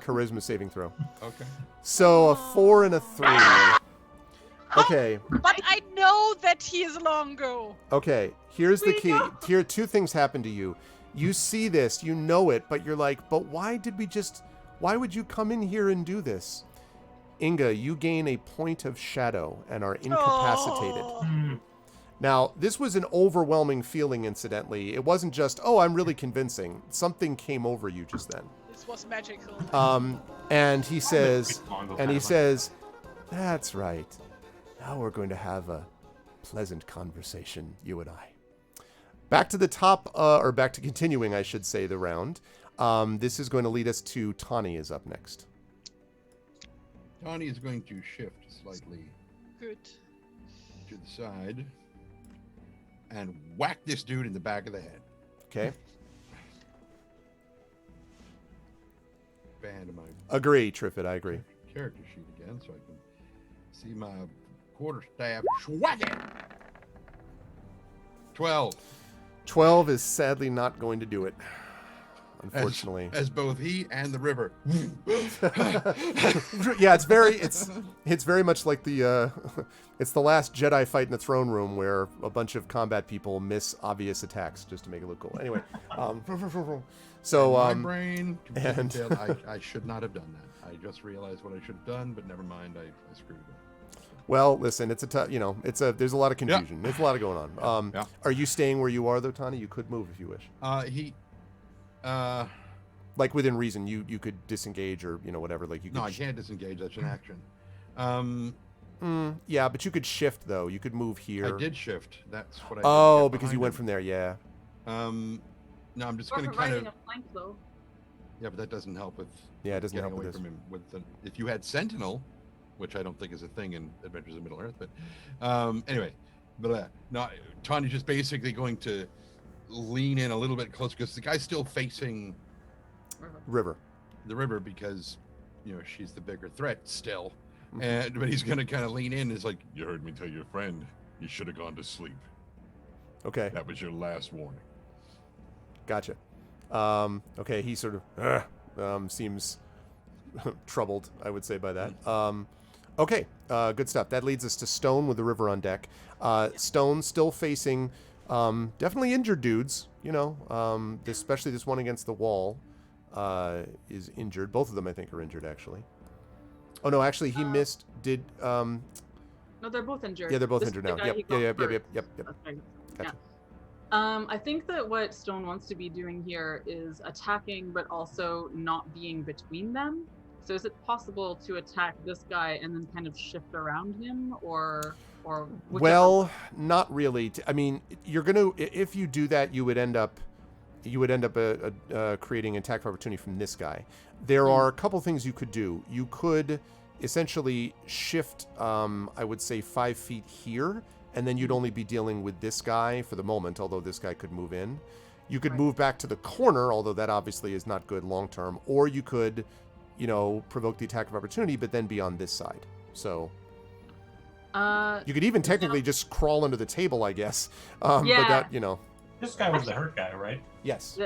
charisma saving throw. Okay. So a 4 and a 3. Okay, But I know that he is Longo. okay. Here's the We key. know. Here, two things happen to you. You see this, you know it, but you're like, but why would you come in here and do this? Inga, you gain a point of shadow and are incapacitated. Oh. Now, this was an overwhelming feeling, incidentally. It wasn't just, oh, I'm really convincing. Something came over you just then. This was magical. And he says, Longo and he kind of says, that's right. Now we're going to have a pleasant conversation, you and I. Back to the top, or back to continuing, I should say, the round. This is going to lead us to Tawny is up next. Tawny is going to shift slightly Good. to the side and whack this dude in the back of the head. Okay. Band of my Agree, Triffid, I agree. character sheet again so I can see my quarterstaff. Swag it! 12. 12 is sadly not going to do it. unfortunately. As both he and the river. Yeah, it's very much like the it's the last Jedi fight in the throne room where a bunch of combat people miss obvious attacks just to make it look cool. Anyway, so my brain and failed. I should not have done that. I just realized what I should have done, but never mind. I screwed it up. well, listen, it's a tough, there's a lot of confusion. There's a lot going on. Yeah. Are you staying where you are though, Tani? You could move if you wish. Like within reason, you could disengage or whatever. Like you could. No, I can't disengage. That's an action. Yeah, but you could shift though. You could move here. I did shift. That's what I. Oh, because you went from there. Yeah. No, I'm just Or going to for kind riding of. a flank, though. Yeah, but that doesn't help with. Yeah, it doesn't getting help with away this. from him. If you had Sentinel, which I don't think is a thing in Adventures in Middle Earth, but anyway, but no, Tanya's just basically going to lean in a little bit closer because the guy's still facing River. the river because she's the bigger threat still, but he's going to kind of lean in. It's like, you heard me tell your friend you should have gone to sleep. Okay. That was your last warning. Gotcha. Okay, he sort of seems troubled, I would say, by that. Okay, good stuff. That leads us to Stone with the river on deck. Stone still facing definitely injured dudes, especially this one against the wall is injured. Both of them, I think, are injured, actually. Oh, no, actually, he missed. No, they're both injured. Yeah, they're both This injured is the now. guy Yep, he got yep. first. Gotcha. Yeah. I think that what Stone wants to be doing here is attacking, but also not being between them. So is it possible to attack this guy and then kind of shift around him, or whichever? Well, not really. I mean, you're gonna if you do that, you would end up creating an attack of opportunity from this guy. There are a couple things you could do. You could essentially shift, I would say 5 feet here, and then you'd only be dealing with this guy for the moment, although this guy could move in. You could move back to the corner, although that obviously is not good long term, or you could, provoke the attack of opportunity, but then be on this side. So you could even technically just crawl under the table, I guess. But that, This guy was the hurt guy, right? yes,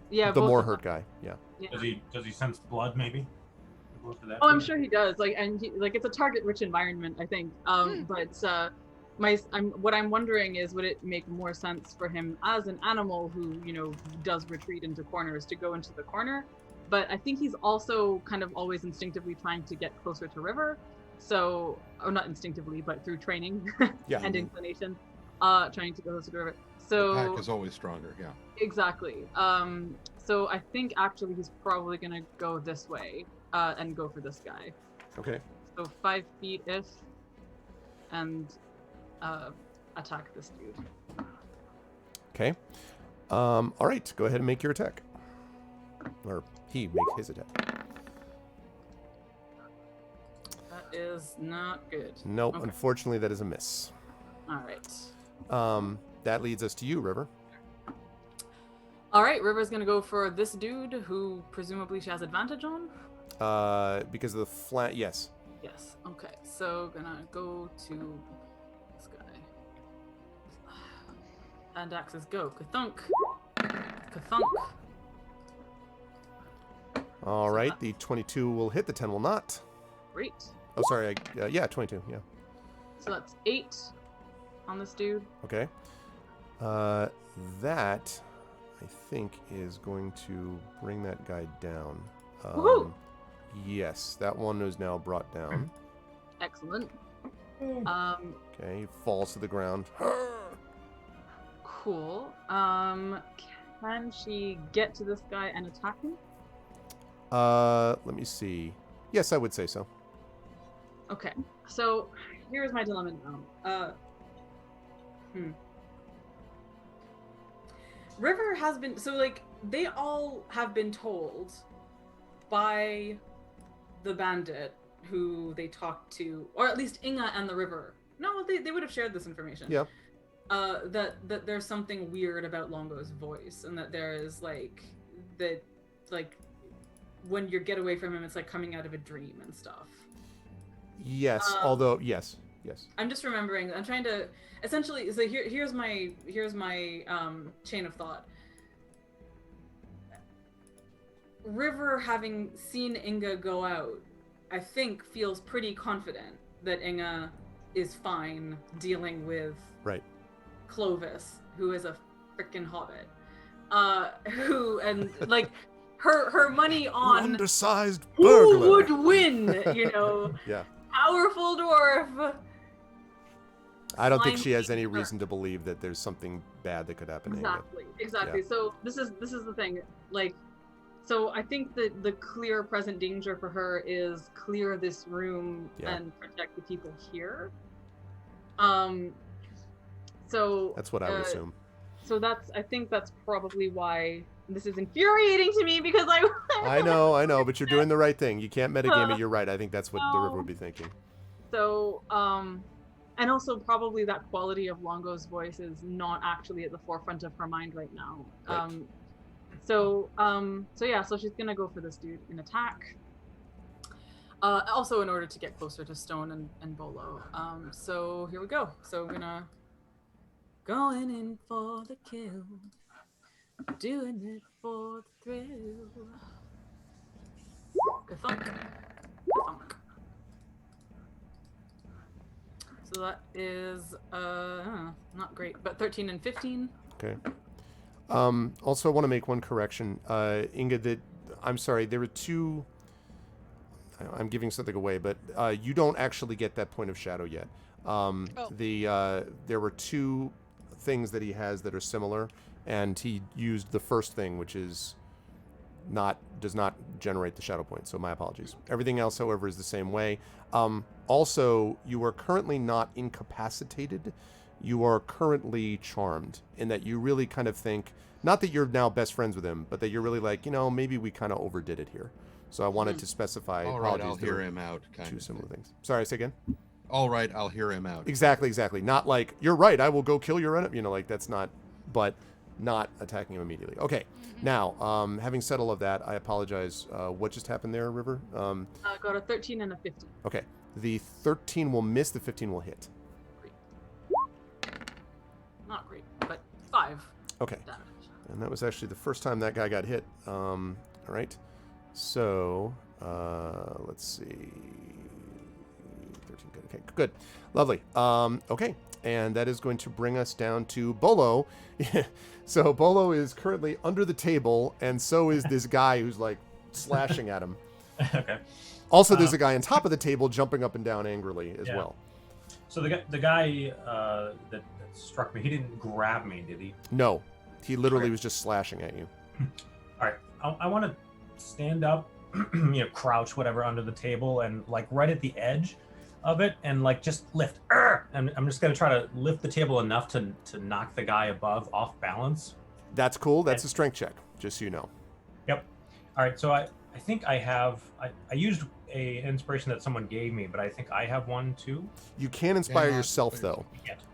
Yeah, the both more of them. hurt guy. Yeah. Yeah. Does he sense blood? Maybe. Oh, I'm sure he does. It's a target-rich environment, I think. But what I'm wondering is, would it make more sense for him as an animal who, does retreat into corners to go into the corner? But I think he's also kind of always instinctively trying to get closer to River. So, or not instinctively, but through training Yeah. and inclination, trying to go closer to River. So The pack is always stronger. Yeah. exactly. So I think actually he's probably gonna go this way and go for this guy. Okay. So 5 feet-ish, and attack this dude. Okay. All right. Go ahead and make your attack. Or he make his attack. That is not good. Nope. Okay. Unfortunately, that is a miss. All right. That leads us to you, River. All right, River's gonna go for this dude who presumably she has advantage on. Because of the flat. Yes. Yes. Okay. So gonna go to this guy. And axes go. Kathunk. Kathunk. All right. The 22 will hit. The 10 will not. Great. Oh, sorry. Yeah, 22. Yeah. So that's 8 on this dude. Okay. That, I think, is going to bring that guy down. Woohoo! Yes, that one is now brought down. Excellent. Okay, he falls to the ground. Cool. Can she get to this guy and attack him? Let me see. Yes, I would say so. Okay. So here's my dilemma now. River has been they all have been told by the bandit who they talked to, or at least Inga and the River. No, they would have shared this information. Yeah. That there's something weird about Longo's voice, and that there is when you get away from him, it's like coming out of a dream and stuff. Yes, although yes. I'm just remembering. I'm trying to essentially. So here's my chain of thought. River, having seen Inga go out, I think feels pretty confident that Inga is fine dealing with Right. Clovis, who is a freaking hobbit. Who and like her money on Undersized who burglar. would win, you know. Yeah. Powerful dwarf. I don't think she has Slimy any bird. reason to believe that there's something bad that could happen to Inga. Exactly. So this is the thing. Like, so I think that the clear present danger for her is clear this room Yeah. and protect the people here. So That's what I would assume. So I think that's probably why this is infuriating to me, because I know, but you're doing the right thing. You can't metagame it. You're right. I think that's what the River would be thinking. So, and also probably that quality of Longo's voice is not actually at the forefront of her mind right now. Right. So she's gonna go for this dude in attack. Also in order to get closer to Stone and Bolo. So here we go. So I'm gonna going in for the kill, doing it for the thrill. Ka-thunk. Ka-thunk. So that is not great, but 13 and 15. Okay. Also, I want to make one correction. Inga, I'm sorry, there were two... I'm giving something away, but you don't actually get that point of shadow yet. There were two things that he has that are similar, and he used the first thing, which is does not generate the shadow point, so my apologies. Everything else, however, is the same way. Also, you are currently not incapacitated. You are currently charmed, in that you really kind of think, not that you're now best friends with him, but that you're really like, maybe we kind of overdid it here. So I wanted to specify. All right, I'll hear him out. Two similar things. Sorry, say again. All right, I'll hear him out. Exactly. Not like, you're right, I will go kill your enemy. Like that's not, but not attacking him immediately. Okay. Now, having said all of that, I apologize. What just happened there, River? Got a 13 and a 15. Okay. The 13 will miss, the 15 will hit. Great. Not great, but 5 Okay. damage. And that was actually the first time that guy got hit. All right. So, let's see. 13, good. Okay, good. Lovely. Okay. And that is going to bring us down to Bolo. So Bolo is currently under the table, and so is this guy who's like slashing at him. Okay. Also, there's a guy on top of the table jumping up and down angrily as well. So the guy that struck me, he didn't grab me, did he? No, he literally was just slashing at you. All right. I want to stand up, crouch, whatever, under the table, and like right at the edge of it, and like just lift. And I'm just gonna try to lift the table enough to knock the guy above off balance. That's cool. That's a strength check, just so you know. Yep. All right. So I think I have. I used a inspiration that someone gave me, but I think I have one too. You can inspire Yeah, yourself though.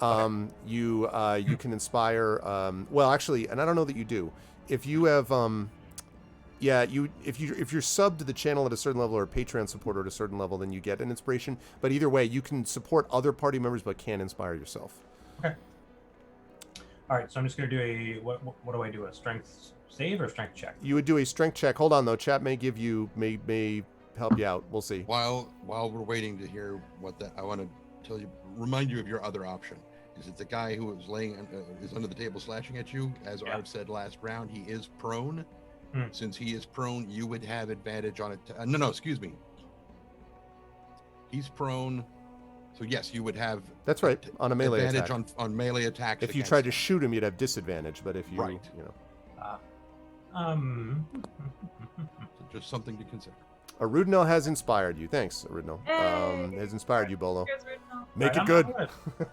Okay. You can inspire. Well, actually, and I don't know that you do. If you have if you're subbed to the channel at a certain level or a Patreon supporter at a certain level, then you get an inspiration. But either way, you can support other party members but can't inspire yourself. Okay. All right, so I'm just gonna do a what do I do? A strength save or strength check? You would do a strength check. Hold on though, chat may give you may help you out. We'll see. While we're waiting to hear I want to remind you of your other option. Is it the guy who was is under the table slashing at you? As Art said last round, he is prone. Since he is prone, you would have advantage on it. No, excuse me. He's prone, so yes, you would have. That's right, on a melee advantage attack. on melee attacks. If you tried to shoot him, you'd have disadvantage. But if you, So just something to consider. Arudnel has inspired you. Thanks, Arudnel. Hey! Has inspired you, Bolo. Here's right now. Make it I'm good.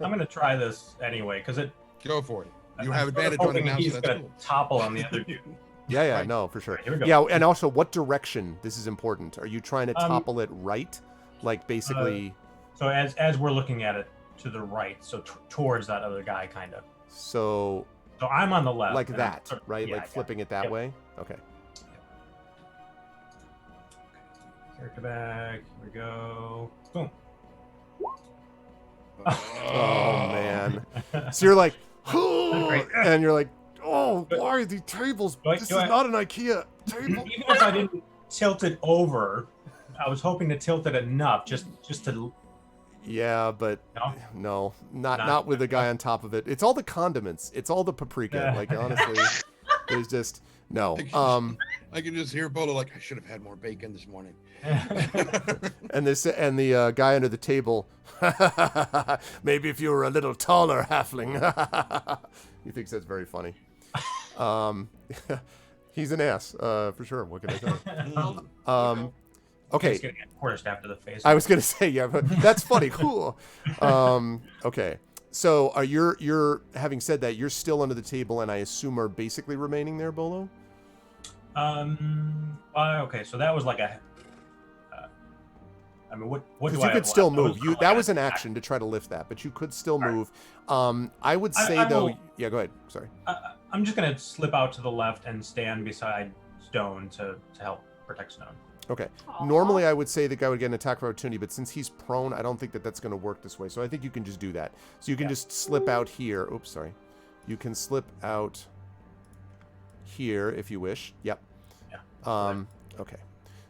I'm gonna try this anyway because it. Go for it. You I'm have sort of advantage on it hoping now, so he's that's gonna cool. topple on the other dude. Yeah, Right. no, for sure. Right, here we go. Yeah, and also, what direction? This is important. Are you trying to topple it right? Like, basically... So as we're looking at it to the right, so towards that other guy, kind of. So I'm on the left. like and that, I'm right? yeah, Like flipping it that Yep. way? Okay. Character back. Here we go. Boom. Oh, man. So you're like... Great. and you're like, oh, why are these tables? Do I- This do is I- not an IKEA. table. Even if I didn't tilt it over, I was hoping to tilt it enough just to. Yeah, but no, not with the guy on top of it. It's all the condiments. It's all the paprika. Like honestly, there's just no. I can just hear Bolo like, I should have had more bacon this morning. And the guy under the table. Maybe if you were a little taller, halfling. He thinks that's very funny. He's an ass, for sure. What can I say? Okay. He's gonna get quarterstaffed to the face. I was gonna say, yeah, but that's funny. Cool. Okay. So you're having said that, you're still under the table, and I assume are basically remaining there, Bolo? Okay, so that was like a. I mean, what do Because I? you could still left? move. Like That was an action to try to lift that, but you could still move. I would say I though. will- Yeah, go ahead. Sorry. I'm just gonna slip out to the left and stand beside Stone to help protect Stone. Okay. Aw. Normally, I would say the guy would get an attack of opportunity, but since he's prone, I don't think that that's going to work this way. So I think you can just do that. So you can just slip out here. Oops, sorry. You can slip out here if you wish. Yep. Yeah. Okay.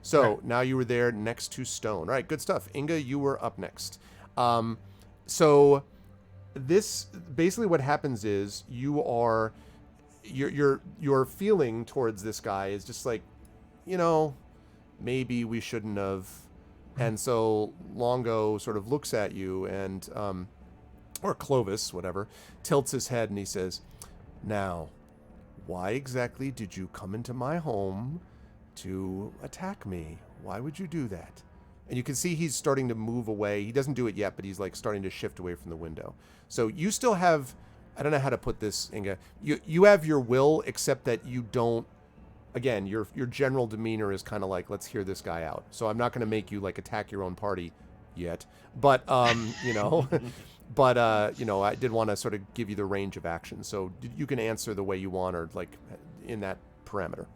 So now you were there next to Stone. All right, good stuff. Inga, you were up next. So this basically what happens is your feeling towards this guy is just like, maybe we shouldn't have. And so Longo sort of looks at you and, or Clovis, whatever, tilts his head and he says, now, why exactly did you come into my home to attack me? Why would you do that? And you can see he's starting to move away. He doesn't do it yet, but he's like starting to shift away from the window. So you still have, I don't know how to put this, Inga. You have your will, except that you don't. Again, your general demeanor is kind of like, let's hear this guy out. So I'm not going to make you like attack your own party yet, but I did want to sort of give you the range of action. So you can answer the way you want, or like in that parameter.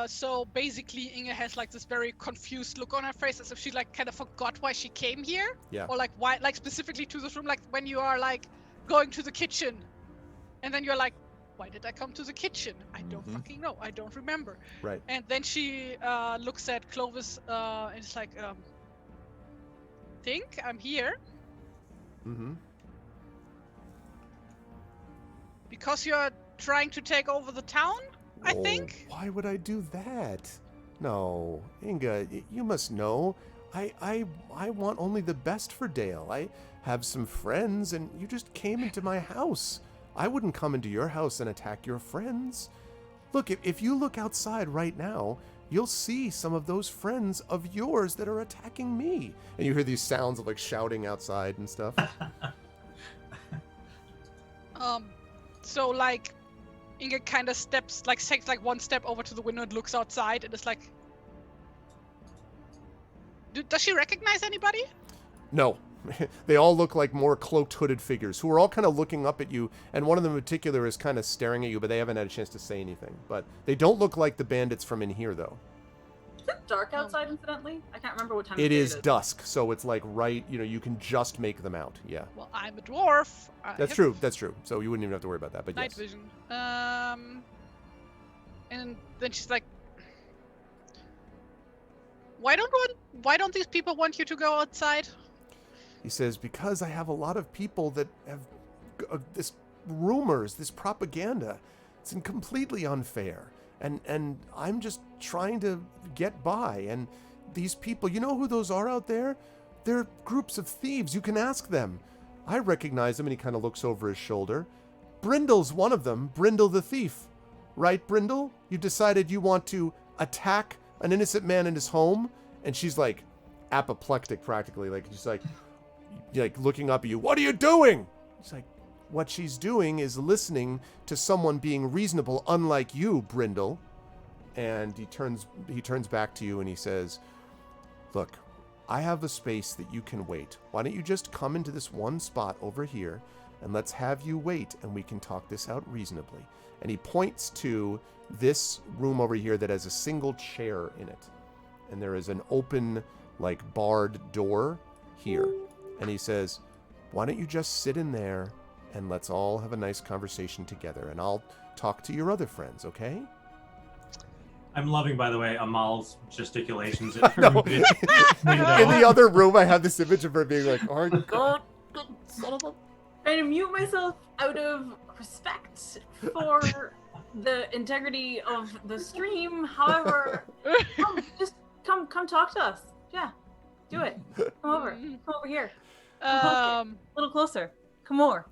So basically Inga has like this very confused look on her face, as if she like kind of forgot why she came here. Yeah. Or like why, like specifically to this room, like when you are like going to the kitchen, and then you're like, why did I come to the kitchen? I don't fucking know. I don't remember. Right. And then she looks at Clovis and is like, think I'm here Mm-hmm. because you're trying to take over the town, I think. Why would I do that? No, Inga, you must know. I want only the best for Dale. I have some friends, and you just came into my house. I wouldn't come into your house and attack your friends. Look, if you look outside right now, you'll see some of those friends of yours that are attacking me. And you hear these sounds of like shouting outside and stuff. So like Inga kind of takes like one step over to the window and looks outside and is like, does she recognize anybody? No. They all look like more cloaked, hooded figures who are all kind of looking up at you, and one of them in particular is kind of staring at you, but they haven't had a chance to say anything. But they don't look like the bandits from in here, though. Is it dark outside, incidentally? I can't remember what time It is dusk, so it's like right, you can just make them out. Yeah. Well, I'm a dwarf. That's true. That's true. So you wouldn't even have to worry about that, but Night yes. vision. And then she's like, why don't these people want you to go outside? He says, because I have a lot of people that have this rumors, this propaganda. It's completely unfair. And I'm just trying to get by. And these people, you know who those are out there? They're groups of thieves. You can ask them. I recognize them, and he kind of looks over his shoulder. Brindle's one of them, Brindle the thief. Right, Brindle? You decided you want to attack an innocent man in his home? And she's like apoplectic practically. Like, she's like looking up at you. What are you doing? It's like, what she's doing is listening to someone being reasonable, unlike you, Brindle. And he turns back to you and he says, look, I have a space that you can wait. Why don't you just come into this one spot over here and let's have you wait and we can talk this out reasonably. And he points to this room over here that has a single chair in it. And there is an open, like, barred door here. And he says, why don't you just sit in there and let's all have a nice conversation together, and I'll talk to your other friends, okay? I'm loving, by the way, Amal's gesticulations. No. Window. In the other room, I have this image of her being like, "Oh God, son of a." Trying to mute myself out of respect for the integrity of the stream. However, come talk to us. Yeah, do it. Come over here. A little closer. Come more.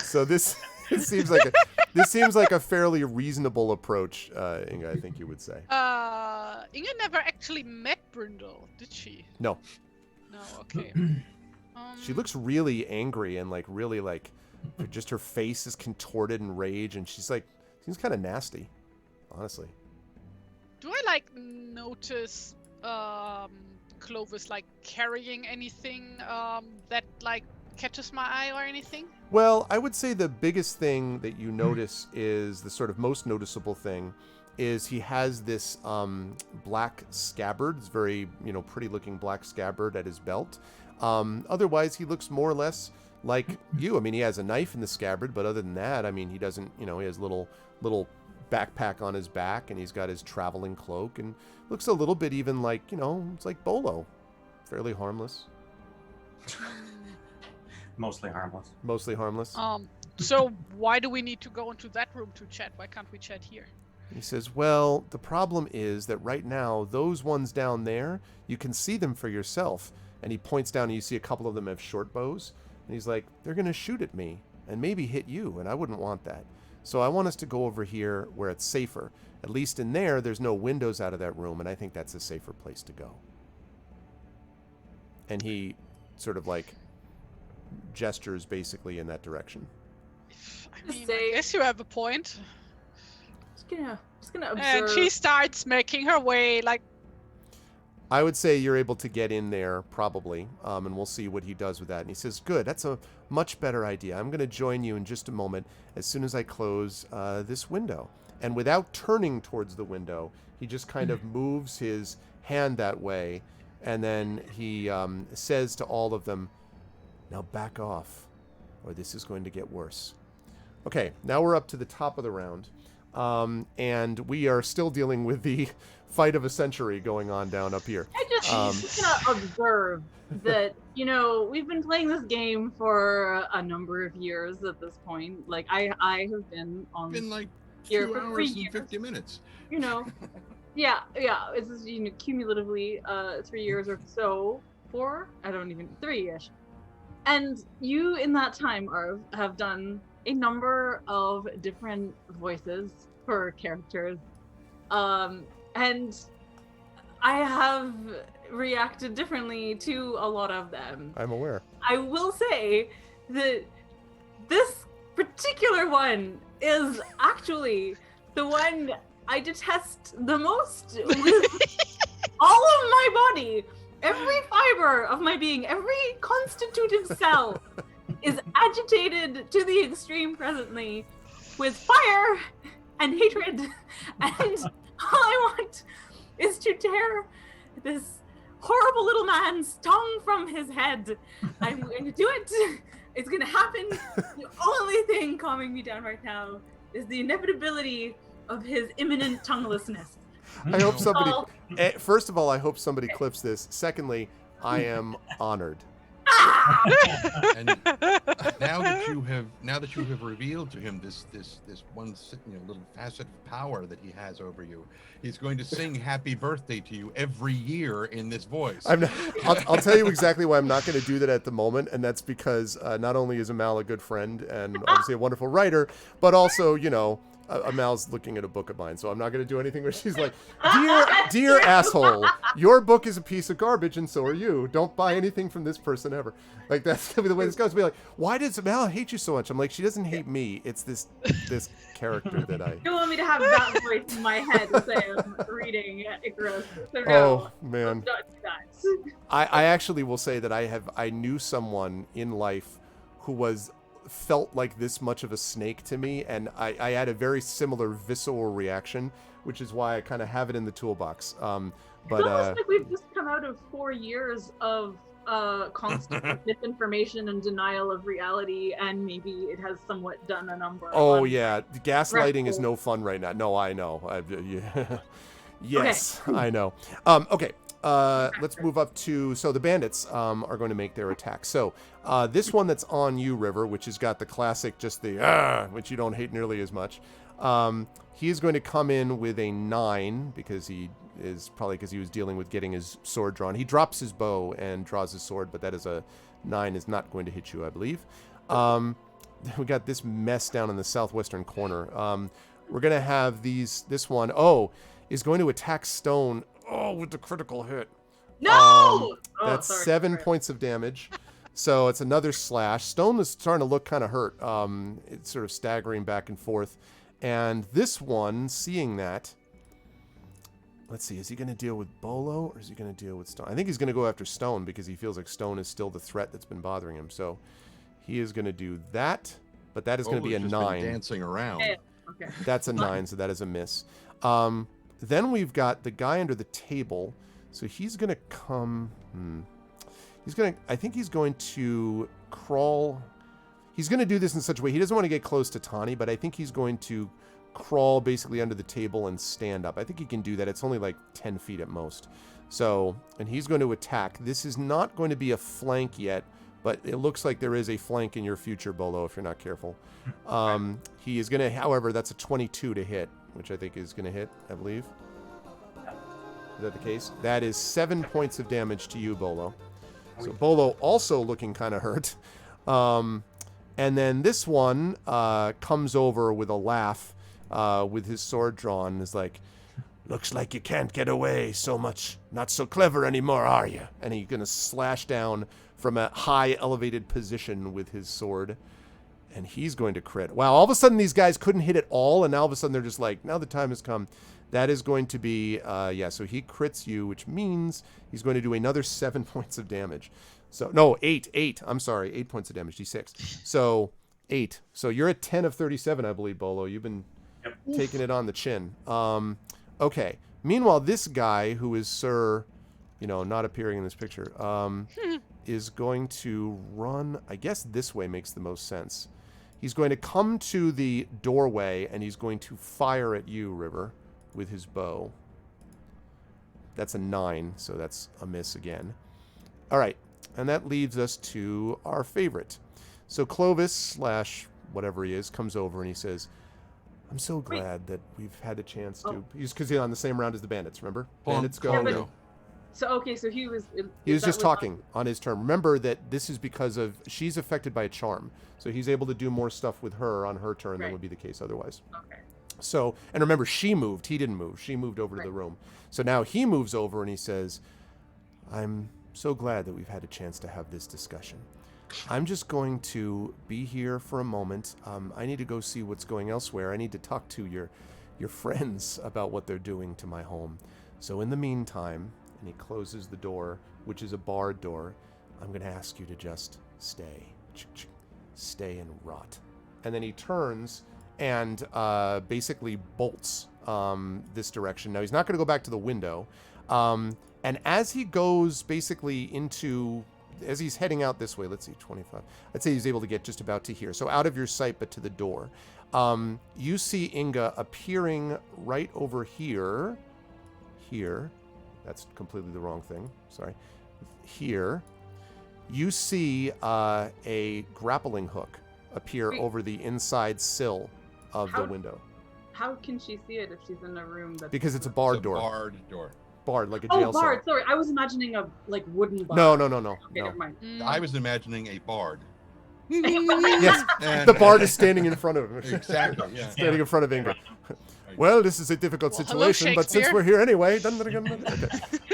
So this seems like a fairly reasonable approach, Inga. I think you would say. Inga never actually met Brindle, did she? No. No. Okay. She looks really angry and like really like, just her face is contorted in rage, and she's like, seems kind of nasty, honestly. Do I like notice Clovis like carrying anything that like catches my eye or anything? Well, I would say the biggest thing that you notice is the sort of most noticeable thing is he has this black scabbard. It's very, pretty looking black scabbard at his belt. Otherwise, he looks more or less like you. I mean, he has a knife in the scabbard, but other than that, I mean, he doesn't, he has little backpack on his back, and he's got his traveling cloak, and looks a little bit even like, it's like Bolo. Fairly harmless. Mostly harmless. Mostly harmless. So why do we need to go into that room to chat? Why can't we chat here? He says, well, the problem is that right now, those ones down there, you can see them for yourself. And he points down, and you see a couple of them have short bows. And he's like, they're going to shoot at me and maybe hit you, and I wouldn't want that. So I want us to go over here where it's safer. At least in there, there's no windows out of that room, and I think that's a safer place to go. And he sort of like gestures basically in that direction. I mean, I guess you have a point. Just gonna observe. And she starts making her way like. I would say you're able to get in there, probably, and we'll see what he does with that. And he says, good, that's a much better idea. I'm going to join you in just a moment as soon as I close this window. And without turning towards the window, he just kind of moves his hand that way, and then he says to all of them, now back off, or this is going to get worse. Okay, now we're up to the top of the round, and we are still dealing with the fight of a century going on down up here. I just gonna observe that, we've been playing this game for a number of years at this point. Like, I have been on like here 2 for 3 hours and years. 50 minutes. Yeah, it's cumulatively 3 years or so. 4? 3-ish. And you, in that time, Arv, have done a number of different voices for characters. And I have reacted differently to a lot of them. I'm aware. I will say that this particular one is actually the one I detest the most with all of my body. Every fiber of my being, every constitutive cell is agitated to the extreme presently with fire and hatred, and all I want is to tear this horrible little man's tongue from his head. I'm going to do it. It's going to happen. The only thing calming me down right now is the inevitability of his imminent tonguelessness. I hope somebody. First of all, I hope somebody clips this. Secondly, I am honored. And now that you have revealed to him this one little facet of power that he has over you, he's going to sing happy birthday to you every year in this voice. I'll tell you exactly why I'm not going to do that at the moment, and that's because not only is Amal a good friend and obviously a wonderful writer, but also, Amal's looking at a book of mine, so I'm not going to do anything where she's like, dear asshole, your book is a piece of garbage and so are you. Don't buy anything from this person ever. Like, that's going to be the way this goes. Be like, why does Amal hate you so much? I'm like, she doesn't hate me. It's this character that I... You want me to have that voice in my head as I'm reading Icarus. So no, oh, man. let's not do that. I actually will say that I knew someone in life who felt like this much of a snake to me, and I had a very similar visceral reaction, which is why I kind of have it in the toolbox. But it's almost like we've just come out of 4 years of constant misinformation and denial of reality, and maybe it has somewhat done a number. Oh yeah, gaslighting is no fun right now. No, I know. Yes, I know. Okay. Let's move up to, so the bandits are going to make their attack. So this one that's on you, River, which has got the classic, just the which you don't hate nearly as much. He is going to come in with a 9 because he was dealing with getting his sword drawn. He drops his bow and draws his sword, but that is a 9 is not going to hit you, I believe. We got this mess down in the southwestern corner. We're going to have this one, is going to attack Stone. Oh, with the critical hit. No! That's 7 points of damage. So it's another slash. Stone is starting to look kind of hurt. It's sort of staggering back and forth. And this one, seeing that, let's see, is he going to deal with Bolo or is he going to deal with Stone? I think he's going to go after Stone because he feels like Stone is still the threat that's been bothering him. So he is going to do that, but that is going to be a 9. Dancing around. Yeah, okay. That's a 9, so that is a miss. Then we've got the guy under the table. So he's going to come... I think he's going to crawl... He's going to do this in such a way... He doesn't want to get close to Tani, but I think he's going to crawl basically under the table and stand up. I think he can do that. It's only like 10 feet at most. So, and he's going to attack. This is not going to be a flank yet, but it looks like there is a flank in your future, Bolo, if you're not careful. He is going to... However, that's a 22 to hit, which I think is going to hit, I believe. Is that the case? That is 7 points of damage to you, Bolo. So Bolo also looking kind of hurt. And then this one comes over with a laugh with his sword drawn and is like, looks like you can't get away so much. Not so clever anymore, are you? And he's going to slash down from a high elevated position with his sword. And he's going to crit. Wow, all of a sudden these guys couldn't hit at all, and now all of a sudden they're just like, now the time has come. That is going to be, so he crits you, which means he's going to do another 7 points of damage. So, no, 8. I'm sorry, 8 points of damage, D6. So, 8. So you're at 10 of 37, I believe, Bolo. You've been taking it on the chin. Okay. Meanwhile, this guy, who is Sir, not appearing in this picture, is going to run, I guess this way makes the most sense. He's going to come to the doorway, and he's going to fire at you, River, with his bow. That's a 9, so that's a miss again. All right, and that leads us to our favorite. So Clovis / whatever he is comes over and he says, I'm so glad that we've had a chance to... Because he's on the same round as the bandits, remember? Bandits go. No. So he was... He was just talking on his turn. Remember that this is because of... She's affected by a charm. So he's able to do more stuff with her on her turn than would be the case otherwise. Okay. So, and remember, she moved. He didn't move. She moved over to the room. So now he moves over and he says, I'm so glad that we've had a chance to have this discussion. I'm just going to be here for a moment. I need to go see what's going elsewhere. I need to talk to your friends about what they're doing to my home. So in the meantime, and he closes the door, which is a barred door, I'm going to ask you to just stay. Stay and rot. And then he turns and basically bolts this direction. Now, he's not going to go back to the window. And as he goes basically as he's heading out this way, let's see, 25. I'd say he's able to get just about to here. So out of your sight, but to the door. You see Inga appearing right over here. Here. That's completely the wrong thing. Sorry. Here. You see a grappling hook appear over the inside sill of the window. How can she see it if she's in a room that's... Because it's a barred door. Barred door. Barred, like a jail cell. Barred. Sorry, I was imagining a wooden bar. No. Okay, never mind. I was imagining a bard. Yes, And, the bard is standing in front of him. Exactly, yeah. Standing in front of Inga. Well, this is a difficult situation, but since we're here anyway... Okay.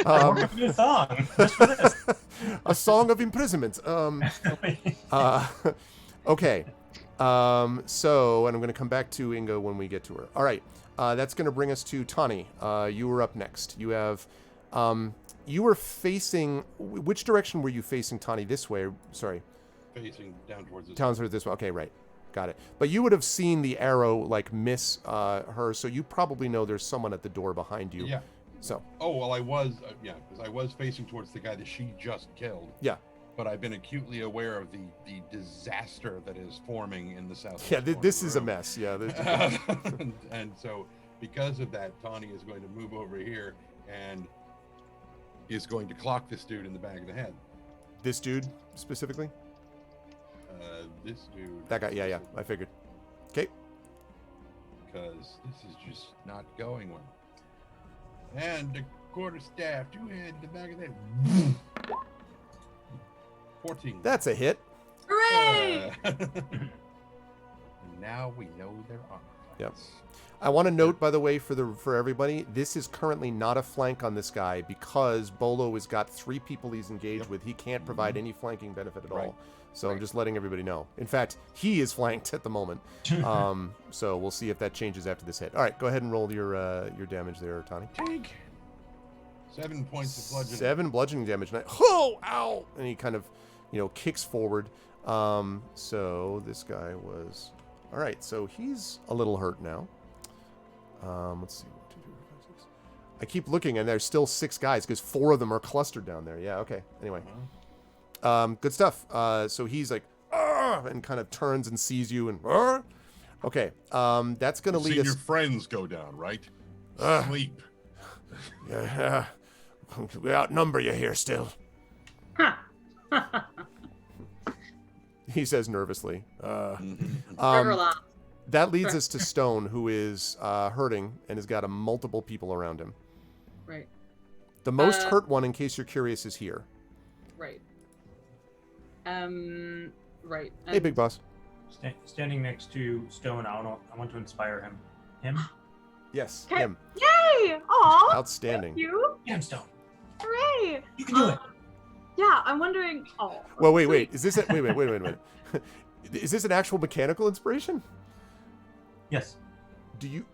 A new song. Just for this. A song of imprisonment. Okay. So, and I'm going to come back to Inga when we get to her. All right. That's going to bring us to Tani. You were up next. You have... you were facing... Which direction were you facing, Tani? This way? Sorry. Facing down towards this. Down towards this way. Okay, right. Got it. But you would have seen the arrow, like, miss her, so you probably know there's someone at the door behind you. Yeah. So. Oh, well, I was... because I was facing towards the guy that she just killed. Yeah. But I've been acutely aware of the disaster that is forming in the south. Yeah, this is a mess. Yeah. And so because of that, Tawny is going to move over here and is going to clock this dude in the back of the head. This dude specifically? This dude. That guy, yeah, I figured. Okay. Because this is just not going well. And the quarterstaff, 2 hands in the back of the head. 14. That's a hit. Hooray! And now we know there are. Yep. I want to note, by the way, for everybody, this is currently not a flank on this guy because Bolo has got 3 people he's engaged with. He can't provide any flanking benefit at all. So I'm just letting everybody know. In fact, he is flanked at the moment. So we'll see if that changes after this hit. All right, go ahead and roll your damage there, Tawny. Take 7 points of bludgeoning. 7 bludgeoning damage. Oh, ow! And he kind of, kicks forward. So this guy was... All right, so he's a little hurt now. Let's see. 1, 2, 3, 4, 5, 6. I keep looking, and there's still 6 guys because 4 of them are clustered down there. Yeah, okay. Anyway. Good stuff. So he's like, "Arr!" and kind of turns and sees you and, "Arr!" Okay. That's going to lead us... your friends go down, right? Sleep. Yeah. We outnumber you here still. He says nervously. That leads us to Stone, who is hurting and has got multiple people around him. Right. The most hurt one, in case you're curious, is here. Right. Right. Hey, big boss. Standing next to Stone, I want to inspire him. Him? Yes, Okay. him. Yay! Aw! Outstanding. Thank you. Yeah, Stone. Hooray! You can do it. Yeah, I'm wondering. Oh. Well, wait. Is this wait a minute. Is this an actual mechanical inspiration? Yes. Do you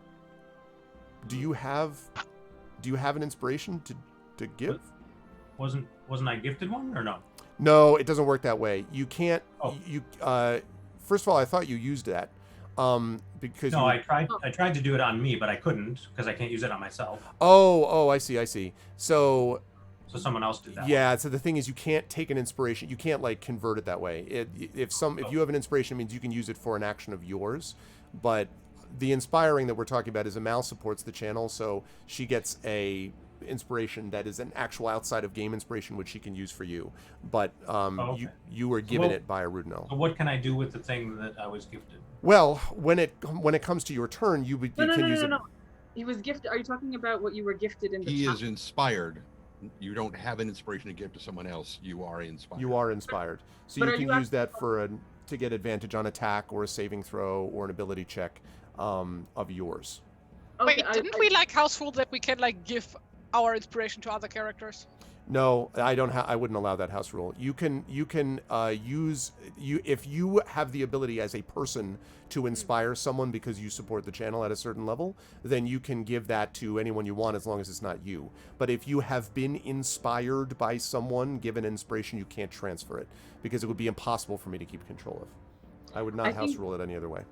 have an inspiration to give? Wasn't I gifted one or no? No, it doesn't work that way. You can't. Oh. First of all, I thought you used that. Because no, I tried to do it on me, but I couldn't because I can't use it on myself. Oh, I see. So someone else did that. Yeah. So the thing is, you can't take an inspiration. You can't convert it that way. If you have an inspiration, it means you can use it for an action of yours. But the inspiring that we're talking about is Amal supports the channel, so she gets a inspiration that is an actual outside of game inspiration, which she can use for you. But okay. you were given it by a Rudnell. So what can I do with the thing that I was gifted? Well, when it comes to your turn, you can use it. No. He was gifted. Are you talking about what you were gifted in the He chat? is inspired. You don't have an inspiration to give to someone else. You are inspired. You are inspired, so But you can use that to get advantage on attack or a saving throw or an ability check of yours. Okay, Wait, didn't we house rule that we can give our inspiration to other characters? No, I don't. I wouldn't allow that house rule. You can use if you have the ability as a person to inspire someone because you support the channel at a certain level, then you can give that to anyone you want as long as it's not you. But if you have been inspired by someone, given inspiration, you can't transfer it because it would be impossible for me to keep control of. I would not house rule it any other way.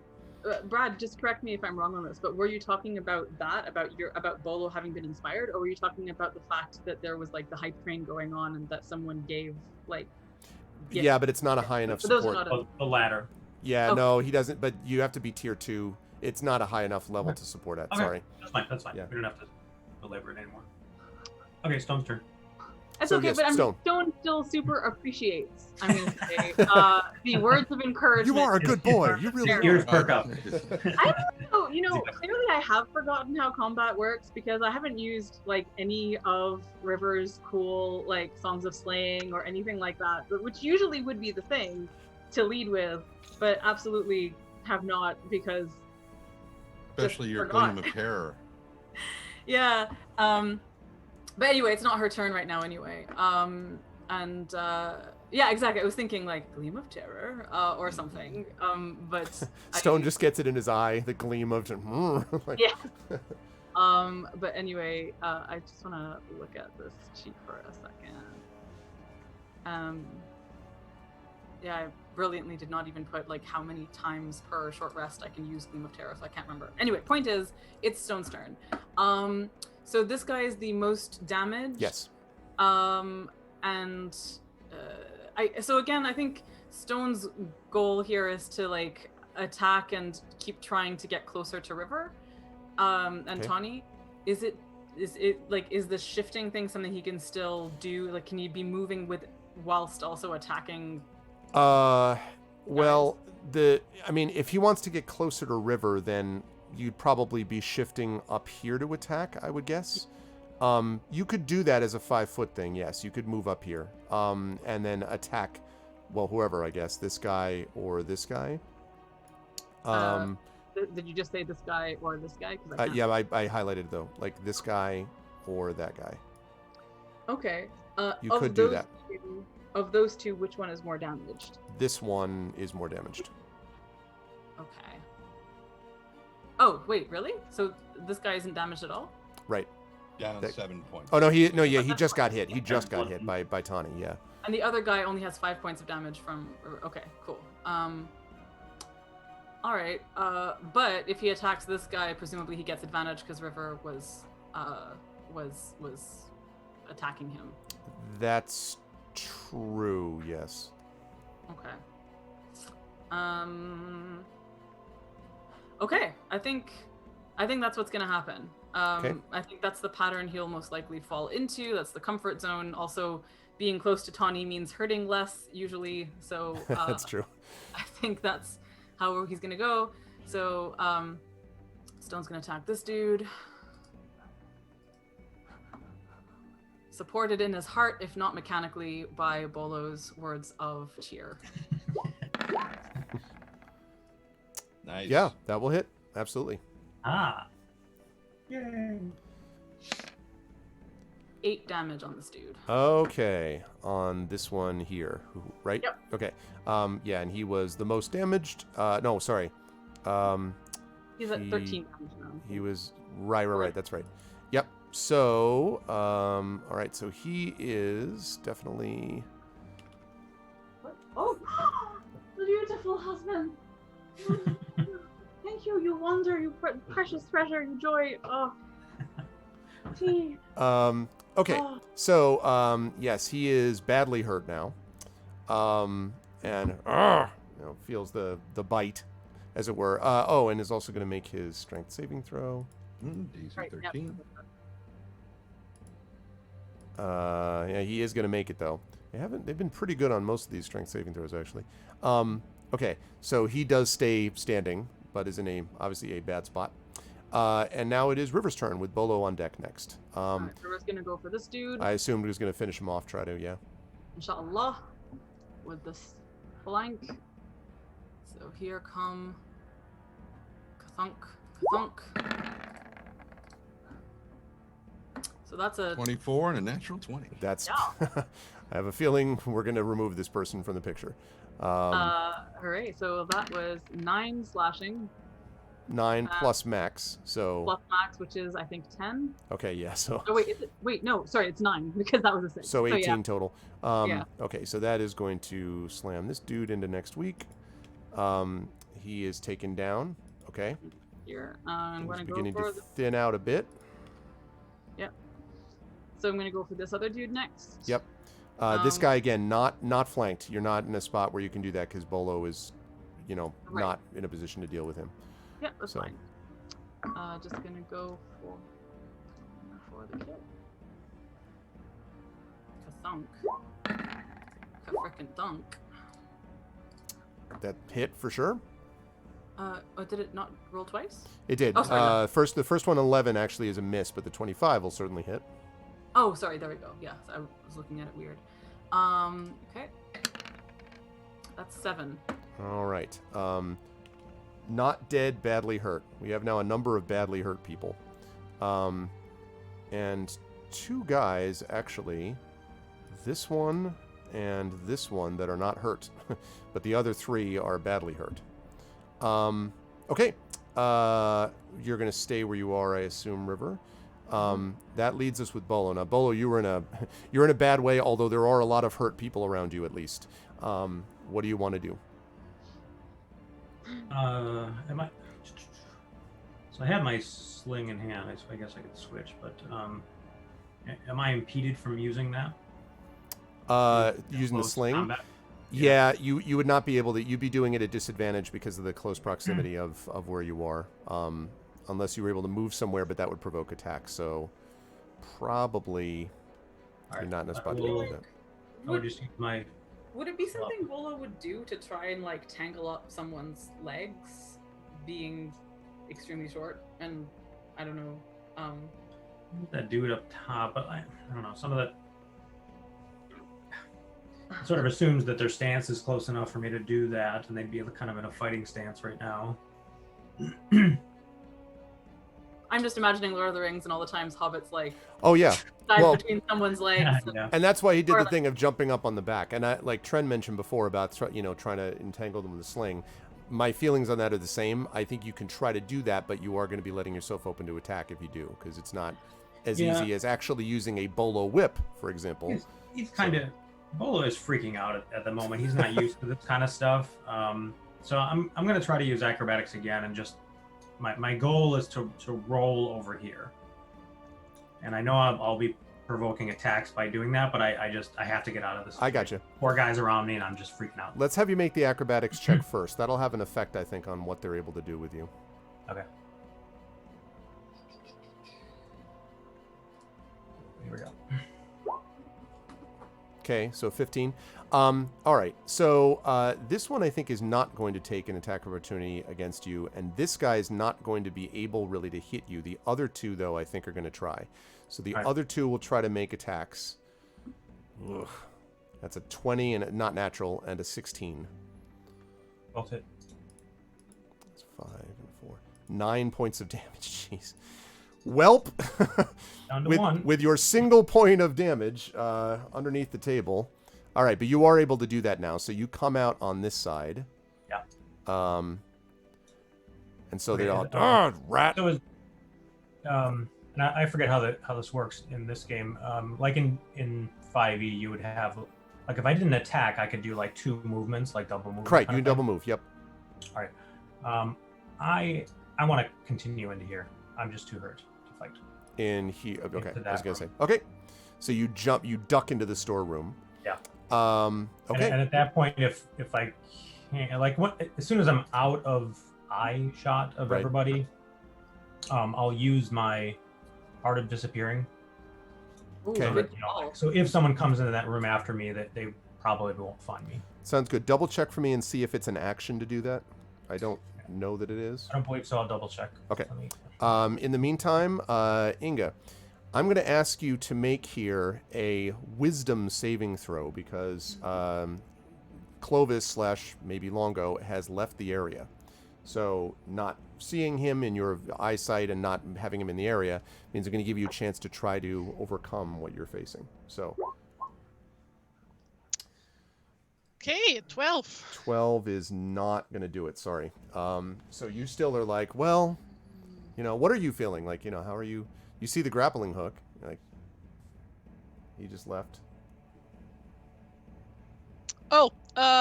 Brad, just correct me if I'm wrong on this, but were you talking about that, about Bolo having been inspired, or were you talking about the fact that there was the hype train going on and that someone gave gifts? Yeah, but it's not a high enough support. The latter. Yeah, okay. No, he doesn't. But you have to be tier 2. It's not a high enough level to support it. Okay. Sorry. That's fine. Yeah. We don't have to belabor it anymore. Okay, Stone's turn. That's okay, yes, but Stone still super appreciates, I'm going to say, the words of encouragement. You are a good boy. You really are. Ears perk up. I don't know. Clearly I have forgotten how combat works because I haven't used any of River's cool Songs of Slaying or anything like that, which usually would be the thing to lead with, but absolutely have not because especially your Gleam of Terror. Yeah. But anyway, it's not her turn right now anyway. Yeah, exactly. I was thinking Gleam of Terror or something. But Stone just gets it in his eye, the gleam of yeah. But anyway, I just want to look at this sheet for a second. Yeah, I brilliantly did not even put how many times per short rest I can use Gleam of Terror, so I can't remember. Anyway, point is, it's Stone's turn. So this guy is the most damaged. Yes. So again, I think Stone's goal here is to attack and keep trying to get closer to River. And Okay. Tawny, is the shifting thing something he can still do? Like, can he be moving with whilst also attacking? Well, I mean, if he wants to get closer to River, then you'd probably be shifting up here to attack, I would guess. You could do that as a 5-foot thing, yes. You could move up here, and then attack, well, whoever, I guess, this guy or this guy. Did you just say this guy or this guy? 'Cause I can't- Yeah, I highlighted, though, like this guy or that guy. Okay. You of could do those that. Of those two, which one is more damaged? This one is more damaged. Okay. Oh, wait, really? So this guy isn't damaged at all? Right. Down That- 7 points. Oh, no, he just got hit. He just got hit by Tawny, yeah. And the other guy only has 5 points of damage from. Okay, cool. All right. But if he attacks this guy, presumably he gets advantage because River was attacking him. That's true, yes. Okay. Okay. I think that's what's gonna happen. Okay. I think that's the pattern he'll most likely fall into. That's the comfort zone. Also, being close to Tawny means hurting less usually. So That's true. I think that's how he's gonna go. So Stone's gonna attack this dude. Supported in his heart, if not mechanically, by Bolo's words of cheer. Nice. Yeah, that will hit. Absolutely. Ah. Yay. 8 damage on this dude. Okay, on this one here, right? Yep. Okay. Yeah, and he was the most damaged. No, sorry. He's at 13 damage now. He was right. That's right. Yep. So, all right. So he is definitely. Oh, the beautiful husband. Thank you, you wonder, you precious treasure, you joy. Oh. Gee. Okay. Oh. So, yes, he is badly hurt now. And feels the bite, as it were. Oh, and is also going to make his strength saving throw. DC Right, yep. 13. Yeah, he is going to make it though. They've been pretty good on most of these strength saving throws actually. Okay, so he does stay standing, but is in obviously a bad spot. And now it is River's turn with Bolo on deck next. Alright, River's gonna go for this dude. I assumed he was going to finish him off. Try to, yeah. Inshallah. With this flank. So here come Kathunk. So that's a 24 and a natural 20. That's. I have a feeling we're going to remove this person from the picture. hooray. So that was 9 slashing 9 plus max. So plus max, which is I think 10. okay, yeah. So Oh wait, no, sorry, it's 9 because that was a 6. so 18 yeah. total. Yeah. Okay, so that is going to slam this dude into next week. He is taken down. Okay. Here, I'm He's gonna go beginning for to thin out a bit. so I'm gonna go for this other dude next. Yep. This guy again, not flanked. You're not in a spot where you can do that because Bolo is, Right. not in a position to deal with him. Yeah, that's So. fine. Just gonna go for the kill. Ka-thunk. Ka-frickin' thunk. That hit for sure. Did it not roll twice? It did. Oh, sorry, The first one 11 actually is a miss, but the 25 will certainly hit. Oh, sorry, there we go. Yeah, I was looking at it weird. Okay. That's 7. All right. Not dead, badly hurt. We have now a number of badly hurt people. And 2 guys, actually, this one and this one that are not hurt. But the other 3 are badly hurt. Okay. You're going to stay where you are, I assume, River. That leads us with Bolo. Now, Bolo, you're in a bad way, although there are a lot of hurt people around you, at least. What do you want to do? So I have my sling in hand. I guess I could switch, but am I impeded from using that? Using the Close sling? combat? Yeah, you would not be able to. You'd be doing it at disadvantage because of the close proximity of where you are. unless you were able to move somewhere, but that would provoke attack. So probably All you're right, not in a I spot to will- do that. I would just use my. Would it be something Vola would do to try and like tangle up someone's legs, being extremely short? And I don't know. That dude up top, but I don't know. Some of that sort of assumes that their stance is close enough for me to do that, and they'd be kind of in a fighting stance right now. I'm just imagining Lord of the Rings and all the times hobbits like Oh yeah, dive Well- between someone's legs. Yeah. and that's why he did Or the like- thing of jumping up on the back. And I, like Tren mentioned before about trying to entangle them with a sling. My feelings on that are the same. I think you can try to do that, but you are going to be letting yourself open to attack if you do, because it's not as Yeah. easy as actually using a bolo whip, for example. He's kind of Bolo is freaking out at the moment. He's not used to this kind of stuff. So I'm going to try to use acrobatics again, and just my goal is to roll over here. And I know I'll be provoking attacks by doing that, but I have to get out of this. I gotcha. 4 guys around me, and I'm just freaking out. Let's have you make the acrobatics check first. That'll have an effect, I think, on what they're able to do with you. Okay. Here we go. Okay, so 15. All right, so this one I think is not going to take an attack opportunity against you, and this guy is not going to be able really to hit you. The other two, though, I think are going to try. So the Right. other two will try to make attacks. Ugh. That's a 20, and not natural, and a 16. Both hit. That's 5 and 4. 9 points of damage, jeez. Welp, Down to 1. with your single point of damage underneath the table. All right, but you are able to do that now. So you come out on this side. Yeah. And so Okay, they're all, rat. So is, and I forget how this works in this game. Like in 5e, you would have, like, if I didn't attack, I could do like 2 movements, like double movement. Correct, kind you of can double thing. move, yep. All right. I want to continue into here. I'm just too hurt to fight. In here, okay, Into I was that going to say. room. Okay, so you duck into the storeroom. Yeah. Okay. And at that point, if I can't, like, as soon as I'm out of eye shot of Right. everybody, I'll use my Art of Disappearing. Ooh, Okay. good You know, call. so if someone comes into that room after me, that they probably won't find me. Sounds good. Double check for me and see if it's an action to do that. I don't know that it is. I don't believe so. I'll double check. Okay. Let me- In the meantime, Inga, I'm going to ask you to make here a wisdom saving throw because Clovis / maybe Longo has left the area. So not seeing him in your eyesight and not having him in the area means they're going to give you a chance to try to overcome what you're facing. So Okay, 12. 12 is not going to do it. Sorry. So you still are like, well, what are you feeling? Like, how are you? You see the grappling hook. You're like, he just left. Oh,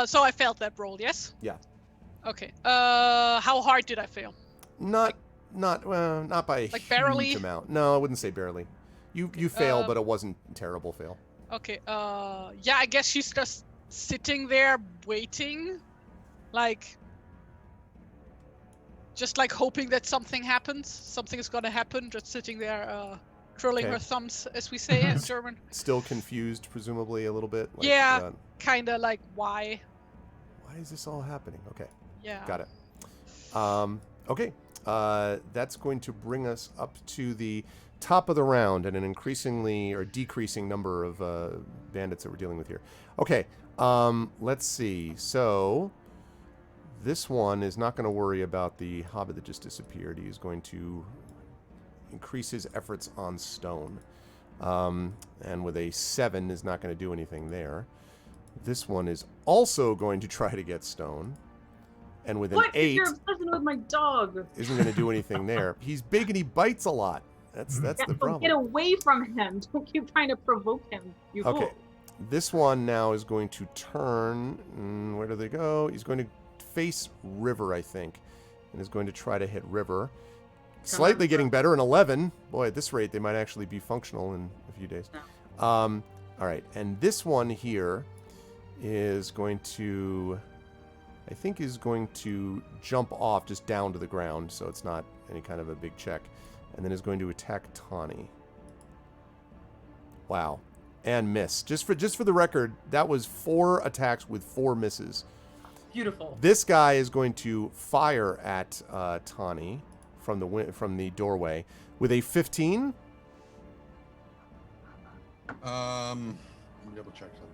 so I failed that roll, yes? Yeah. Okay. How hard did I fail? Not by a Like barely? huge amount. No, I wouldn't say barely. You failed, but it wasn't a terrible fail. Okay. Yeah, I guess she's just sitting there waiting, like, just like hoping that something happens. Something is gonna happen. Just sitting there, twirling Okay. her thumbs, as we say in German. Still confused, presumably a little bit. Like, Yeah. Kinda like, why? why is this all happening? Okay. Yeah. Got it. Okay. That's going to bring us up to the top of the round and an increasingly or decreasing number of bandits that we're dealing with here. Okay. Let's see. So this one is not going to worry about the hobbit that just disappeared. He is going to increase his efforts on stone. And with a 7 is not going to do anything there. This one is also going to try to get stone. And with an What is 8 your obsession with my dog? isn't going to do anything there. He's big and he bites a lot. That's Yeah, the so problem. get away from him. Don't keep trying to provoke him. You Okay. fool. This one now is going to turn. Where do they go? He's going to face River, I think, and is going to try to hit River. Slightly getting better, an 11. Boy, at this rate, they might actually be functional in a few days. No. All right, and this one here is going to I think is going to jump off just down to the ground, so it's not any kind of a big check, and then is going to attack Tawny. Wow, and miss. Just for the record, that was 4 attacks with 4 misses. Beautiful. This guy is going to fire at Tawny from the doorway with a 15. Let me double check something.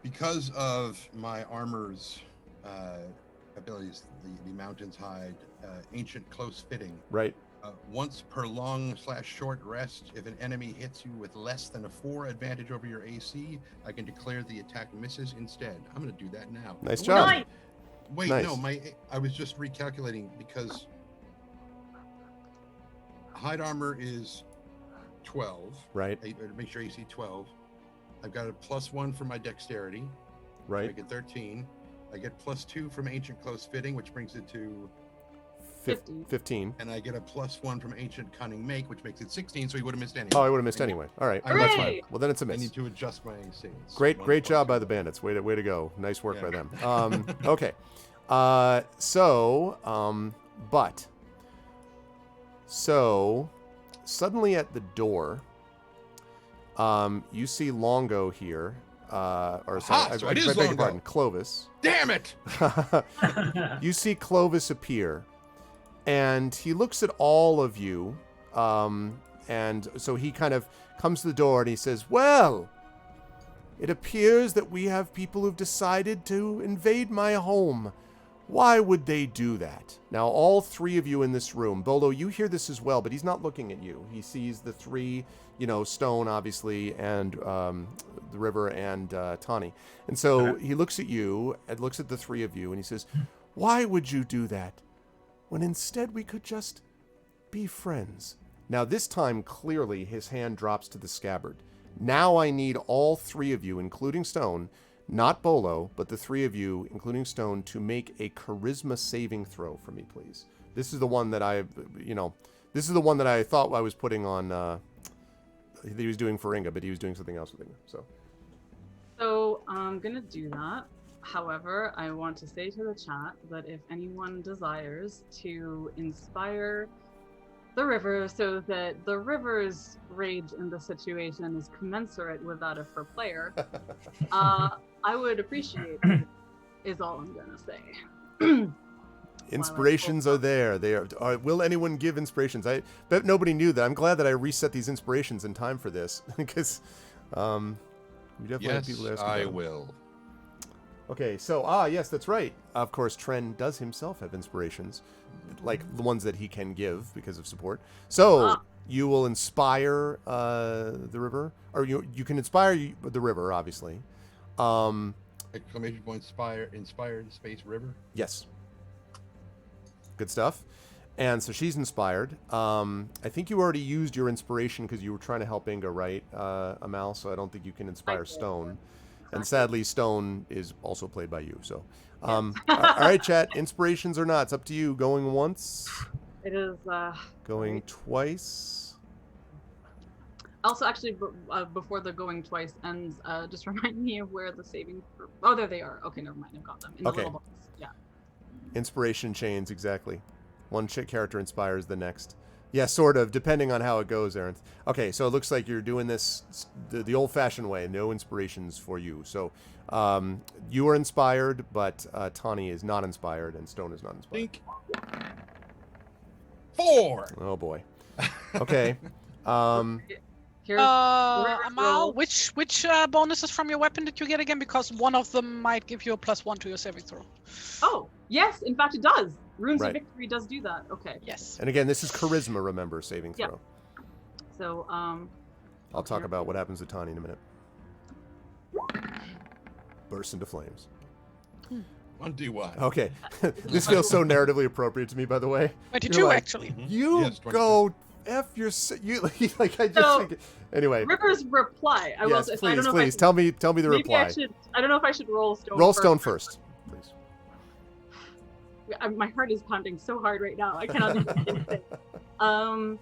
Because of my armor's abilities, the Mountain's Hide, Ancient Close Fitting. Right. Once per long/short rest, if an enemy hits you with less than a 4 advantage over your AC, I can declare the attack misses instead. I'm going to do that now. Nice job. Nice. Wait, Nice. no, I was just recalculating because hide armor is 12. Right. Make sure AC 12. I've got a +1 for my dexterity. I Right. get 13. I get +2 from Ancient Close Fitting, which brings it to 15. and I get a +1 from Ancient Cunning Make, which makes it 16, so he would have missed anyway. Oh, I would have missed anyway. All right. I- That's fine. Hooray! Well, then it's a I miss. need to adjust my AC. It's Great 1 job by +2. the bandits. Way to go. Nice work Yeah. by them. Okay. So suddenly at the door, you see Longo here. Or sorry, Aha, so it is beg your Longo. pardon, Clovis. Damn it! You see Clovis appear, and he looks at all of you, and so he kind of comes to the door and he says, "Well, it appears that we have people who've decided to invade my home. Why would they do that?" Now, all 3 of you in this room, Bolo, you hear this as well, but he's not looking at you. He sees the 3, Stone, obviously, and the river and Tawny. And so he looks at you and looks at the 3 of you, and he says, "Why would you do that when instead we could just be friends?" Now, this time, clearly, his hand drops to the scabbard. Now I need all 3 of you, including Stone, not Bolo, but the 3 of you, including Stone, to make a charisma saving throw for me, please. This is the one that I thought I was putting on, that he was doing for Inga, but he was doing something else with Inga, So I'm gonna do that. However, I want to say to the chat that if anyone desires to inspire the river so that the river's rage in the situation is commensurate with that of her player, I would appreciate it, is all I'm gonna say. Inspirations are there. They are. Will anyone give inspirations? I bet nobody knew that. I'm glad that I reset these inspirations in time for this, because we definitely have people Yes, asking I about it. will. Okay, so yes, that's right. Of course, Tren does himself have inspirations, like the ones that he can give because of support. So you will inspire the river, or you can inspire the river, obviously. Exclamation point! Inspired space river. Yes. Good stuff. And so she's inspired. I think you already used your inspiration because you were trying to help Inga, right, Amal? So I don't think you can inspire Stone. And sadly, Stone is also played by you. So, all right, chat. Inspirations or not, it's up to you. Going once. It is. Going twice. Also, actually, before the going twice ends, just remind me of where the saving. Oh, there they are. Okay, never mind. I've got them in the Okay. little box. Yeah. Inspiration chains, exactly. One character inspires the next. Yeah, sort of, depending on how it goes, Aaron. Okay, so it looks like you're doing this the old-fashioned way. No inspirations for you. So you are inspired, but Tawny is not inspired, and Stone is not inspired. Think. 4. Oh, boy. Okay. Here's Amal, which bonuses from your weapon did you get again? Because one of them might give you a +1 to your saving throw. Oh, yes, in fact it does. Runes Right. of Victory does do that. Okay. Yes. And again, this is charisma, remember, saving Yeah. throw. So, I'll talk about what happens to Tawny in a minute. Bursts into flames. 1d1. Okay. This feels so narratively appropriate to me, by the way. 22 You're like, actually. You Yes, 22. go F your... You, like, I just So, think... Anyway. River's reply. I will Yes, say, I please, don't know please. if Tell me the maybe reply. I don't know if I should roll Stone Roll first. Stone first, please. My heart is pounding so hard right now. I cannot do anything.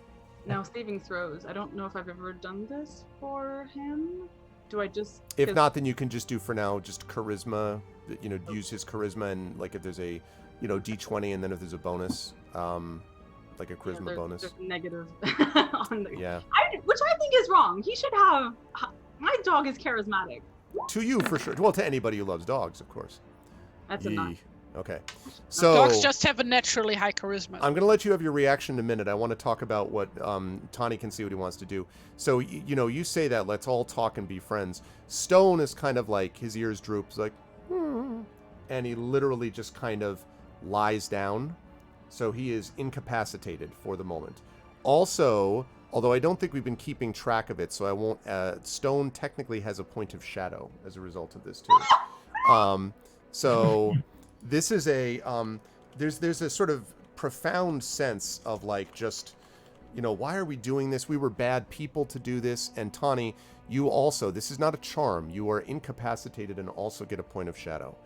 Now, saving throws. I don't know if I've ever done this for him. Do I just... If 'cause- not, then you can just do for now just charisma. Use his charisma, and like if there's a D20, and then if there's a bonus, like a charisma there's bonus. negative on the... Yeah. Which I think is wrong. He should have... My dog is charismatic. To you for sure. Well, to anybody who loves dogs, of course. That's a nine. Okay. So Dogs just have a naturally high charisma. I'm going to let you have your reaction in a minute. I want to talk about what Tawny can see what he wants to do. So, you say that, let's all talk and be friends. Stone is kind of like, his ears droop, like, and he literally just kind of lies down. So he is incapacitated for the moment. Also, although I don't think we've been keeping track of it, so I won't, Stone technically has a point of shadow as a result of this too. So... This is a there's a sort of profound sense of like just why are we doing this? We were bad people to do this. And Tawny, you also, this is not a charm. You are incapacitated and also get a point of shadow.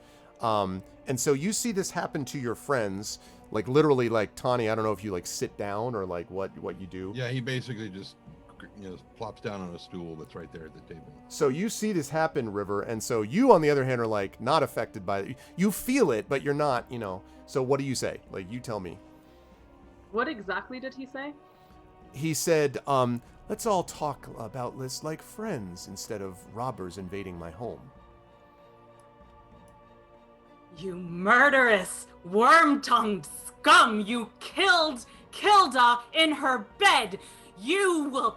And so you see this happen to your friends, like literally, like Tawny. I don't know if you like sit down or like what you do. Yeah, he basically just plops down on a stool that's right there at the table. So you see this happen, River, and so you, on the other hand, are like not affected by it. You feel it, but you're not, So what do you say? Like, you tell me. What exactly did he say? He said, let's all talk about this like friends instead of robbers invading my home. You murderous, worm-tongued scum! You killed Kilda in her bed! You will...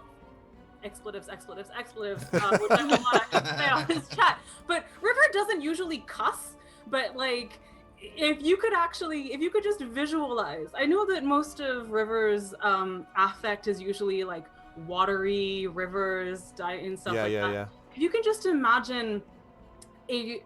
Expletives, which I will not actually say on his chat. But River doesn't usually cuss, but like, if you could just visualize. I know that most of River's affect is usually like watery rivers, and stuff like that. Yeah. If you can just imagine a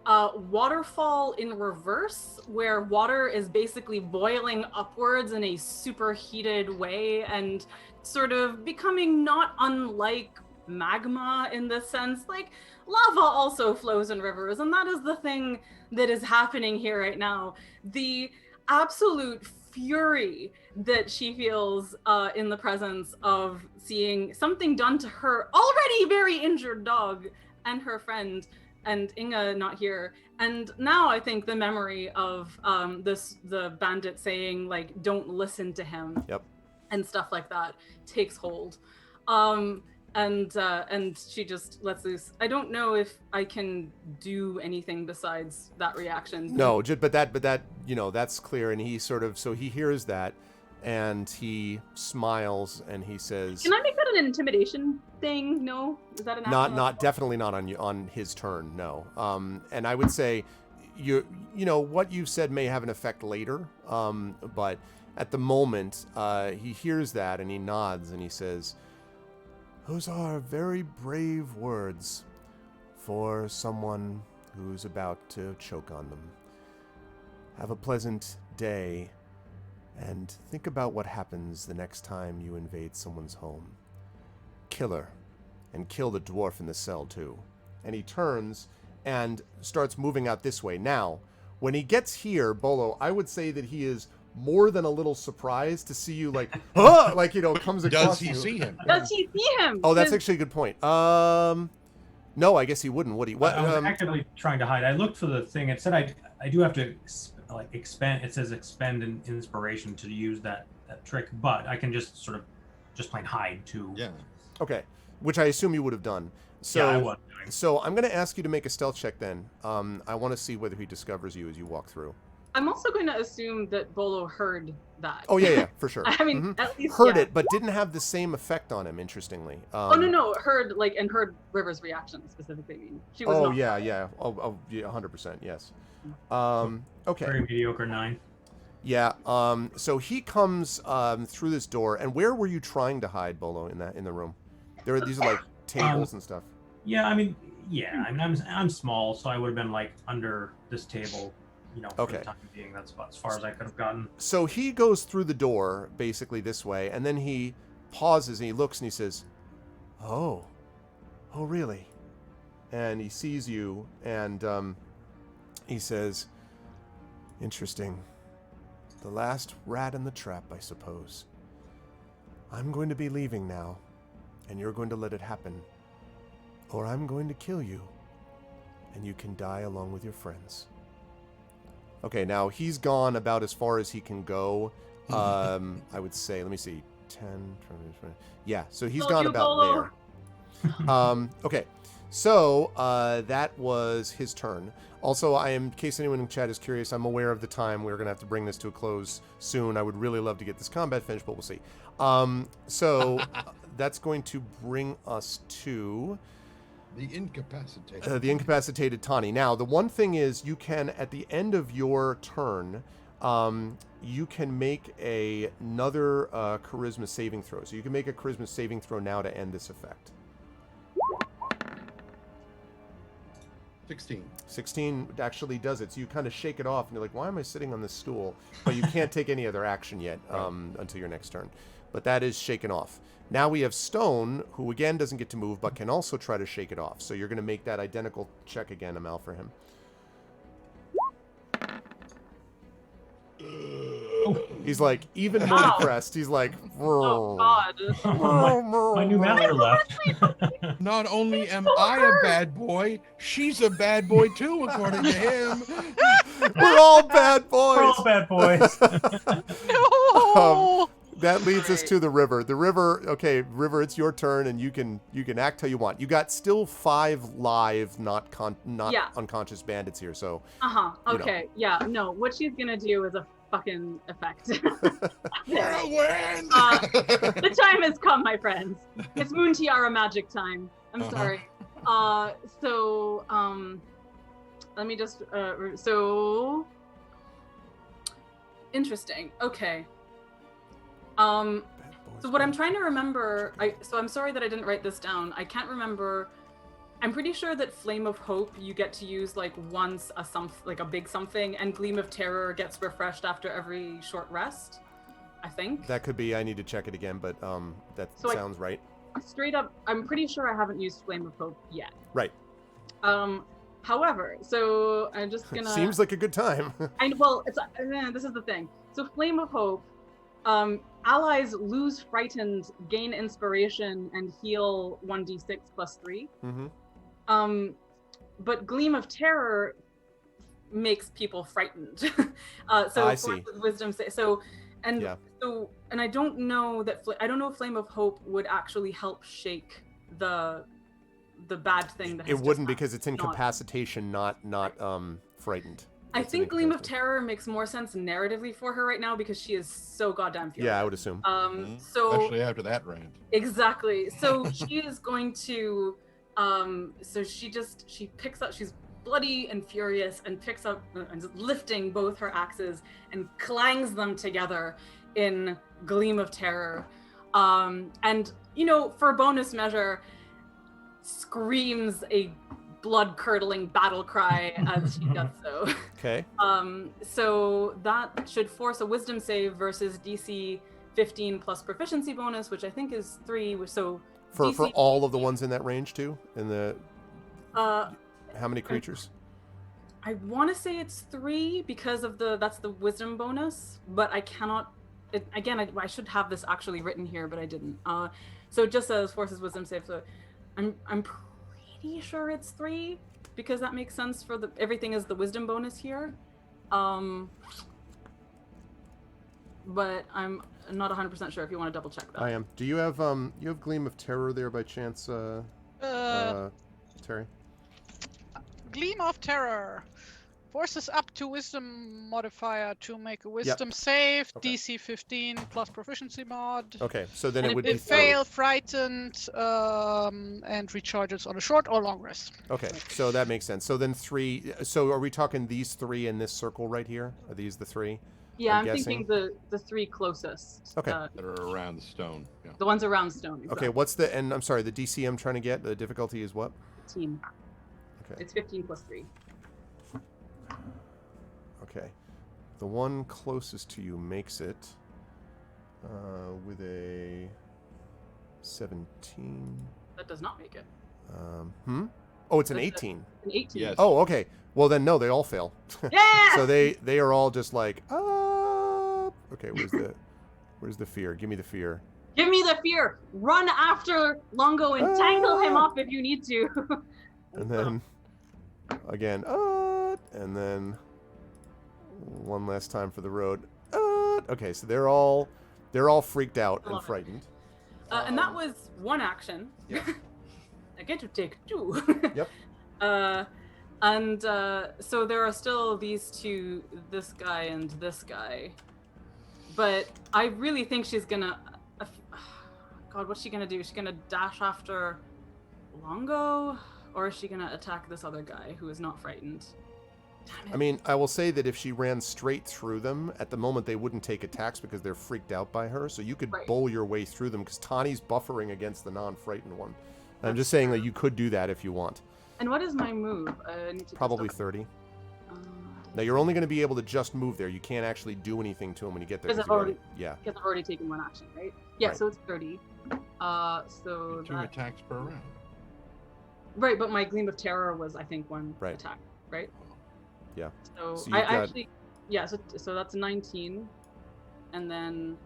waterfall in reverse, where water is basically boiling upwards in a superheated way and sort of becoming not unlike magma in this sense. Like, lava also flows in rivers, and that is the thing that is happening here right now. The absolute fury that she feels in the presence of seeing something done to her already very injured dog and her friend, and Inga not here. And now I think the memory of the bandit saying, like, don't listen to him. Yep. And stuff like that takes hold. And she just lets loose. I don't know if I can do anything besides that reaction. No, but that that's clear. And he sort of, so he hears that and he smiles and he says, Can I make that an intimidation thing? No? Is that an action? not definitely not on his turn, no. And I would say what you've said may have an effect later, but at the moment, he hears that and he nods and he says, those are very brave words for someone who's about to choke on them. Have a pleasant day and think about what happens the next time you invade someone's home. Kill her and kill the dwarf in the cell too. And he turns and starts moving out this way. Now, when he gets here, Bolo, I would say that he is more than a little surprised to see you, like, comes across you. Does he see him? Does he see him? Oh, that's actually a good point. No, I guess he wouldn't, would he? What? I was actively trying to hide. I looked for the thing. It said I do have to expend. It says expend an inspiration to use that trick, but I can just sort of plain hide too. Yeah. Okay, which I assume you would have done. So, yeah, I was doing. So I'm going to ask you to make a stealth check then. I want to see whether he discovers you as you walk through. I'm also going to assume that Bolo heard that. Oh, yeah, for sure. I mean, at least heard yeah. it, but didn't have the same effect on him, interestingly. No, heard River's reaction specifically. I mean, she was Oh, not yeah. Oh, yeah, 100%, yes. Okay. Very mediocre 9. Yeah, so he comes through this door, and where were you trying to hide, Bolo, in the room? These are like tables and stuff. Yeah, I mean, I'm small, so I would have been like under this table, for the time being. That's about as far as I could have gotten. So he goes through the door, basically this way, and then he pauses and he looks and he says, Oh, really? And he sees you, and he says, Interesting. The last rat in the trap, I suppose. I'm going to be leaving now, and you're going to let it happen. Or I'm going to kill you, and you can die along with your friends. Okay, now he's gone about as far as he can go. I would say, let me see, 10, 20. Yeah, so he's gone about there. Okay, so that was his turn. Also, in case anyone in chat is curious, I'm aware of the time. We're going to have to bring this to a close soon. I would really love to get this combat finished, but we'll see. So that's going to bring us to... The incapacitated. The incapacitated Tani. Now, the one thing is you can, at the end of your turn, you can make another charisma saving throw. So you can make a charisma saving throw now to end this effect. 16. 16 actually does it. So you kind of shake it off, and you're like, why am I sitting on this stool? But you can't take any other action yet until your next turn. But that is shaken off. Now we have Stone, who again doesn't get to move, but can also try to shake it off. So you're going to make that identical check again, Amal, for him. He's like even more depressed. He's like, Oh God. My new master left. Not only am I a bad boy, she's a bad boy too, according to him. We're all bad boys. We're all bad boys. No. That leads us to the river. The river, okay, River, it's your turn, and you can act how you want. You got still 5 live, not unconscious bandits here, so. Okay. Yeah. No. What she's gonna do is a fucking effect. Whirlwind! The time has come, my friends. It's Moon Tiara magic time. I'm sorry. Let me just. So. Interesting. Okay. So what I'm trying to remember, so I'm sorry that I didn't write this down. I can't remember. I'm pretty sure that Flame of Hope you get to use like once a big something, and Gleam of Terror gets refreshed after every short rest. I think. That could be. I need to check it again, but that sounds right. Straight up, I'm pretty sure I haven't used Flame of Hope yet. Right. However, so I'm just gonna. Seems like a good time. This is the thing. So Flame of Hope. Allies lose frightened, gain inspiration, and heal 1d6 plus 3. Mm-hmm. But Gleam of Terror makes people frightened. So I see. Wisdom and I don't know that I don't know if Flame of Hope would actually help shake the bad thing that it wouldn't because it's incapacitation, not frightened. I think Gleam of Terror makes more sense narratively for her right now because she is so goddamn furious. Yeah, I would assume. So especially after that rant. Exactly. So she is going to so she picks up, she's bloody and furious, and picks up and lifting both her axes and clangs them together in Gleam of Terror. And for bonus measure, screams a blood-curdling battle cry as she does so. Okay. So that should force a wisdom save versus DC 15 plus proficiency bonus, which I think is 3. So for all of the ones in that range too? In the how many creatures? I want to say it's 3 because of that's the wisdom bonus, but I cannot. I should have this actually written here, but I didn't. So it just says forces wisdom save. So I'm pretty sure it's 3 because that makes sense for everything is the wisdom bonus here. But I'm not 100% sure if you want to double check that. I am. Do you have Gleam of Terror there by chance, Terry? Gleam of Terror forces up to wisdom modifier to make a wisdom save. Okay. DC 15 plus proficiency mod. Okay, so then it would be If fail, frightened, and recharges on a short or long rest. Okay, so that makes sense. So then 3. So are we talking these 3 in this circle right here? Are these the 3? Yeah, I'm thinking the 3 closest. Okay. That are around the stone. Yeah. The ones around stone. Exactly. Okay, and I'm sorry, the DC I'm trying to get, the difficulty is what? 15. Okay. It's 15 plus 3. Okay. The one closest to you makes it with a 17. That does not make it. Oh, it's an 18. An 18. Yes. Oh, okay. Well, then no, they all fail. Yeah. So they are all just like, okay, where's the fear? Give me the fear. Give me the fear. Run after Longo and tangle him up if you need to. And then again, and then one last time for the road. Okay, so they're all freaked out and frightened. And that was one action. Yeah. I get to take 2. Yep. So there are still these two, this guy and this guy. But I really think she's gonna... God, what's she gonna do? Is she gonna dash after Longo? Or is she gonna attack this other guy who is not frightened? Damn it. I mean, I will say that if she ran straight through them, at the moment they wouldn't take attacks because they're freaked out by her. So you could bowl your way through them because Tani's buffering against the non-frightened one. I'm just saying that you could do that if you want. And what is my move? I need to Probably 30. Now you're only going to be able to just move there. You can't actually do anything to him when you get there. Because I've already Yeah. taken one action, right? Yeah, Right. so it's 30. So 2 attacks per round. Right, but my Gleam of Terror was, I think, one Right. attack, right? Yeah. So, So I you've got- actually, yeah, so that's 19, and then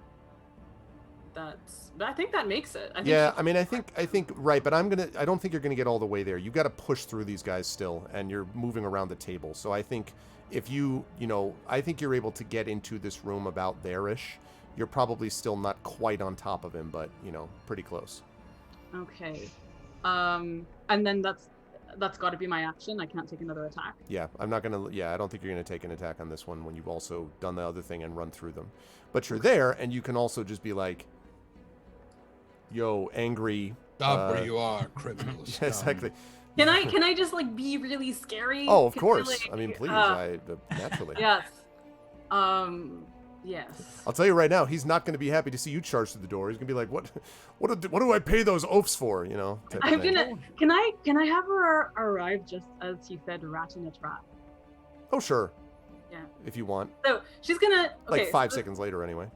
but I think that makes it. I mean, I think right, but I don't think you're gonna get all the way there. You got to push through these guys still, and you're moving around the table. So I think if I think you're able to get into this room about there-ish. You're probably still not quite on top of him, but pretty close. Okay, and then that's got to be my action. I can't take another attack. Yeah, I'm not gonna. Yeah, I don't think you're gonna take an attack on this one when you've also done the other thing and run through them. But you're there, and you can also just be like, "Yo, angry." Stop where you are, criminal. Yeah, exactly. Can I just like be really scary? Oh, of Can course. I, I mean, please. Naturally. Yes. Yes. I'll tell you right now, he's not going to be happy to see you charge through the door. He's going to be like, what do I pay those oafs for? I'm gonna. Can I have her arrive just as he said, rat in a trap? Oh, sure. Yeah. If you want. So she's gonna. Okay, like 5 seconds later, anyway.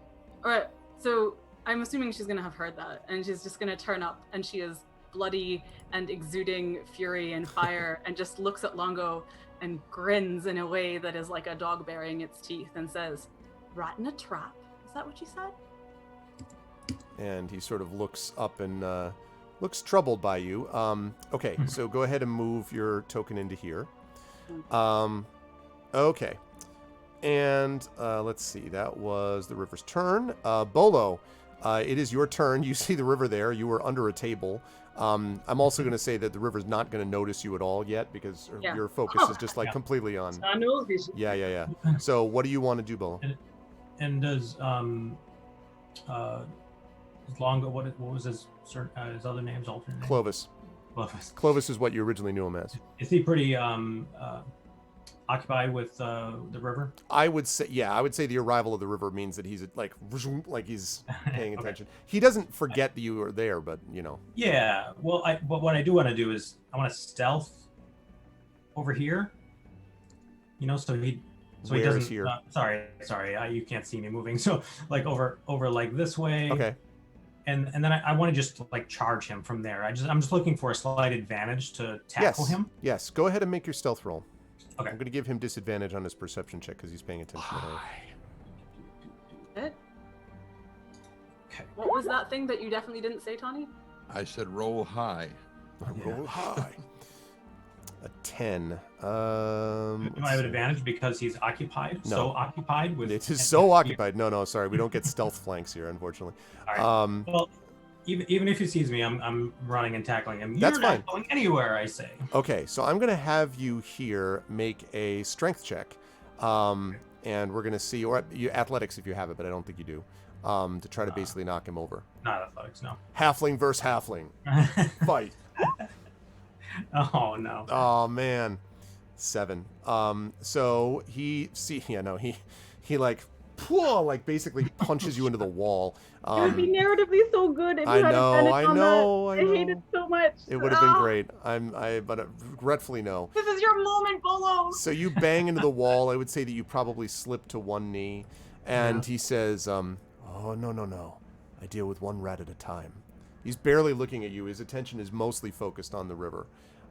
All right. So I'm assuming she's gonna have heard that, and she's just gonna turn up, and she is bloody and exuding fury and fire, and just looks at Longo and grins in a way that is like a dog baring its teeth, and says, "Rat in a trap." Is that what you said? And he sort of looks up and looks troubled by you. Okay, so go ahead and move your token into here. Okay. And let's see, that was the river's turn. Bolo, it is your turn. You see the river there. You were under a table. I'm also going to say that the river's not going to notice you at all yet because your focus is just like completely on. I know vision. Yeah. So what do you want to do, Bolo? And does Longo, what was his other names, alternate name? Clovis. Clovis is what you originally knew him as. Is he pretty occupied with the river? I would say the arrival of the river means that he's like he's paying Okay. attention. He doesn't forget that you are there, but Yeah. Well, but what I do want to do is I want to stealth over here. So he Where is doesn't. here? Sorry, you can't see me moving. So like over like this way. Okay. And then I want to just like charge him from there. I'm just looking for a slight advantage to tackle him. Yes. Go ahead and make your stealth roll. Okay. I'm going to give him disadvantage on his perception check because he's paying attention to her. Okay. Okay. What was that thing that you definitely didn't say, Tawny? I said roll high. Roll high. A 10. Do I have an advantage because he's occupied? No. So occupied with. It is so occupied. No, sorry. We don't get stealth flanks here, unfortunately. All right. Well, even if he sees me, I'm running and tackling him. That's You're fine. not going anywhere, I say. Okay, so I'm going to have you here make a strength check. And we're going to see, or athletics if you have it, but I don't think you do, to try to basically knock him over. Not athletics, no. Halfling versus halfling. Fight. Oh, no. Oh, man. 7. So he basically punches you into the wall. It would be narratively so good if you had advantage on that. I hate it so much. It would have been great. But regretfully no. This is your moment, Bolo. So you bang into the wall. I would say that you probably slip to one knee, and he says, "Oh no. I deal with one rat at a time." He's barely looking at you. His attention is mostly focused on the river.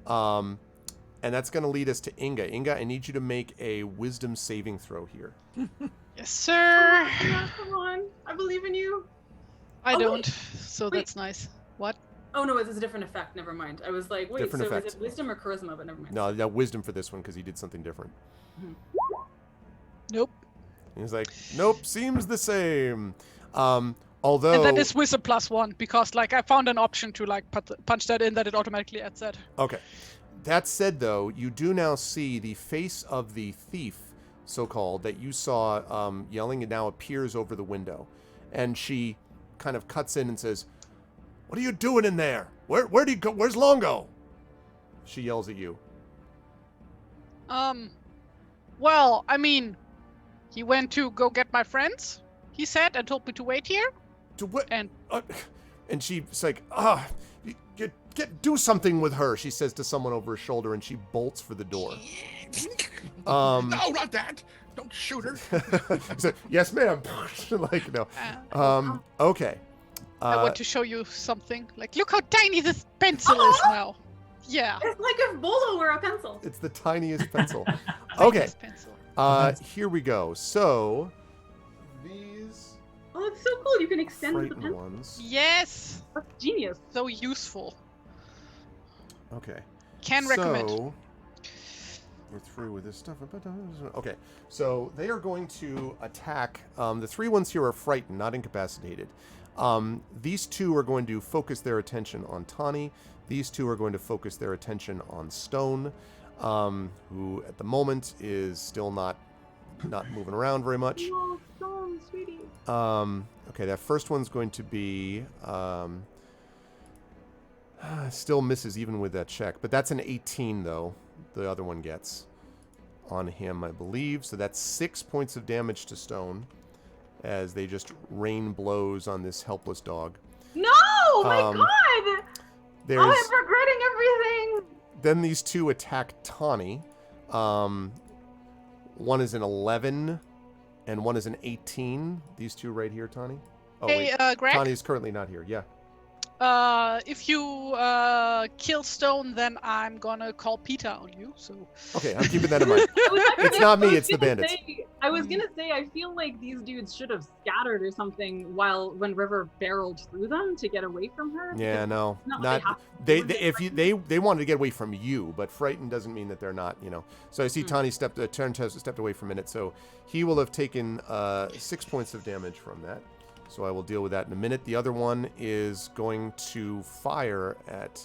And that's going to lead us to Inga. Inga, I need you to make a wisdom saving throw here. Yes, sir. Yeah, come on. I believe in you. I Oh, wait. don't, so Wait. that's nice. What? Oh no, it's a different effect. Never mind. I was like, wait, Different so effect. is it wisdom or charisma? But never mind. No, yeah, wisdom for this one because he did something different. Nope. He's like, nope, seems the same. Although, And that is wisdom +1 because like I found an option to like punch that in that it automatically adds that. okay. That said, though, you do now see the face of the thief, so-called, that you saw yelling, and now appears over the window, and she kind of cuts in and says, "What are you doing in there? Where do you go? Where's Longo?" She yells at you. Well, I mean, he went to go get my friends, he said, and told me to wait here. To what? And And she's like, do something with her, she says to someone over her shoulder, and she bolts for the door. No, not that. Don't shoot her. He's like, yes, ma'am. Like, no. Okay. I want to show you something. Like, look how tiny this pencil is now. Yeah. It's like if Bolo were a pencil. It's the tiniest pencil. Okay. Tiniest pencil. Here we go. So, these Oh, it's so cool. You can extend the frightened pencil. ones. Yes. That's genius. So useful. Okay. Can recommend. So, we're through with this stuff. Okay, so they are going to attack. The 3 ones here are frightened, not incapacitated. These 2 are going to focus their attention on Tawny. These 2 are going to focus their attention on Stone, who at the moment is still not moving around very much. Oh, Stone, sweetie. Okay, that first one's going to be still misses even with that check, but that's an 18 though. The other one gets on him, I believe. So that's 6 points of damage to Stone as they just rain blows on this helpless dog. No, my God! There's I'm regretting everything. then these 2 attack Tawny. One is an 11 and one is an 18. These 2 right here, Tawny. Oh Hey, wait, Greg. Tawny is currently not here. Yeah. If you kill Stone, then I'm gonna call Peter on you. So. Okay, I'm keeping that in mind. It's not me, it's the bandits. I was gonna say, I feel like these dudes should have scattered or something when River barreled through them to get away from her. Yeah, no, Not what not they they. have to do. If they wanted to get away from you, but frightened doesn't mean that they're not. So I see Tawny stepped away for a minute, so he will have taken 6 points of damage from that. So I will deal with that in a minute. The other one is going to fire at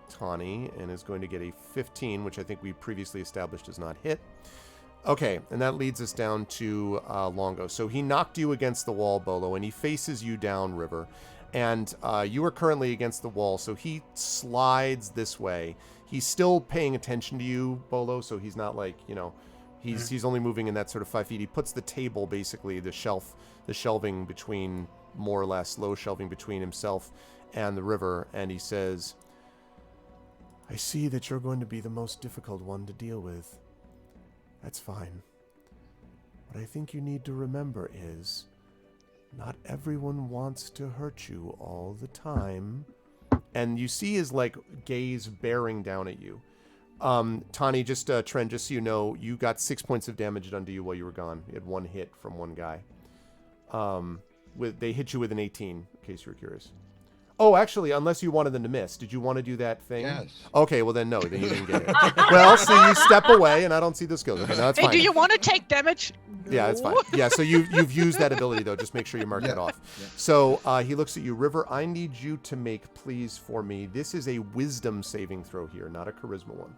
Tawny and is going to get a 15, which I think we previously established does not hit. Okay, and that leads us down to Longo. So he knocked you against the wall, Bolo, and he faces you down, River. And you are currently against the wall, so he slides this way. He's still paying attention to you, Bolo, so he's not like, he's only moving in that sort of 5 feet. He puts the table, basically, the shelving between, more or less, low shelving between himself and the river, and he says, I see that you're going to be the most difficult one to deal with. That's fine. What I think you need to remember is, not everyone wants to hurt you all the time. And you see his, gaze bearing down at you. Tawny, Trent, just so you know, you got 6 points of damage done to you while you were gone. You had 1 hit from one guy. They hit you with an 18, in case you were curious. Oh, actually, unless you wanted them to miss. Did you want to do that thing? Yes. Okay, well then no, then you didn't get it. Well, so you step away, and I don't see the skills. Okay, no, that's Hey, fine. do you want to take damage? Yeah, it's fine. Yeah, so you've used that ability, though. Just make sure you mark it off. Yeah. So he looks at you. River, I need you to make, please, for me. This is a wisdom saving throw here, not a charisma one.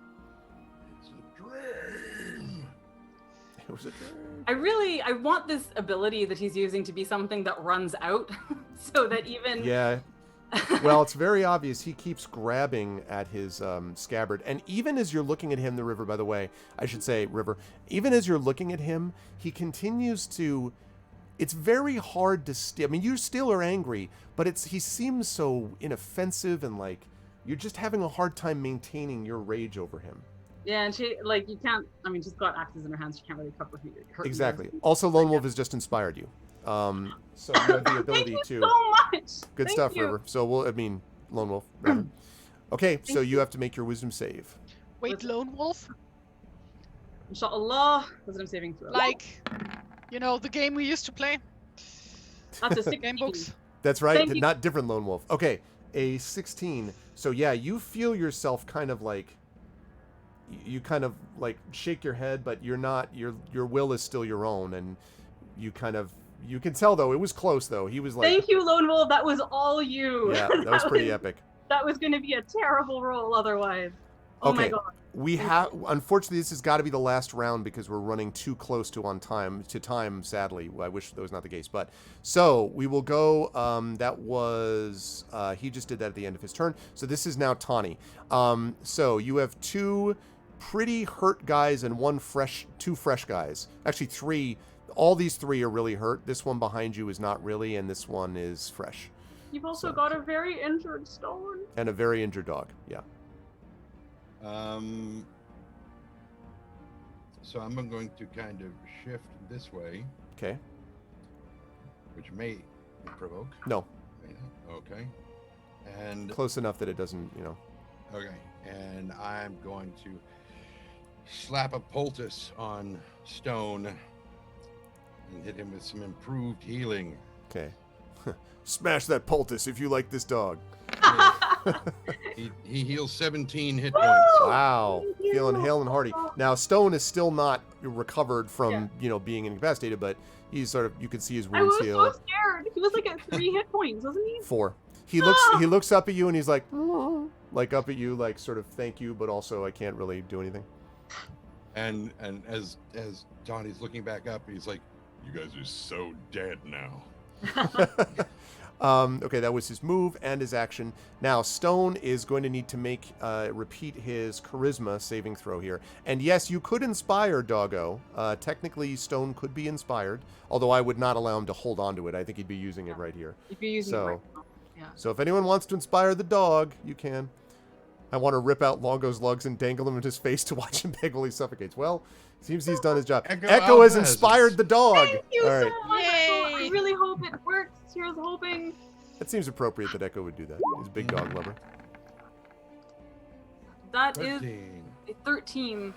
It's a dream. It was a I want this ability that he's using to be something that runs out, so that even Yeah. Well, it's very obvious he keeps grabbing at his scabbard. And even as you're looking at him, the River, by the way, I should say, River, even as you're looking at him, he continues to... It's very hard to... I mean, you still are angry, but he seems so inoffensive and you're just having a hard time maintaining your rage over him. Yeah, and she, you can't, she's got axes in her hands, she can't really cover who you're hurting. Exactly. Also, Lone Wolf has just inspired you. So you have the ability Thank to... you so much! Good Thank stuff, you. River. So Lone Wolf, rather. Okay, so you have to make your wisdom save. Wait, Lone Wolf? Inshallah, wisdom saving throw. The game we used to play? That's a 16. Game books? That's right. Thank you. Not different lone wolf. Okay, a 16. So yeah, you feel yourself kind of like you kind of like shake your head, but you're not. Your will is still your own, and you kind of you can tell though it was close though. He was like, Thank you, Lone Wolf. That was all you. yeah, that was pretty epic. That was going to be a terrible roll otherwise. Oh my Okay. god. We have, unfortunately, this has got to be the last round because we're running too close to time. Sadly, I wish that was not the case. But so we will go. That was he just did that at the end of his turn. So this is now Tawny. So you have two pretty hurt guys and two fresh guys. Actually, three. All these three are really hurt. This one behind you is not really, and this one is fresh. You've also So- got a very injured stone. And a very injured dog. Yeah. So I'm going to kind of shift this way, Okay. which may provoke. No. May not. Okay. And Close enough that it doesn't. okay, and I'm going to slap a poultice on Stone and hit him with some improved healing. Okay. Smash that poultice if you like this dog. He heals 17 hit points. Wow. Thank you. Feeling hale and hearty. Now, Stone is still not recovered from, Yeah. being incapacitated, but he's sort of, you can see his I wounds was heal. so scared. He was like at 3 hit points, wasn't he? 4. He looks up at you and he's like up at you, like sort of thank you, but also I can't really do anything. And as Johnny's looking back up, he's like, "You guys are so dead now." Okay, that was his move and his action. Now, Stone is going to need to repeat his charisma saving throw here. And yes, you could inspire Doggo. Technically, Stone could be inspired, although I would not allow him to hold on to it. I think he'd be using it right here. If you're using So- it right now. Yeah. So if anyone wants to inspire the dog, you can. I want to rip out Longo's lugs and dangle them in his face to watch him beg while he suffocates. Well, seems he's done his job. Echo has Alves. inspired the dog. Thank you All so right. much. I Yay. really hope it works. Here's hoping. It seems appropriate that Echo would do that. He's a big dog lover. That is 13. a 13.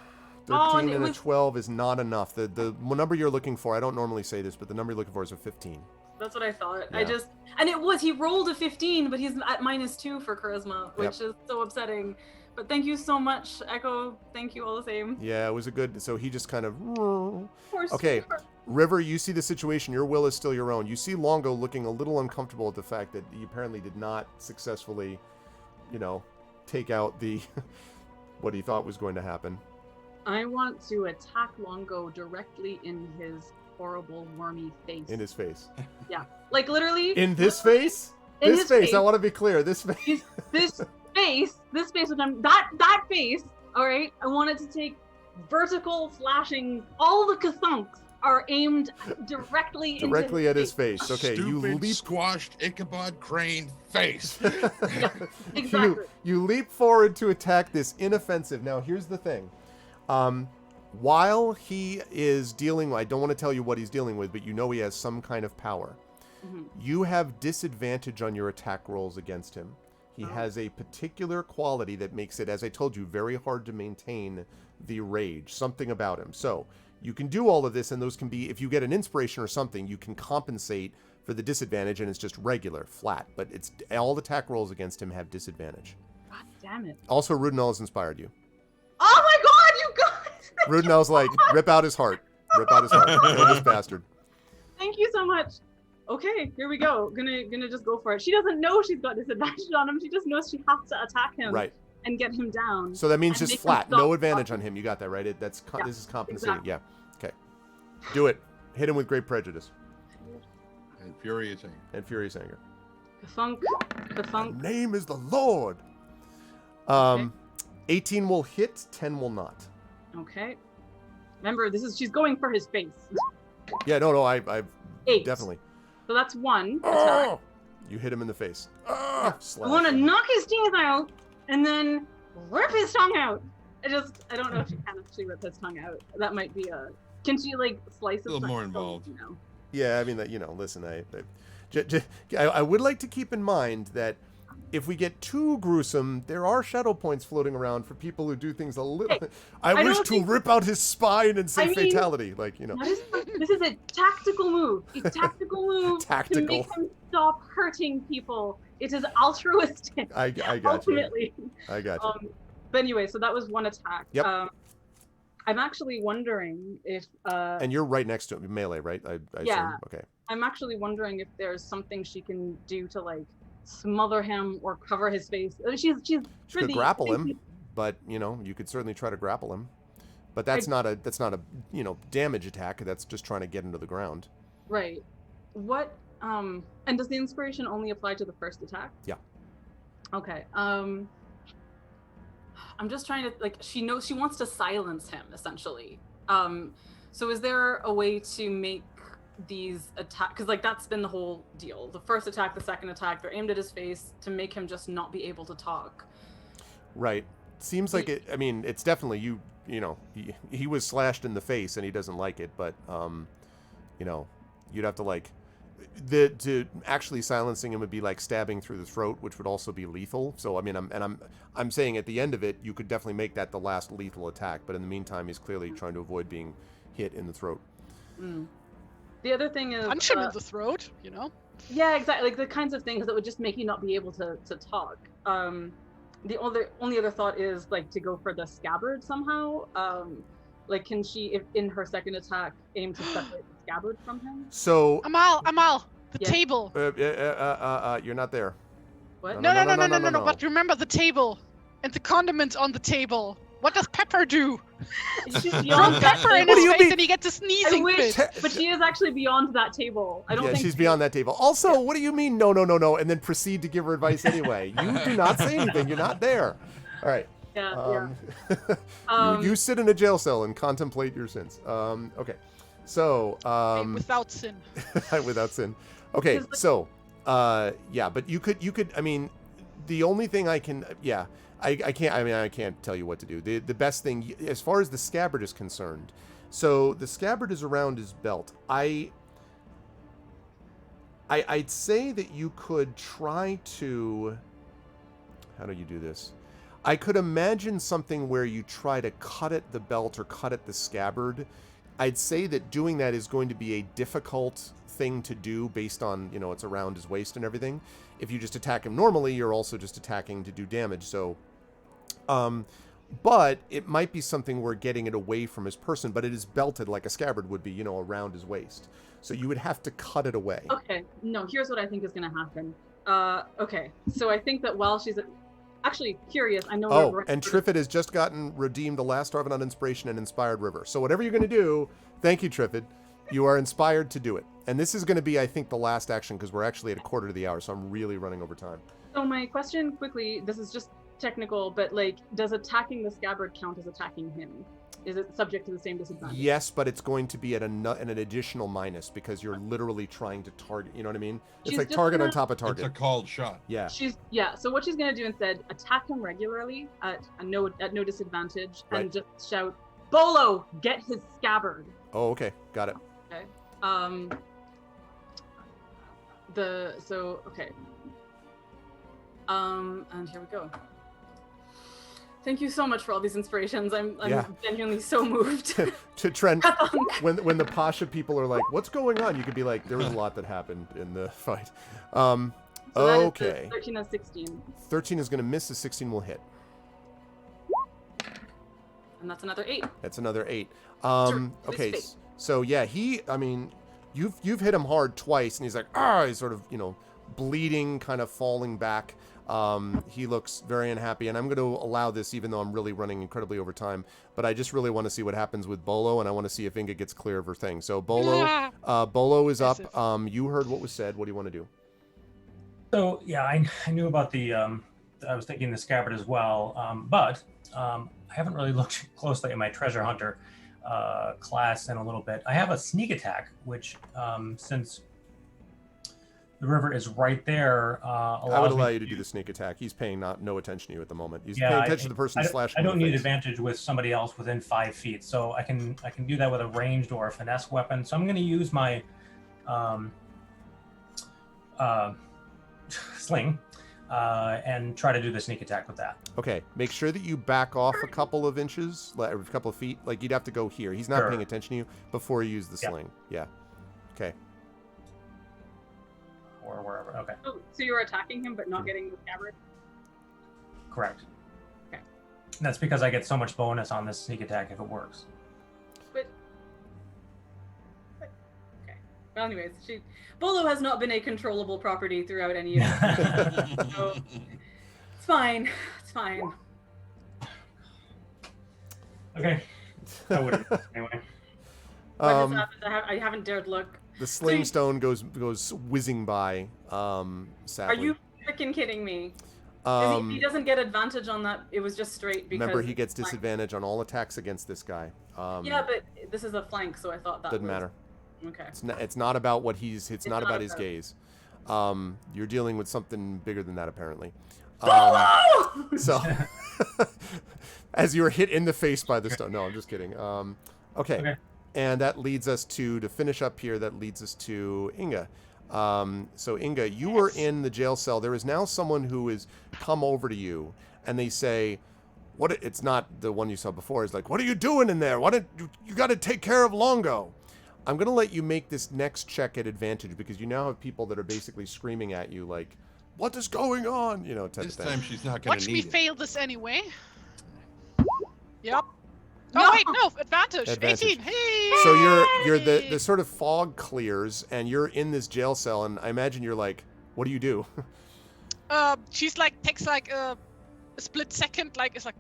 13 it and a was- 12 is not enough. The number you're looking for, I don't normally say this, but the number you're looking for is a 15. That's what I thought. Yeah. He rolled a 15, but he's at -2 for charisma, which is so upsetting. But thank you so much, Echo. Thank you all the same. Yeah, it was a good... So he just kind of... Poor Okay. Stuart. River, you see the situation. Your will is still your own. You see Longo looking a little uncomfortable at the fact that he apparently did not successfully, take out the... what he thought was going to happen. I want to attack Longo directly in his horrible wormy face. In his face. Like literally. In this face? In This his face. I want to be clear. This face. This face, which I'm that face. All right, I want it to take vertical slashing. All the kathunks are aimed directly Directly at his face. Okay, you Stupid, leap... squashed Ichabod Crane face. Exactly. You leap forward to attack this inoffensive. Now, here's the thing. While he is dealing... I don't want to tell you what he's dealing with, but you know he has some kind of power. Mhm. You have disadvantage on your attack rolls against him. He has a particular quality that makes it, as I told you, very hard to maintain the rage. Something about him. So, you can do all of this, and those can be... If you get an inspiration or something, you can compensate for the disadvantage, and it's just regular, flat. But it's all attack rolls against him have disadvantage. God damn it. Also, Rudinell has inspired you. Oh my God, you guys! Rudinell's like, rip out his heart. Rip out his heart. Kill this bastard. Thank you so much. Okay, here we go. Gonna just go for it. She doesn't know she's got disadvantage on him. She just knows she has to attack him Right. and get him down. So that means And just make him flat. stop No advantage talking. on him. You got that, right? Yeah, This is compensating. exactly. Yeah. Okay. Do it. Hit him with great prejudice And furious anger. and furious anger. Kafunk. Name is the Lord. 18 will hit, 10 will not. Okay. Remember, she's going for his face. Yeah, no, I've 8. definitely. So that's 1 attack. Oh! You hit him in the face. I Slash want to him. knock his teeth out and then rip his tongue out. I don't know if she can actually rip his tongue out. That might be a... Can she, slice his A little tongue? more involved. No. Yeah, I mean, listen, I would like to keep in mind that if we get too gruesome, there are shadow points floating around for people who do things a little. Hey, I wish don't to think- rip out his spine and say I mean- fatality, like, you know. This is a tactical move. A tactical move to Tactical. make him stop hurting people. It is altruistic. I got you. ultimately. I got you. But anyway, so that was one attack. Yep. I'm actually wondering if. And you're right next to him, melee, right? I Yeah. assume. Okay. I'm actually wondering if there's something she can do to like smother him or cover his face. She's She could grapple him, but you know, you could certainly try to grapple him. But that's not a you know, damage attack. That's just trying to get into the ground. Right. What and does the inspiration only apply to the first attack? Yeah. Okay. I'm just trying to like she knows she wants to silence him essentially. So is there a way to make these attacks, because like that's been the whole deal, the first attack, the second attack, they're aimed at his face to make him just not be able to talk. Right. Seems like it. I mean, it's definitely you know, he was slashed in the face and he doesn't like it, but you know, you'd have to like to actually silencing him would be like stabbing through the throat, which would also be lethal. So I mean, I'm saying at the end of it, you could definitely make that the last lethal attack, but in the meantime, he's clearly trying to avoid being hit in the throat. The other thing is Punch him in the throat, you know? yeah, exactly, like the kinds of things that would just make you not be able to talk. The only other thought is like to go for the scabbard somehow. Like, can she, if in her second attack, aim to separate the scabbard from him? So Amal, the Yeah. table. you're not there. What? No. But remember the table and the condiments on the table. What does Pepper do? She's Throw beyond that pepper in What do his you face mean? and he gets a sneezing I wish, fit. but she is actually beyond that table. I don't Yeah, think she's beyond that table. Also, what do you mean no, and then proceed to give her advice anyway? You do not say anything. You're not there. All right. Yeah, You sit in a jail cell and contemplate your sins. Okay. So, Without sin. without sin. Okay, Because, like- so, yeah, but you could, I mean, the only thing I can, yeah, I can't tell you what to do. The best thing, as far as the scabbard is concerned, so the scabbard is around his belt. I'd say that you could try to, how do you do this? I could imagine something where you try to cut at the belt or cut at the scabbard. I'd say that doing that is going to be a difficult thing to do based on, you know, it's around his waist and everything. If you just attack him normally, you're also just attacking to do damage. So, but it might be something where getting it away from his person, but it is belted like a scabbard would be, you know, around his waist. So you would have to cut it away. Okay, no, here's what I think is going to happen. Okay, so I think that while she's actually curious, I know. Oh, and Triffid has just gotten redeemed the last Arvanon Inspiration and Inspired River. So whatever you're going to do, thank you, Triffid. You are inspired to do it. And this is going to be, I think, the last action because we're actually at a quarter to the hour, so I'm really running over time. So my question quickly, this is just technical, but like, does attacking the scabbard count as attacking him? Is it subject to the same disadvantage? Yes, but it's going to be at an additional minus because you're literally trying to target. You know what I mean? It's She's like just target on gonna- top of It's target. a called shot. Yeah. So what she's gonna do instead, attack him regularly at no disadvantage, Right. and just shout, "Bolo, get his scabbard." Oh, okay. Got it. Okay. And here we go. Thank you so much for all these inspirations. I'm Yeah. genuinely so moved. To Trent, Kathunk. when the Pasha people are like, "What's going on?" You could be like, "There was a lot that happened in the fight." So that is Okay. 13 and 16. 13 is going to miss. The 16 will hit. And that's another 8. That's another 8. Sure, Okay. please So yeah, I mean, you've hit him hard twice, and he's like, ah, he's sort of, you know, bleeding, kind of falling back. He looks very unhappy, and I'm going to allow this, even though I'm really running incredibly over time. But I just really want to see what happens with Bolo, and I want to see if Inga gets clear of her thing. So Bolo is up. You heard what was said. What do you want to do? So yeah, I knew about the. I was thinking the scabbard as well, but I haven't really looked closely at my treasure hunter class in a little bit. I have a sneak attack, which since the river is right there, I would allow you to do the sneak attack. He's paying no attention to you at the moment. He's paying attention to the person slashing. I don't him in the need face. advantage with somebody else within 5 feet, so I can do that with a ranged or a finesse weapon. So I'm going to use my sling, and try to do the sneak attack with that. Okay, make sure that you back off a couple of inches, like a couple of feet. Like you'd have to go here. He's not Sure. paying attention to you before you use the Yep. sling. Yeah. Okay. Or wherever. Okay, Oh, so you're attacking him but not getting the scabbard? correct. Okay. And that's because I get so much bonus on this sneak attack if it works. But okay. Well, anyways, Bolo has not been a controllable property throughout any of this. So it's fine. It's fine. Okay. I wouldn't anyway. What has Um, happened? I haven't dared look. the sling stone goes whizzing by. Are Sadly. you freaking kidding me? He doesn't get advantage on that. It was just straight because. Remember, he gets flank. disadvantage on all attacks against this guy. Yeah, but this is a flank, so I thought that doesn't was... matter. Okay. It's not about what he's. It's not not about his about- gaze. You're dealing with something bigger than that, apparently. So, as you were hit in the face by the stone. No, I'm just kidding. Okay. And that leads us to finish up here. That leads us to Inga. So Inga, you were in the jail cell. There is now someone who has come over to you, and they say, "What?" It's not the one you saw before. It's like, "What are you doing in there? You got to take care of Longo." I'm gonna let you make this next check at advantage because you now have people that are basically screaming at you like, "What is going on?" You know, type This of thing. time she's not going Watch to me need it. fail this anyway. Yep. Oh wait, no, advantage. Advantage. 18. Hey. So you're the sort of fog clears and you're in this jail cell, and I imagine you're like, "What do you do?" She's like takes like a split second, like it's like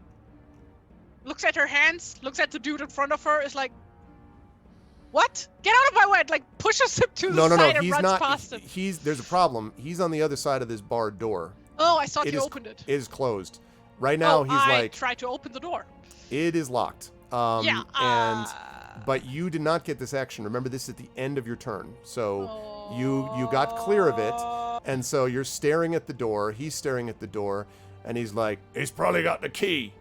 looks at her hands, looks at the dude in front of her, is like, "What? Get out of my way!" Like pushes him to the side and He's runs not. past him. There's a problem. He's on the other side of this barred door. Oh, I thought It you is- opened it. It is closed. Right now, he's I like, tried to open the door. it is locked. Yeah. But you did not get this action. Remember, this is at the end of your turn. So you got clear of it, and so you're staring at the door. He's staring at the door, and he's like, "He's probably got the key."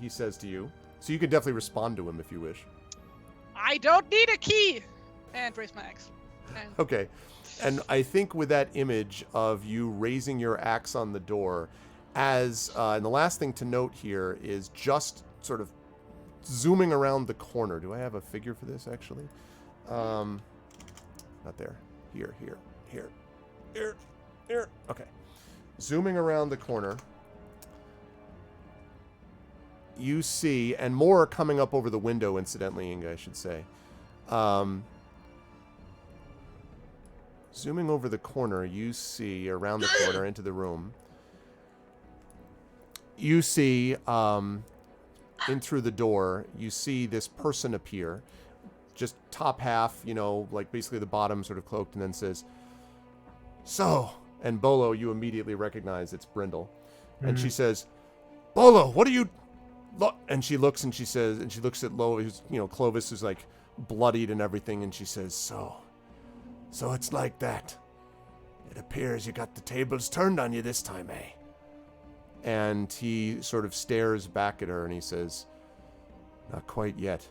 He says to you. So you can definitely respond to him if you wish. I don't need a key. And raise my axe. And Okay. And I think with that image of you raising your axe on the door, and the last thing to note here is just sort of zooming around the corner. Do I have a figure for this, actually? Not there. Here. Okay. Zooming around the corner, you see, and more are coming up over the window, incidentally, Inga, I should say. Zooming over the corner, you see, around the corner into the room, you see, in through the door, you see this person appear, just top half, like basically the bottom sort of cloaked, and then says, "So," and Bolo, you immediately recognize it's Brindle. And she says, "Bolo, what are you," and she looks and she says, and she looks at Clovis, who's like bloodied and everything, and she says, So it's like that. It appears you got the tables turned on you this time, eh?" And he sort of stares back at her and he says, "Not quite yet."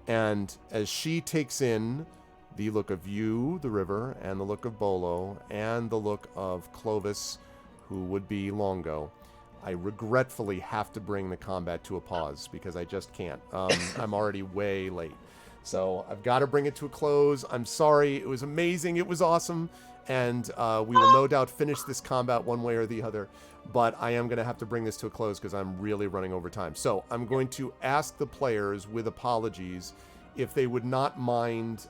And as she takes in the look of you, the river, and the look of Bolo, and the look of Clovis, who would be Longo, I regretfully have to bring the combat to a pause because I just can't. I'm already way late. So I've got to bring it to a close. I'm sorry. It was amazing. It was awesome. And we will no doubt finish this combat one way or the other. But I am going to have to bring this to a close because I'm really running over time. So I'm going to ask the players, with apologies, if they would not mind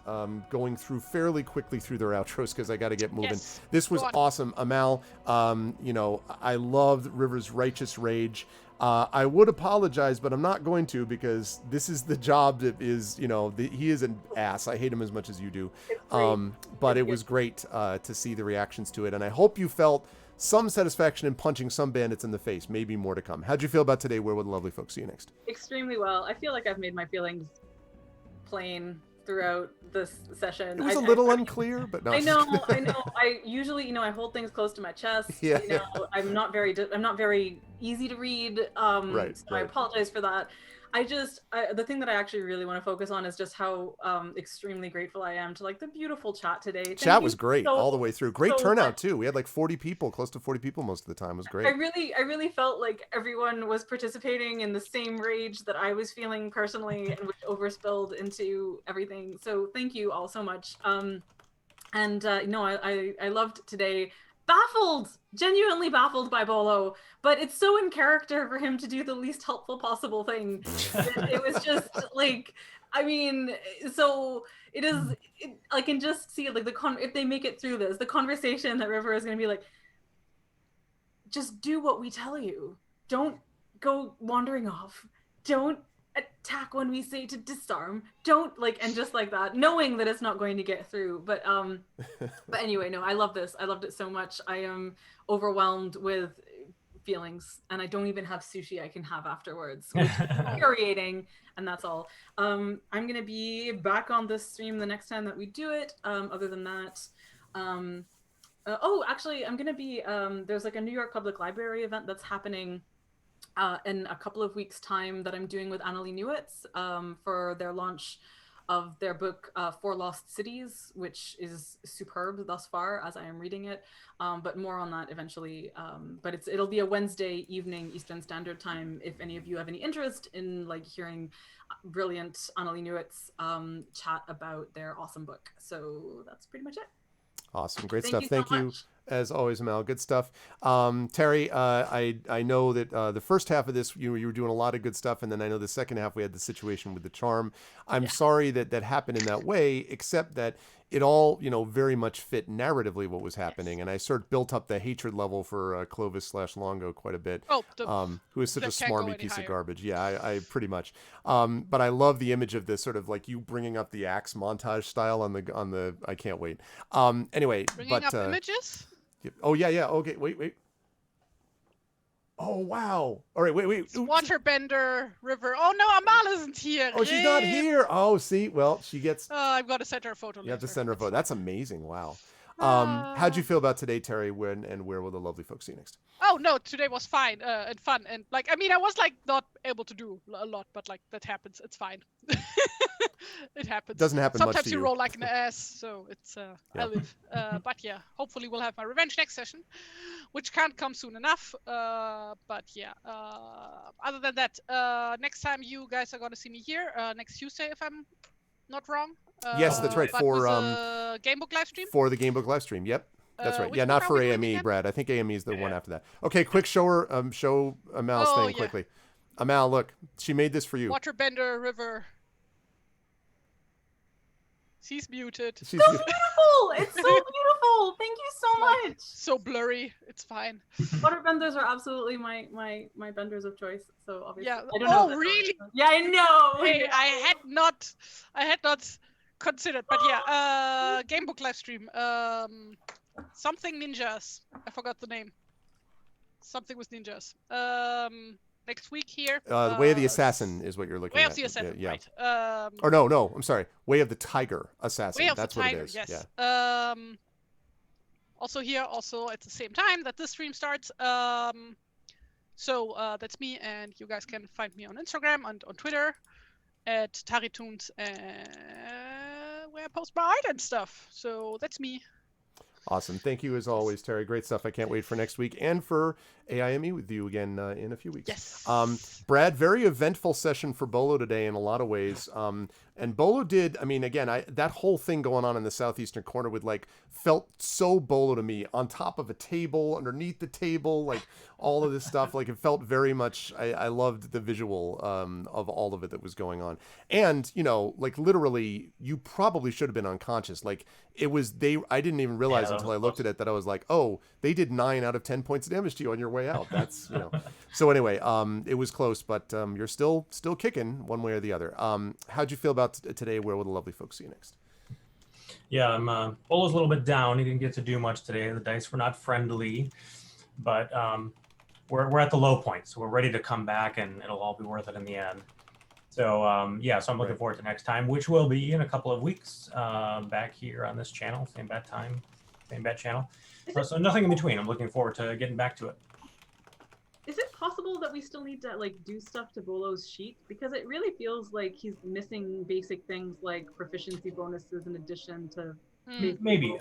going through fairly quickly through their outros because I got to get moving. Yes. This was Go on. awesome. Amal, I loved River's righteous rage. I would apologize, but I'm not going to because this is the job that is, he is an ass. I hate him as much as you do. But it was great to see the reactions to it. And I hope you felt some satisfaction in punching some bandits in the face. Maybe more to come. How'd you feel about today? Where will the lovely folks see you next? Extremely well. I feel like I've made my feelings plain throughout this session. It was a little unclear, but no. I know. I usually, I hold things close to my chest. Yeah. I'm not very easy to read. Right, So I right. apologize for that. The thing that I actually really want to focus on is just how extremely grateful I am to like the beautiful chat today. Thank Chat you was great so, all the way through. Great so turnout much. too. We had like 40 people, close to 40 people most of the time. It was great. I really felt like everyone was participating in the same rage that I was feeling personally, and which overspilled into everything. So thank you all so much. No, I loved today. Baffled, genuinely baffled by Bolo, but it's so in character for him to do the least helpful possible thing. It was just like, I mean, so it is. I can just see like if they make it through this, the conversation that River is going to be like, just do what we tell you. Don't go wandering off. Don't attack when we say to disarm. Don't like, and just like that, knowing that it's not going to get through. But anyway, no, I love this. I loved it so much. I am overwhelmed with feelings, and I don't even have sushi I can have afterwards, which is infuriating. And that's all. I'm gonna be back on this stream the next time that we do it. Other than that, actually, I'm gonna be there's like a New York Public Library event that's happening in a couple of weeks' time that I'm doing with Annalie Newitz for their launch of their book Four Lost Cities, which is superb thus far as I am reading it, but more on that eventually. But it'll be a Wednesday evening Eastern Standard Time if any of you have any interest in like hearing brilliant Annalie Newitz chat about their awesome book. So that's pretty much it. Awesome. Great Thank stuff. you so Thank you. much. As always, Mel, good stuff. Terry, I know that the first half of this, you were doing a lot of good stuff, and then I know the second half we had the situation with the charm. I'm sorry that happened in that way, except that it all, very much fit narratively what was happening, and I sort of built up the hatred level for Clovis / Longo quite a bit. Who is such a smarmy piece of garbage. Yeah, I pretty much. But I love the image of this sort of like you bringing up the axe montage style on the. I can't wait. Anyway, bringing up images. Oh yeah. Okay, wait. Oh wow! All right, wait. It's Waterbender River. Oh no, Amal isn't here. Oh, she's not here. Oh, see, well, she gets. I've got to send her a photo. You have to send her a photo. That's amazing. Wow. How'd you feel about today, Terry? When and where will the lovely folks see you next? Oh no, today was fine and fun, and like I mean I was like not able to do a lot, but like that happens. It's fine. It happens. Doesn't happen Sometimes much to you you roll like an ass, so it's I live. But yeah, hopefully we'll have my revenge next session, which can't come soon enough. But yeah, other than that, next time you guys are gonna see me here next Tuesday if I'm not wrong. Yes, that's right. For Gamebook live stream. For the Gamebook live stream. Yep. That's right. Yeah, not for AME, Brad. I think AME is the one after that. Okay, quick show Amal's thing quickly. Amal, look, she made this for you. Waterbender River. She's muted. She's so beautiful. It's so beautiful. Thank you so much. So blurry. It's fine. Waterbenders are absolutely my benders of choice. So obviously. Yeah. I don't know. Really? Yeah, I know. Hey, I had not considered, but yeah. Gamebook live stream. Something ninjas. I forgot the name. Something with ninjas. Next week here. The Way of the Assassin is what you're looking at. Way of the Assassin, yeah. right. Or no, I'm sorry. Way of the Tiger Assassin. Way of That's the Tiger, what it is. yes. Yeah. Also here, also at the same time that this stream starts. So that's me, and you guys can find me on Instagram and on Twitter at TariTunes, where I post my art and stuff. So that's me. Awesome. Thank you as always, Terry. Great stuff. I can't wait for next week and for AIME with you again in a few weeks. Yes. Brad, very eventful session for Bolo today in a lot of ways. And Bolo did, I mean, again, that whole thing going on in the southeastern corner with felt so Bolo to me, on top of a table, underneath the table, like all of this stuff. Like it felt very much, I loved the visual of all of it that was going on. And, literally, you probably should have been unconscious. Like I didn't even realize until I looked at it that I was like, oh, they did 9 out of 10 points of damage to you on your way out. That's, So anyway, it was close, but you're still kicking one way or the other. How'd you feel about today? Where will the lovely folks see you next? Yeah, Bolo's a little bit down. He didn't get to do much today. The dice were not friendly, but we're at the low point, so we're ready to come back, and it'll all be worth it in the end. So so I'm looking forward to next time, which will be in a couple of weeks, back here on this channel, same bat time, same bat channel. So nothing in between. I'm looking forward to getting back to it. Is it possible that we still need to like do stuff to Bolo's sheet? Because it really feels like he's missing basic things like proficiency bonuses in addition to Maybe.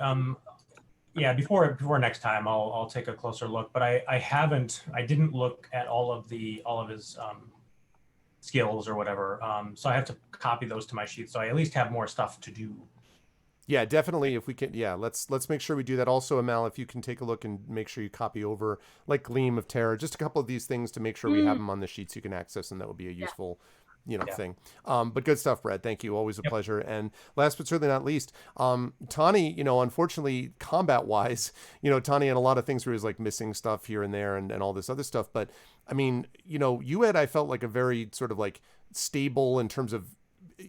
Yeah, before next time, I'll take a closer look. But I didn't look at all of his skills or whatever. So I have to copy those to my sheet. So I at least have more stuff to do. Yeah, definitely. If we can, yeah, let's make sure we do that. Also, Amal, if you can take a look and make sure you copy over like Gleam of Terror, just a couple of these things to make sure we have them on the sheets you can access, and that would be a useful, thing. But good stuff, Brad. Thank you. Always a pleasure. And last but certainly not least, Tani, unfortunately, combat-wise, Tani had a lot of things where he was like missing stuff here and there and all this other stuff. But I mean, you had, I felt like a very sort of like stable in terms of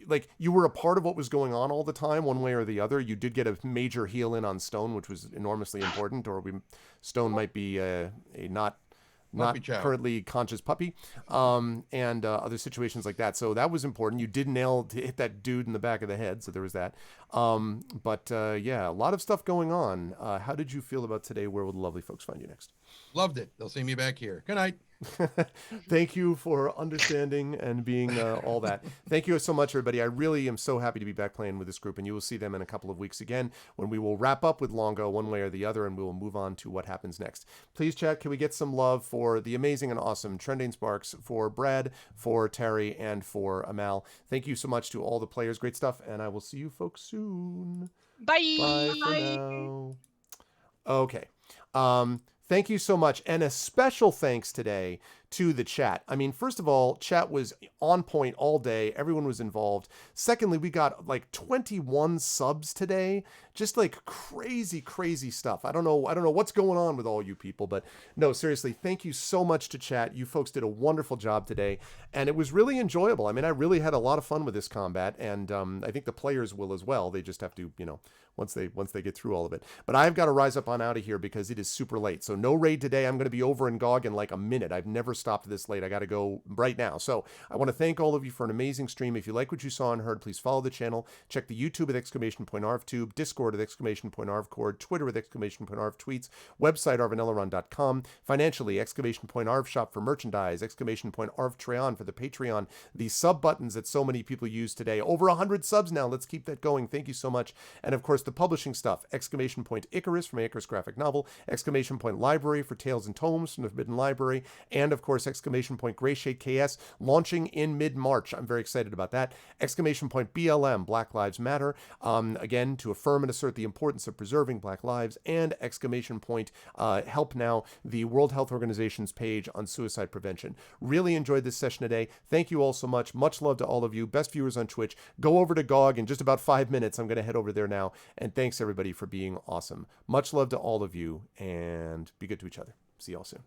like you were a part of what was going on all the time, one way or the other. You did get a major heal in on Stone, which was enormously important, or Stone might be a not currently conscious puppy, and other situations like that. So that was important. You did hit that dude in the back of the head, so there was that. But yeah, a lot of stuff going on. How did you feel about today? Where will the lovely folks find you next? Loved it. They'll see me back here. Good night. Thank you for understanding and being all that. Thank you so much, everybody. I really am so happy to be back playing with this group, and you will see them in a couple of weeks again when we will wrap up with Longo one way or the other, and we will move on to what happens next. Please, chat, can we get some love for the amazing and awesome Trending Sparks, for Brad, for Terry, and for Amal. Thank you so much to all the players. Great stuff, and I will see you folks soon. Bye. Bye for now. Okay. Thank you so much. And a special thanks today to the chat. I mean, first of all, chat was on point all day. Everyone was involved. Secondly, we got like 21 subs today. Just like crazy, crazy stuff. I don't know what's going on with all you people, but no, seriously, thank you so much to chat. You folks did a wonderful job today, and it was really enjoyable. I mean, I really had a lot of fun with this combat, and I think the players will as well. They just have to, once they get through all of it. But I've got to rise up on out of here because it is super late. So no raid today. I'm going to be over in GOG in like a minute. I've never stopped this late. I got to go right now. So I want to thank all of you for an amazing stream. If you like what you saw and heard, please follow the channel. Check the YouTube with !ArvTube, Discord with !ArvCord, Twitter with !ArvTweets, website arvanellarun.com, financially !ArvShop shop for merchandise, !ArvTreon for the Patreon, the sub buttons that so many people use today. Over 100 subs now. Let's keep that going. Thank you so much. And of course, the publishing stuff, !Icarus from Icarus graphic novel, !Library for Tales and Tomes from the Forbidden Library, and of course, !Greyshade KS launching in mid-March. I'm very excited about that. !BLM, Black Lives Matter, again, to affirm and assert the importance of preserving Black lives, and Help Now, the World Health Organization's page on suicide prevention. Really enjoyed this session today. Thank you all so much. Much love to all of you. Best viewers on Twitch. Go over to GOG in just about 5 minutes. I'm going to head over there now. And thanks everybody for being awesome. Much love to all of you, and be good to each other. See y'all soon.